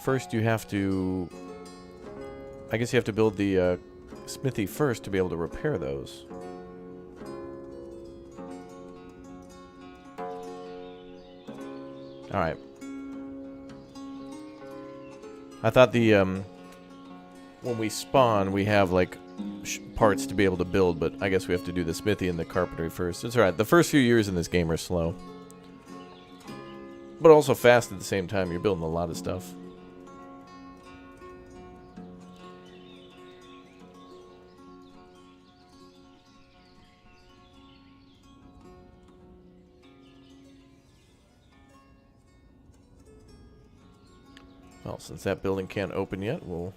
first you have to... I guess you have to build the smithy first to be able to repair those. Alright. I thought the, when we spawn, we have, like, parts to be able to build, but I guess we have to do the smithy and the carpentry first. It's alright. The first few years in this game are slow. But also fast at the same time. You're building a lot of stuff. Well, since that building can't open yet, we'll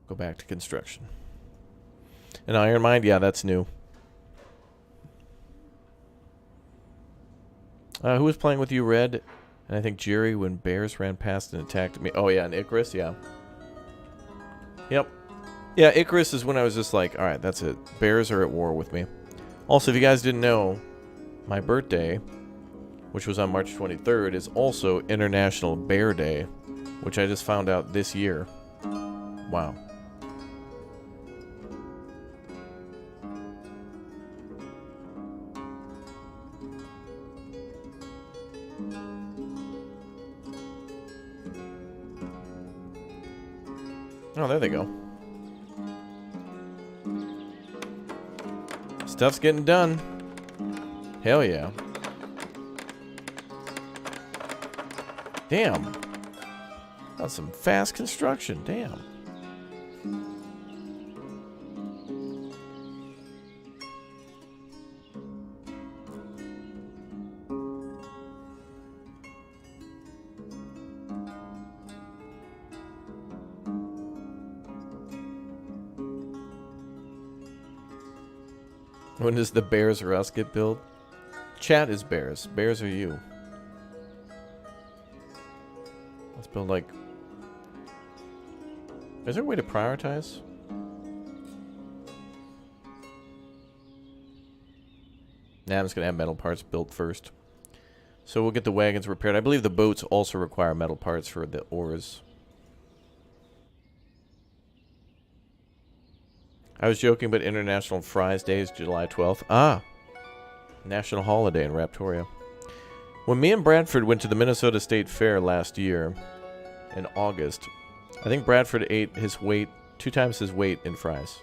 go back to construction. An iron mine? Yeah, that's new. Who was playing with you, Red? And I think Jerry when bears ran past and attacked me. Oh, yeah, and Icarus, yeah. Yep. Yeah, Icarus is when I was just like, alright, that's it. Bears are at war with me. Also, if you guys didn't know, my birthday, which was on March 23rd, is also International Bear Day, which I just found out this year. Wow. Oh, there they go. Stuff's getting done. Hell yeah. Damn. That's some fast construction. Damn. When does the Bears or Us get built? Chat is bears. Bears are you. Let's build like... Is there a way to prioritize? Nah, I'm just going to have metal parts built first. So we'll get the wagons repaired. I believe the boats also require metal parts for the oars. I was joking, but International Fries Day is July 12th. Ah! National holiday in Raptoria. When me and Bradford went to the Minnesota State Fair last year, in August, I think Bradford ate his weight, 2 times his weight in fries.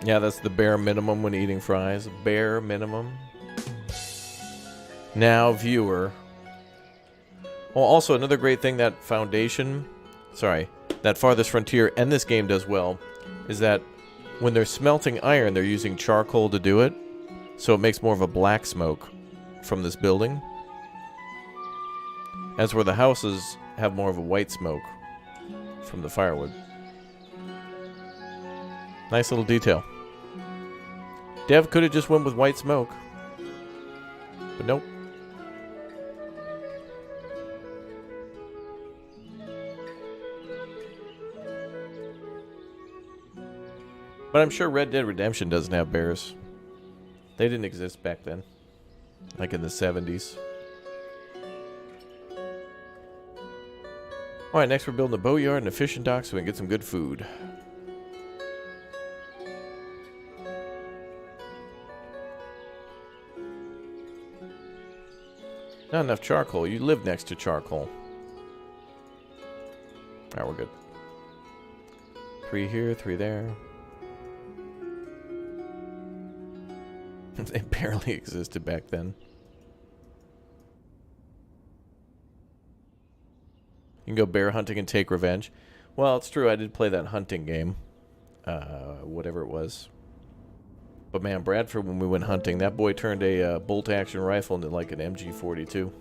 Yeah, that's the bare minimum when eating fries. Bare minimum. Now, viewer. Well, also, another great thing that Foundation... Sorry. That Farthest Frontier and this game does well is that when they're smelting iron, they're using charcoal to do it. So it makes more of a black smoke from this building. As where the houses have more of a white smoke from the firewood. Nice little detail. Dev could have just went with white smoke. But nope. But I'm sure Red Dead Redemption doesn't have bears. They didn't exist back then. Like in the 70s. Alright, next we're building a boatyard and a fishing dock so we can get some good food. Not enough charcoal. You live next to charcoal. Alright, we're good. 3 here, 3 there. They barely existed back then. You can go bear hunting and take revenge. Well, it's true. I did play that hunting game. Whatever it was. But man, Bradford, when we went hunting, that boy turned a bolt-action rifle into like an MG42.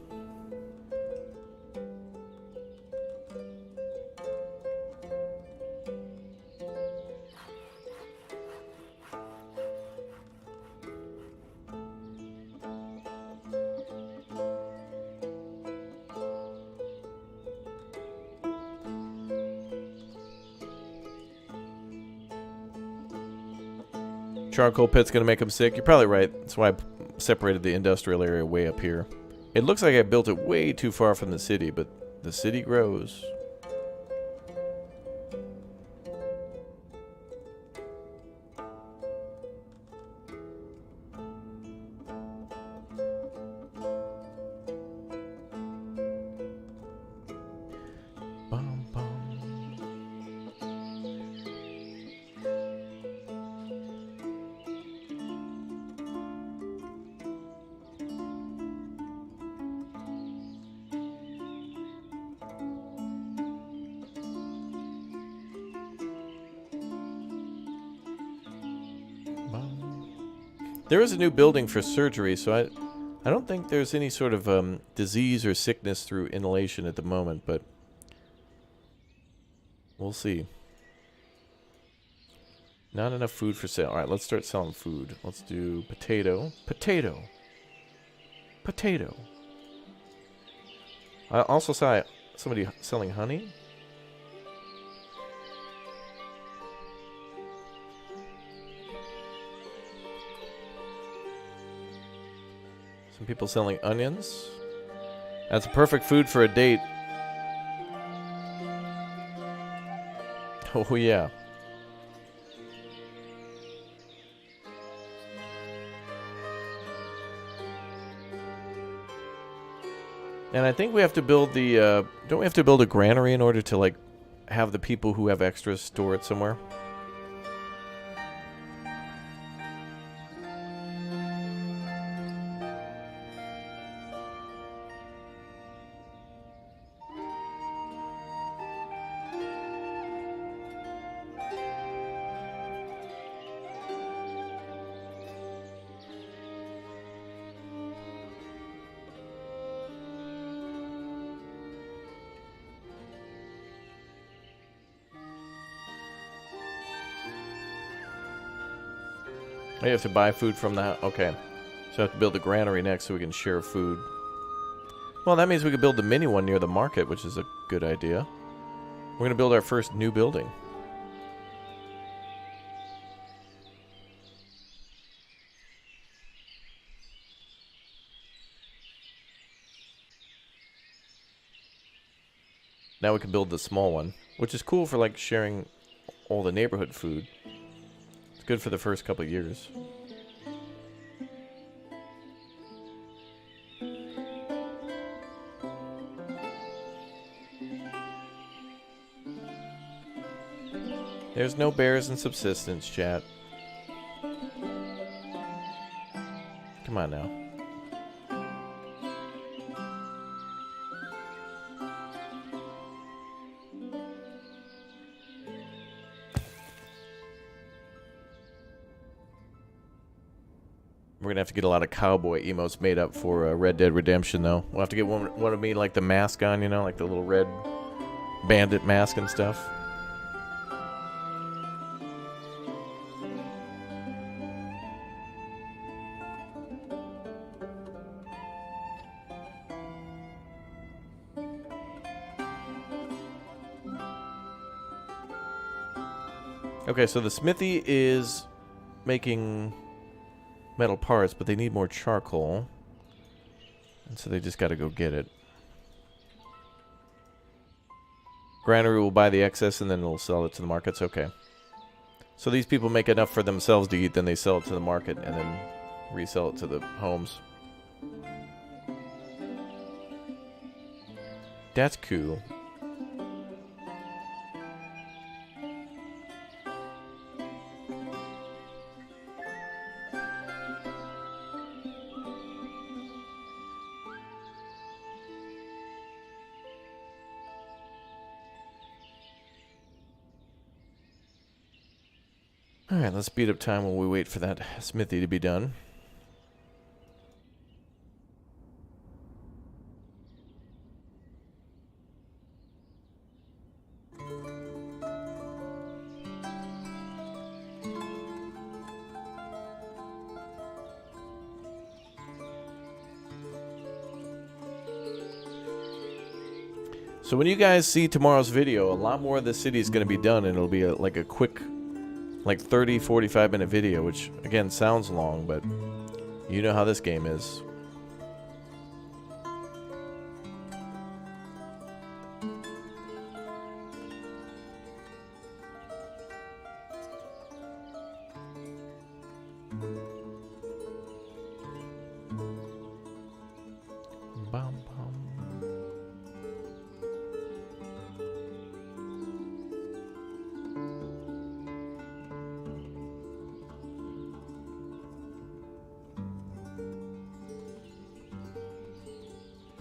Charcoal pit's gonna make him sick. You're probably right. That's why I separated the industrial area way up here. It looks like I built it way too far from the city, but the city grows. There is a new building for surgery, so I don't think there's any sort of disease or sickness through inhalation at the moment, but we'll see. Not enough food for sale. Alright, let's start selling food. Let's do potato. Potato. Potato. I also saw somebody selling honey. Some people selling onions. That's perfect food for a date. Oh, yeah. And I think we have to build the, don't we have to build a granary in order to, like, have the people who have extras store it somewhere? You have to buy food from the house. Okay. So I have to build a granary next so we can share food. Well, that means we could build the mini one near the market, which is a good idea. We're going to build our first new building. Now we can build the small one, which is cool for, like, sharing all the neighborhood food. It's good for the first couple of years. There's no bears in subsistence, chat. Come on now. We're gonna have to get a lot of cowboy emotes made up for Red Dead Redemption, though. We'll have to get one of me, like the mask on, you know, like the little red bandit mask and stuff. Okay, so the smithy is making metal parts, but they need more charcoal. And so they just got to go get it. Granary will buy the excess and then it'll sell it to the markets. Okay. So these people make enough for themselves to eat, then they sell it to the market and then resell it to the homes. That's cool. Alright, let's speed up time while we wait for that smithy to be done. So when you guys see tomorrow's video, a lot more of the city is going to be done, and it'll be like a quick, like 30-45 minute video, which again sounds long, but you know how this game is. Bum, bum.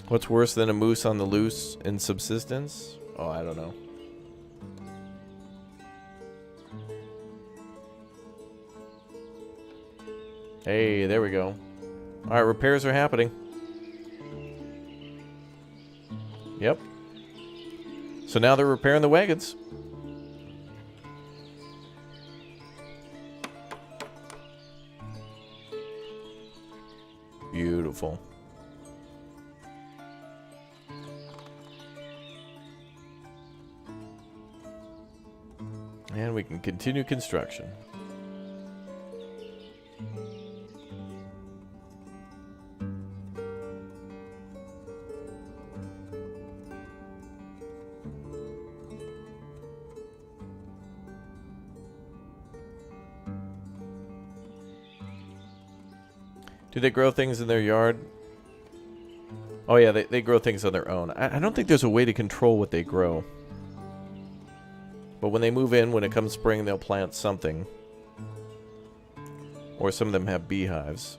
What's worse than a moose on the loose in subsistence? Oh, I don't know. Hey, there we go. All right, repairs are happening. Yep. So now they're repairing the wagons. Beautiful. And we can continue construction. Do they grow things in their yard? Oh yeah, they grow things on their own. I don't think there's a way to control what they grow. But when they move in, when it comes spring, they'll plant something. Or some of them have beehives.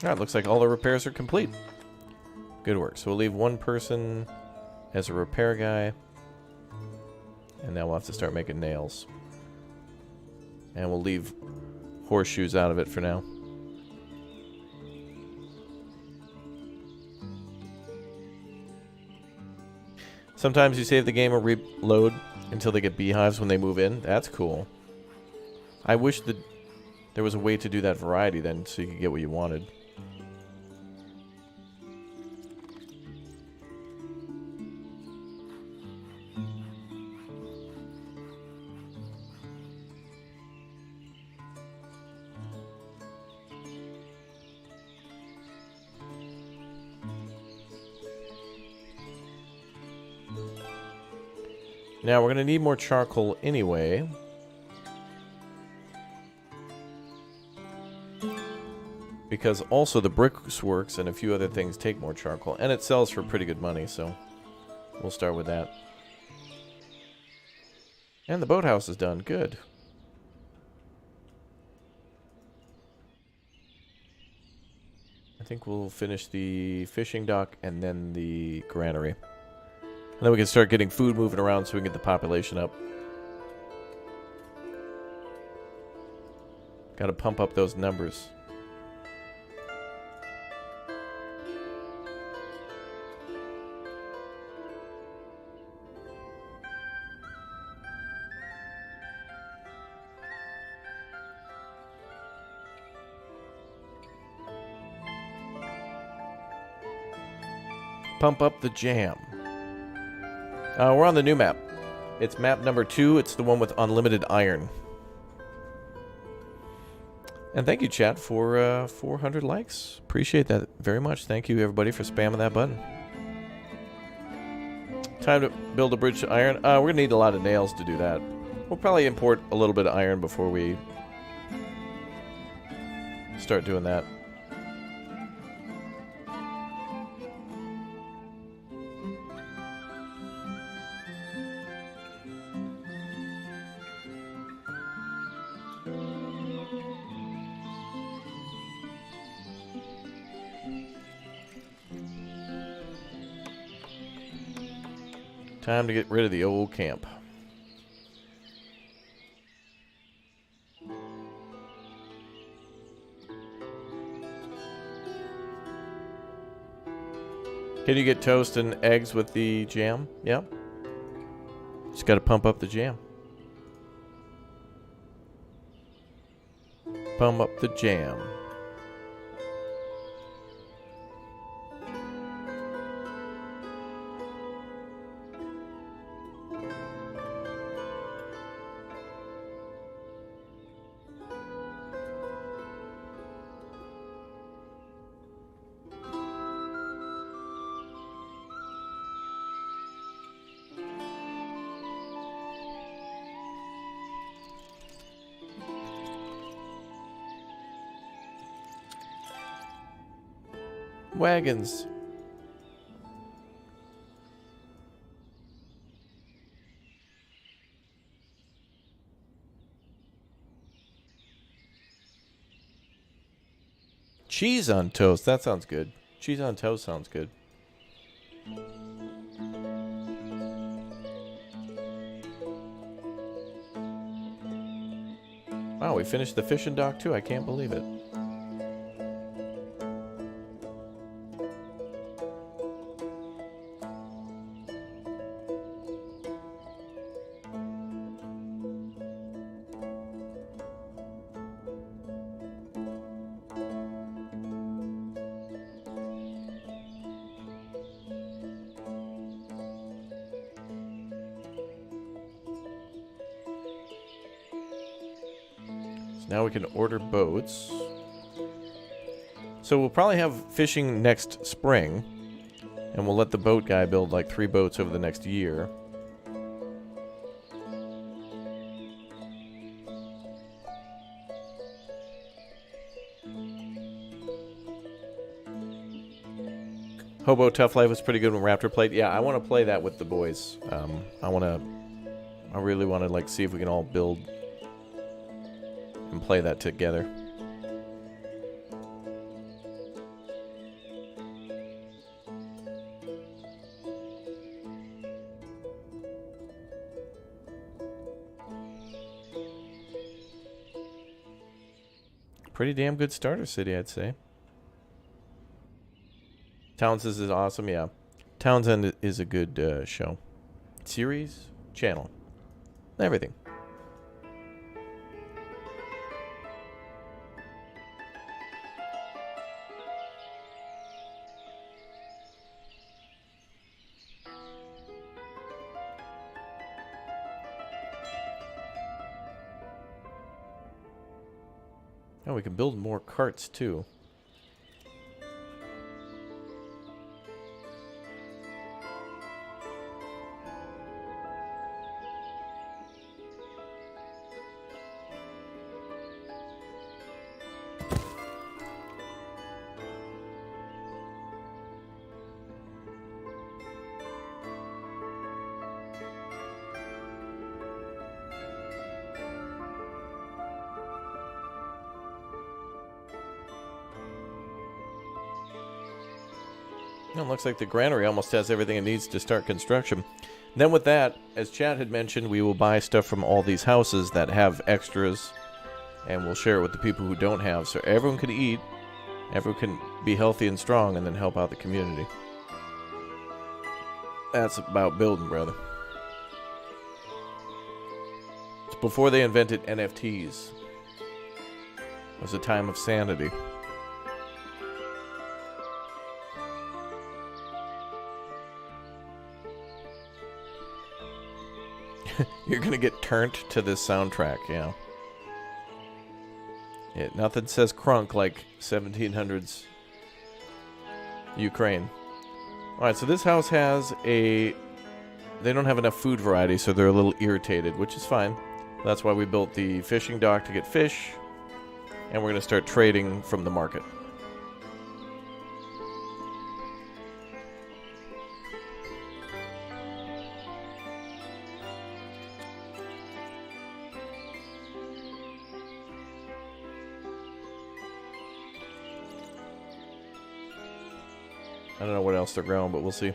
Alright, looks like all the repairs are complete. Good work. So we'll leave one person as a repair guy. And now we'll have to start making nails. And we'll leave horseshoes out of it for now. Sometimes you save the game or reload until they get beehives when they move in. That's cool. I wish that there was a way to do that variety then so you could get what you wanted. Now, we're going to need more charcoal anyway. Because also the brickworks and a few other things take more charcoal. And it sells for pretty good money, so we'll start with that. And the boathouse is done. Good. I think we'll finish the fishing dock and then the granary. And then we can start getting food moving around so we can get the population up. Gotta pump up those numbers. Pump up the jam. We're on the new map. It's map number 2. It's the one with unlimited iron. And thank you, chat, for 400 likes. Appreciate that very much. Thank you, everybody, for spamming that button. Time to build a bridge to iron. We're going to need a lot of nails to do that. We'll probably import a little bit of iron before we start doing that. Time to get rid of the old camp. Can you get toast and eggs with the jam? Yeah. Just got to pump up the jam. Pump up the jam. Wagons. Cheese on toast. That sounds good. Cheese on toast sounds good. Wow, we finished the fishing dock too. I can't believe it. Now we can order boats. So we'll probably have fishing next spring. And we'll let the boat guy build like 3 boats over the next year. Hobo Tough Life was pretty good when Raptor played. Yeah, I want to play that with the boys. I really want to like see if we can all build and play that together. Pretty damn good starter city, I'd say. Townsend is awesome, yeah. Townsend is a good show. Series, channel, everything. Oh, we can build more carts too. It looks like the granary almost has everything it needs to start construction. Then with that, as Chad had mentioned, we will buy stuff from all these houses that have extras, and we'll share it with the people who don't have, so everyone can eat, everyone can be healthy and strong, and then help out the community. That's about building, brother. It's before they invented NFTs. It was a time of sanity. You're gonna get turned to this soundtrack, yeah. Yeah, nothing says crunk like 1700s Ukraine. Alright, so this house has a... They don't have enough food variety, so they're a little irritated, which is fine. That's why we built the fishing dock to get fish, and we're gonna start trading from the market. I don't know what else they're growing, but we'll see.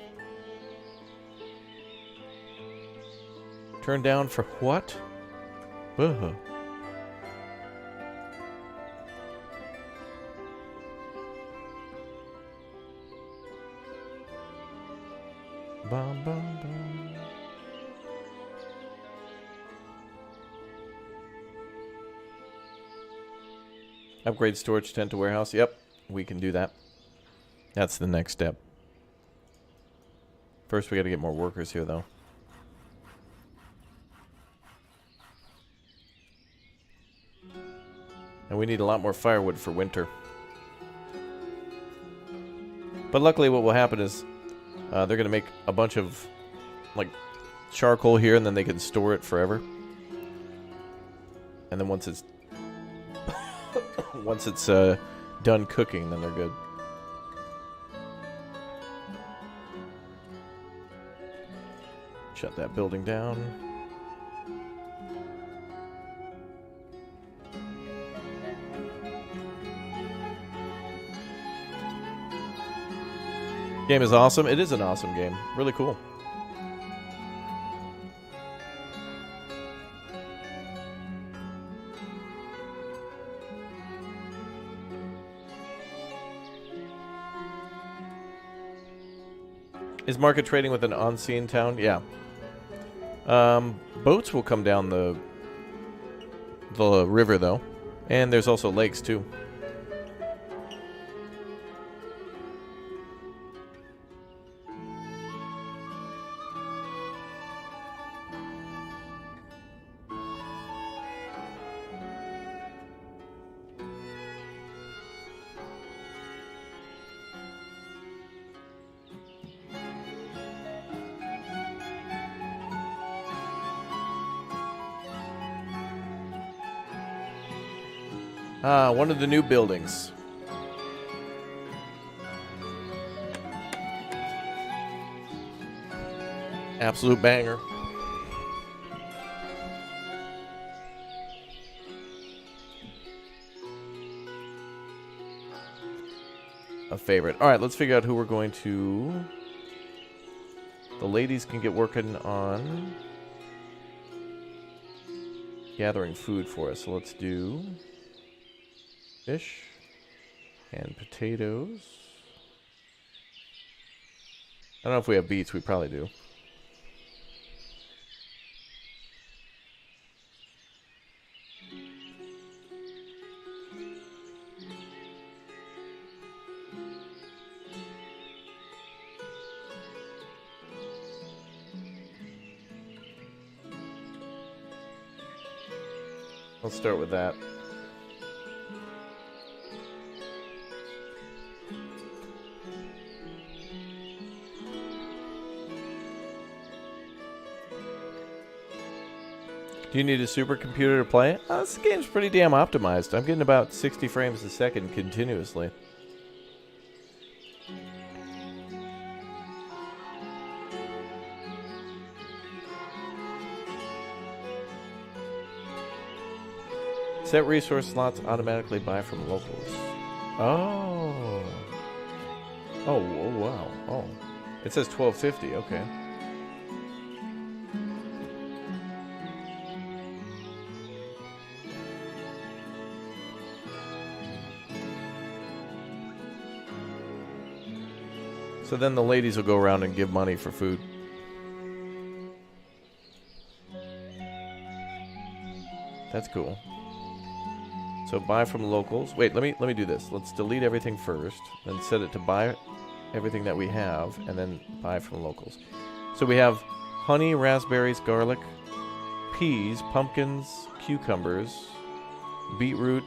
Turn down for what? Bum, bum, bum. Upgrade storage tent to warehouse. Yep, we can do that. That's the next step. First, we got to get more workers here, though. And we need a lot more firewood for winter. But luckily, what will happen is they're going to make a bunch of like charcoal here, and then they can store it forever. And then once it's done cooking, then they're good. Shut that building down. Game is awesome. It is an awesome game. Really cool. Is market trading with an on-scene town? Yeah. Boats will come down the river, though. And there's also lakes, too. Ah, one of the new buildings. Absolute banger. A favorite. All right, let's figure out who we're going to... The ladies can get working on gathering food for us. So let's do fish and potatoes. I don't know if we have beets. We probably do. Let's start with that. Do you need a supercomputer to play it? This game's pretty damn optimized. I'm getting about 60 frames a second continuously. Set resource slots automatically buy from locals. Oh. Oh, wow. Oh. It says 1250. Okay. So then the ladies will go around and give money for food. That's cool. So buy from locals. Wait, let me do this. Let's delete everything first, then set it to buy everything that we have, and then buy from locals. So we have honey, raspberries, garlic, peas, pumpkins, cucumbers, beetroot,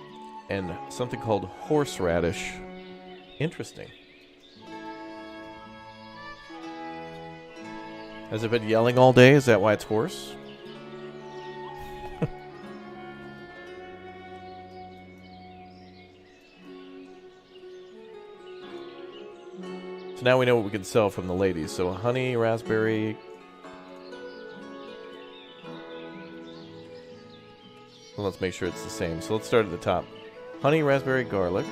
and something called horseradish. Interesting. Has it been yelling all day? Is that why it's hoarse? So now we know what we can sell from the ladies. So honey, raspberry. Well, let's make sure it's the same. So let's start at the top. Honey, raspberry, garlic.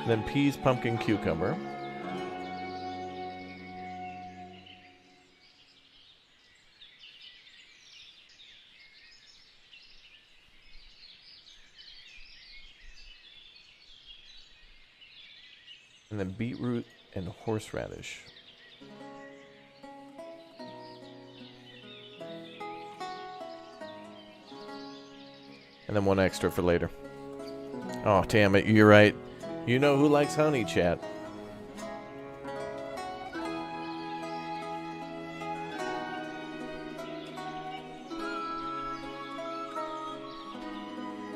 And then peas, pumpkin, cucumber. And then beetroot and horseradish. And then one extra for later. Oh, damn it, you're right. You know who likes honey, chat.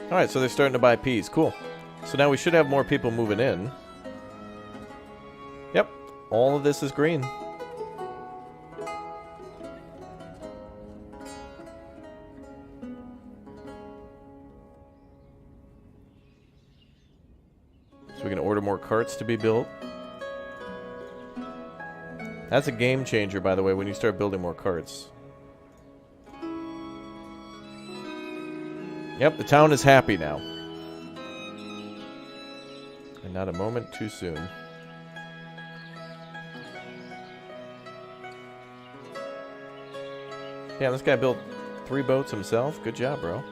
Alright, so they're starting to buy peas. Cool. So now we should have more people moving in. Yep, all of this is green. carts to be built. That's a game changer, by the way, when you start building more carts. Yep, the town is happy now. And not a moment too soon. Yeah, this guy built 3 boats himself. Good job, bro.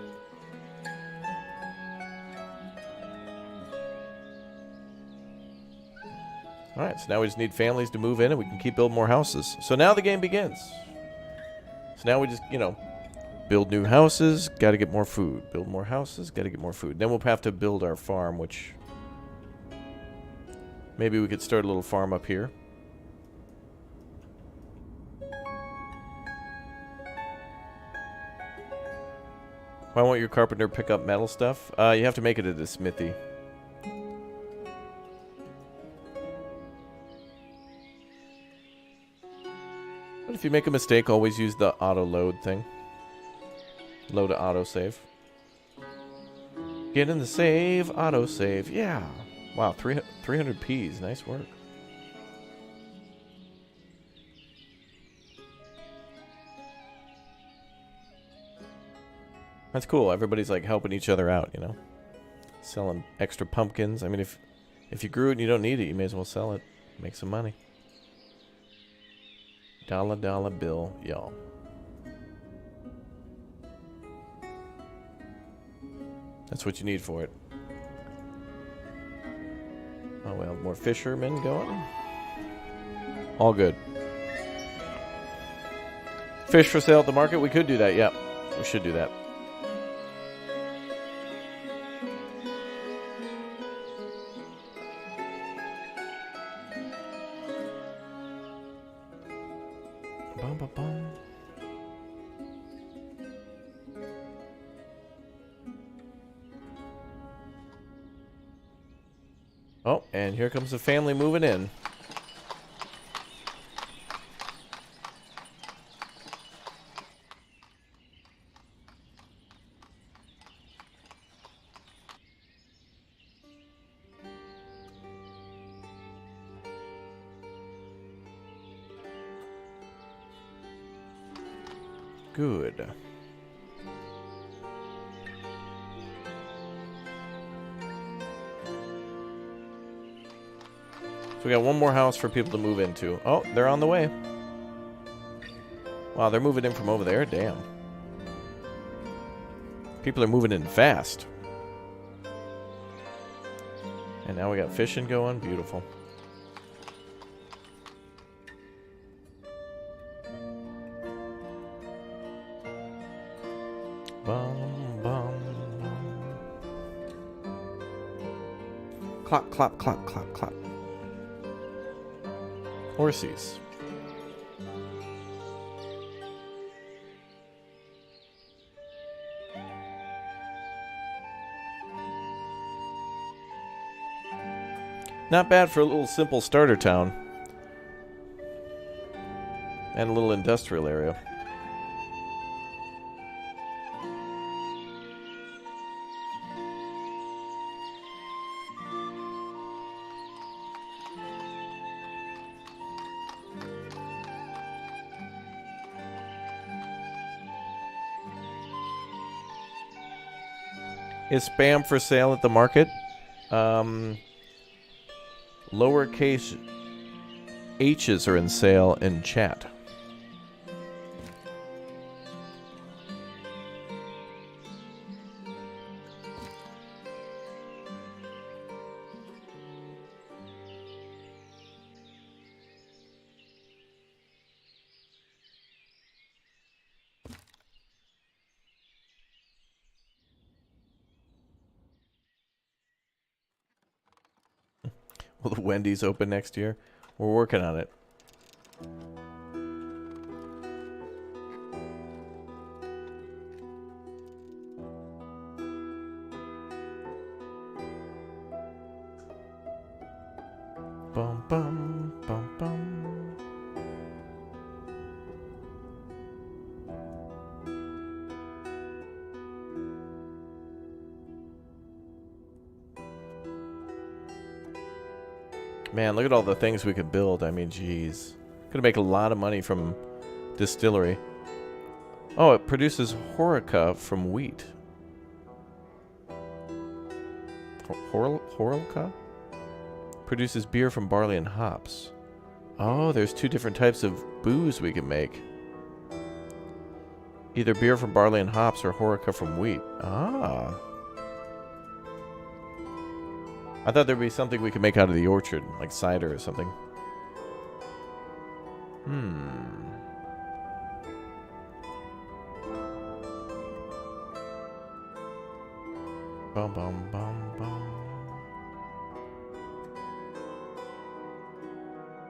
Alright, so now we just need families to move in and we can keep building more houses. So now the game begins. So now we just, you know, build new houses, gotta get more food. Build more houses, gotta get more food. Then we'll have to build our farm, which... maybe we could start a little farm up here. Why won't your carpenter pick up metal stuff? You have to make it at a smithy. But if you make a mistake, always use the auto load thing. Load to auto save. Get in the save, auto save. Yeah. Wow, 300 Ps. Nice work. That's cool. Everybody's like helping each other out, you know. Selling extra pumpkins. I mean, if you grew it and you don't need it, you may as well sell it. Make some money. Dollar bill, y'all. That's what you need for it. Oh, well, more fishermen going. All good. Fish for sale at the market. We could do that, yeah. We should do that. Bum, bum, bum. Oh, and here comes the family moving in. Good. So we got one more house for people to move into. Oh, they're on the way. Wow, they're moving in from over there. Damn. People are moving in fast. And now we got fishing going. Beautiful. Bum, bum, bum. Clap, clap, clap, clap, clap. Horsies. Not bad for a little simple starter town. And a little industrial area. Is spam for sale at the market? Lowercase h's are in sale in chat. Will the Wendy's open next year? We're working on it. Bum, bum, bum, bum. Man, look at all the things we could build. I mean, geez. Could make a lot of money from distillery. Oh, it produces horeca from wheat. Horeca? Produces beer from barley and hops. Oh, there's 2 different types of booze we can make. Either beer from barley and hops or horeca from wheat. Ah. I thought there'd be something we could make out of the orchard, like cider or something. Bum bum bum bum.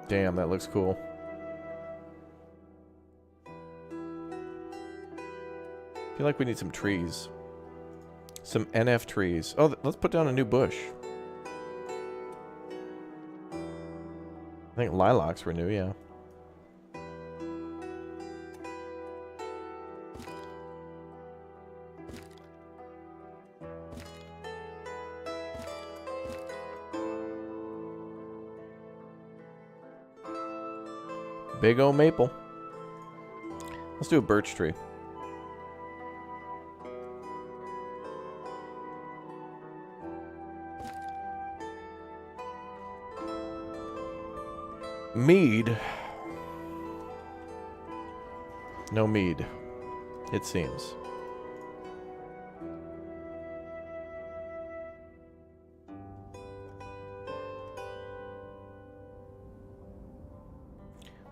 Damn, that looks cool. I feel like we need some trees. Some NF trees. Oh, let's put down a new bush. I think lilacs were new, yeah. Big old maple. Let's do a birch tree. Mead. No mead, it seems.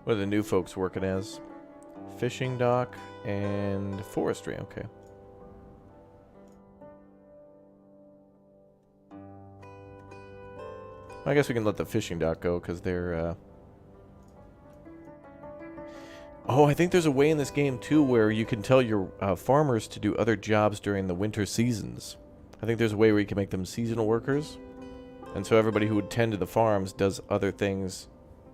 What are the new folks working as? Fishing dock and forestry, okay. I guess we can let the fishing dock go because they're... Oh, I think there's a way in this game too where you can tell your farmers to do other jobs during the winter seasons. I think there's a way where you can make them seasonal workers. And so everybody who would tend to the farms does other things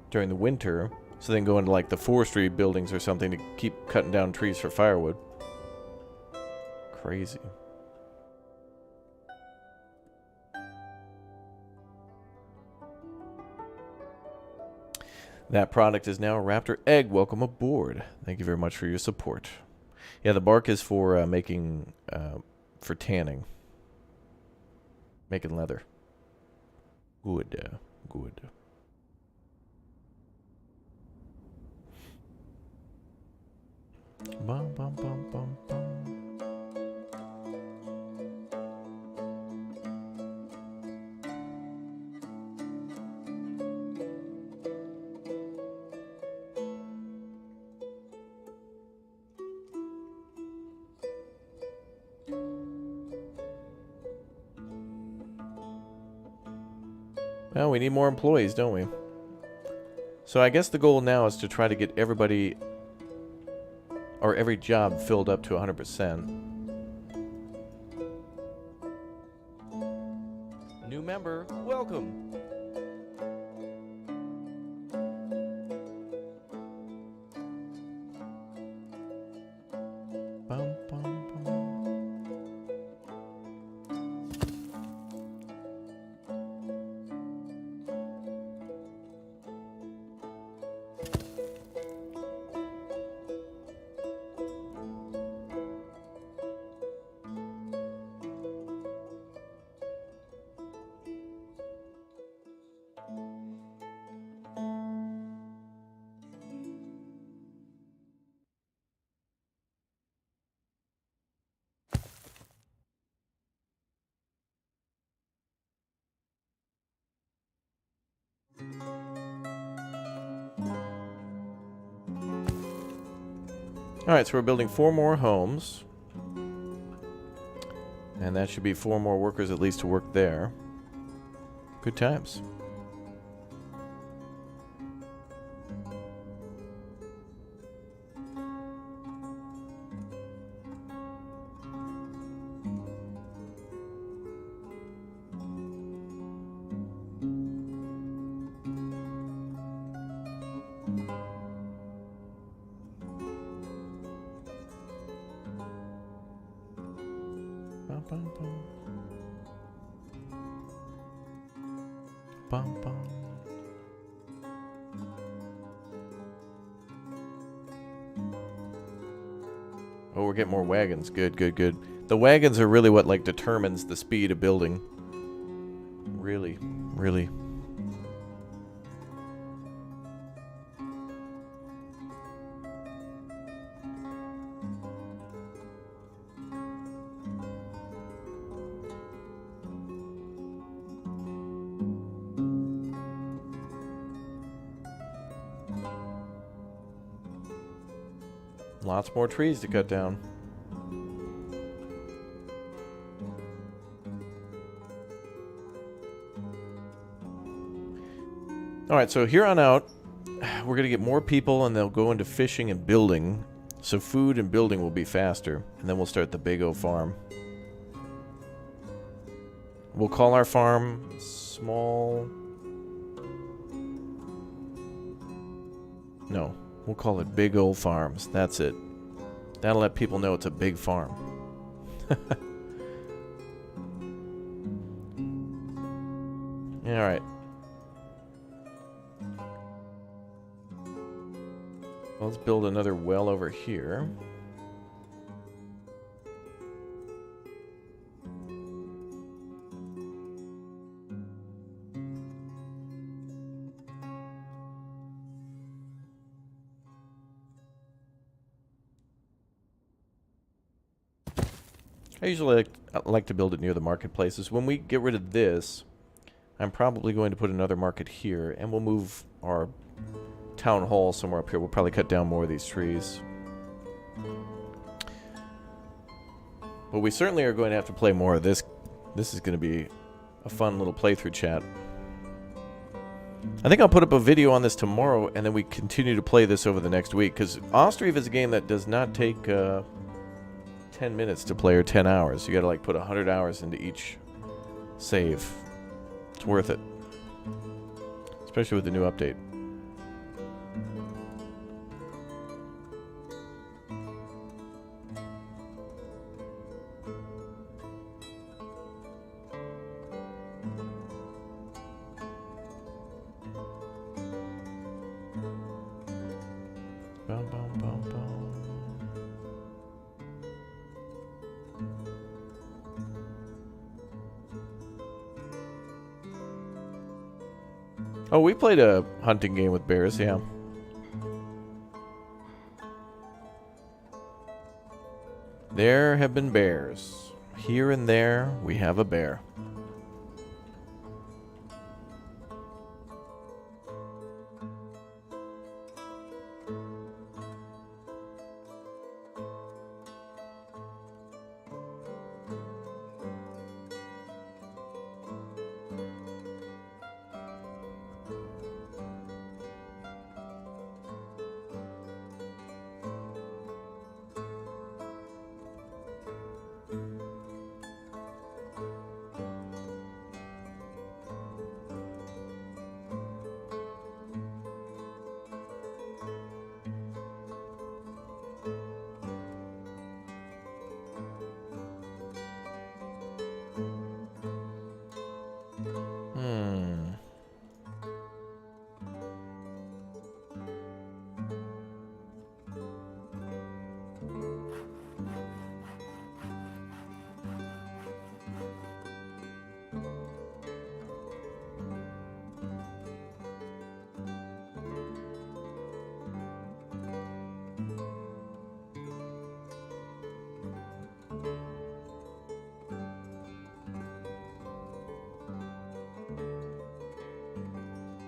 during the winter. So they can go into like the forestry buildings or something to keep cutting down trees for firewood. Crazy. That product is now a Raptor Egg. Welcome aboard. Thank you very much for your support. Yeah, the bark is for making, for tanning. Making leather. Good, good. Bum, bum, bum, bum, bum. Well, we need more employees, don't we? So I guess the goal now is to try to get everybody or every job filled up to 100%. New member, welcome. Bum, bum, bum. Alright, so we're building 4 more homes. And that should be 4 more workers at least to work there. Good times. Bum, bum. Bum, bum. Oh, we're getting more wagons. Good, good, good. The wagons are really what, like, determines the speed of building. Really, really. Lots more trees to cut down. Alright, so here on out, we're going to get more people and they'll go into fishing and building. So food and building will be faster. And then we'll start the Big O farm. We'll call our farm small... No, we'll call it Big O Farms. That's it. That'll let people know it's a big farm. Alright. Let's build another well over here. I usually like to build it near the marketplaces. When we get rid of this, I'm probably going to put another market here, and we'll move our town hall somewhere up here. We'll probably cut down more of these trees. But we certainly are going to have to play more of this. This is going to be a fun little playthrough chat. I think I'll put up a video on this tomorrow, and then we continue to play this over the next week, because OSTRIV is a game that does not take 10 minutes to play or 10 hours. You gotta like put 100 hours into each save. It's worth it. Especially with the new update. Bum, bum, bum, bum. Oh, we played a hunting game with bears, yeah. There have been bears. Here and there, we have a bear.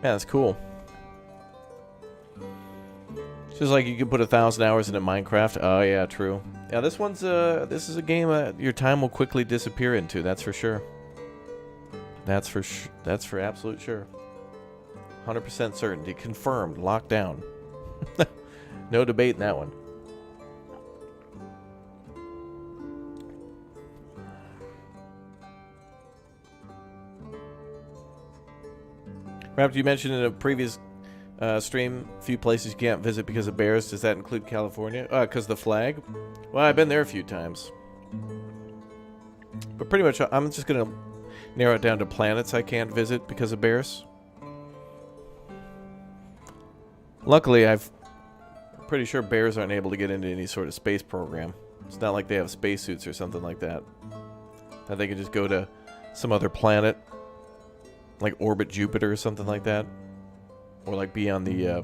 Yeah, that's cool. Just like you could put 1,000 hours into Minecraft. Oh yeah, true. Yeah, this is a game your time will quickly disappear into. That's for sure. That's for absolute sure. 100% certainty, confirmed, locked down. No debate in that one. Perhaps you mentioned in a previous stream a few places you can't visit because of bears. Does that include California? Because the flag? Well, I've been there a few times. But pretty much, I'm just going to narrow it down to planets I can't visit because of bears. Luckily, I'm pretty sure bears aren't able to get into any sort of space program. It's not like they have spacesuits or something like that. That they can just go to some other planet, like orbit Jupiter or something like that. Or like be on the,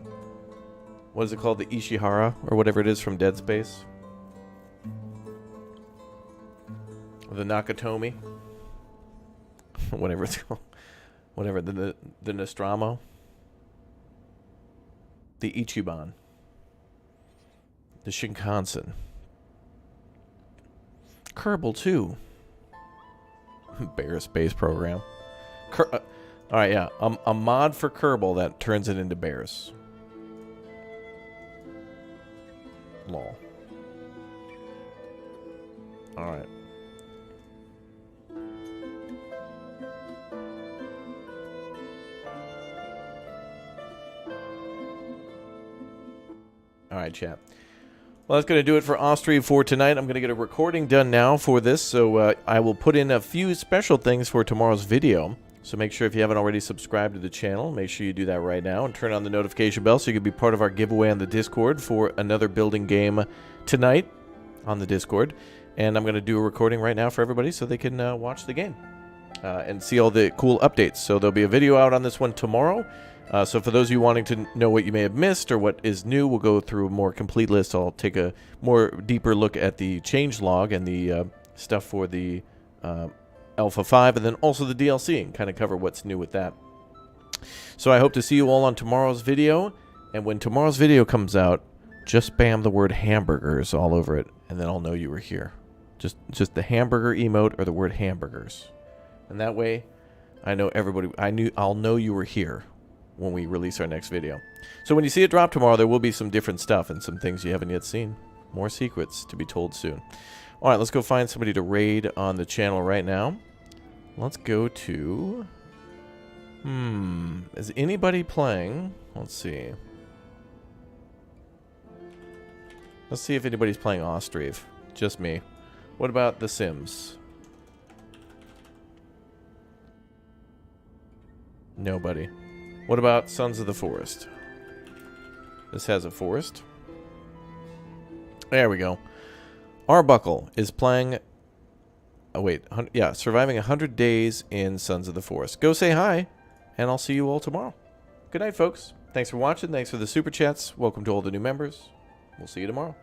what is it called? The Ishihara, or whatever it is from Dead Space. Or the Nakatomi. Whatever it's called. Whatever, the Nostromo. The Ichiban. The Shinkansen. Kerbal, too. Bear Space Program. Alright, yeah. A mod for Kerbal that turns it into bears. Lol. Alright. Alright, chat. Well, that's going to do it for OSTRIV for tonight. I'm going to get a recording done now for this, so I will put in a few special things for tomorrow's video. So make sure if you haven't already subscribed to the channel, make sure you do that right now and turn on the notification bell so you can be part of our giveaway on the Discord for another building game tonight on the Discord. And I'm going to do a recording right now for everybody so they can watch the game and see all the cool updates. So there'll be a video out on this one tomorrow. So for those of you wanting to know what you may have missed or what is new, we'll go through a more complete list. I'll take a more deeper look at the changelog and the stuff for the Alpha 5 and then also the DLC and kind of cover what's new with that. So I hope to see you all on tomorrow's video. And when tomorrow's video comes out, just spam the word hamburgers all over it and then I'll know you were here. Just the hamburger emote or the word hamburgers. And that way I know everybody, I'll know you were here when we release our next video. So when you see it drop tomorrow, there will be some different stuff and some things you haven't yet seen. More secrets to be told soon. Alright, let's go find somebody to raid on the channel right now. Let's go to... is anybody playing? Let's see. Let's see if anybody's playing OSTRIV. Just me. What about The Sims? Nobody. What about Sons of the Forest? This has a forest. There we go. Arbuckle is playing... Oh, wait. Yeah, surviving 100 days in Sons of the Forest. Go say hi, and I'll see you all tomorrow. Good night, folks. Thanks for watching. Thanks for the super chats. Welcome to all the new members. We'll see you tomorrow.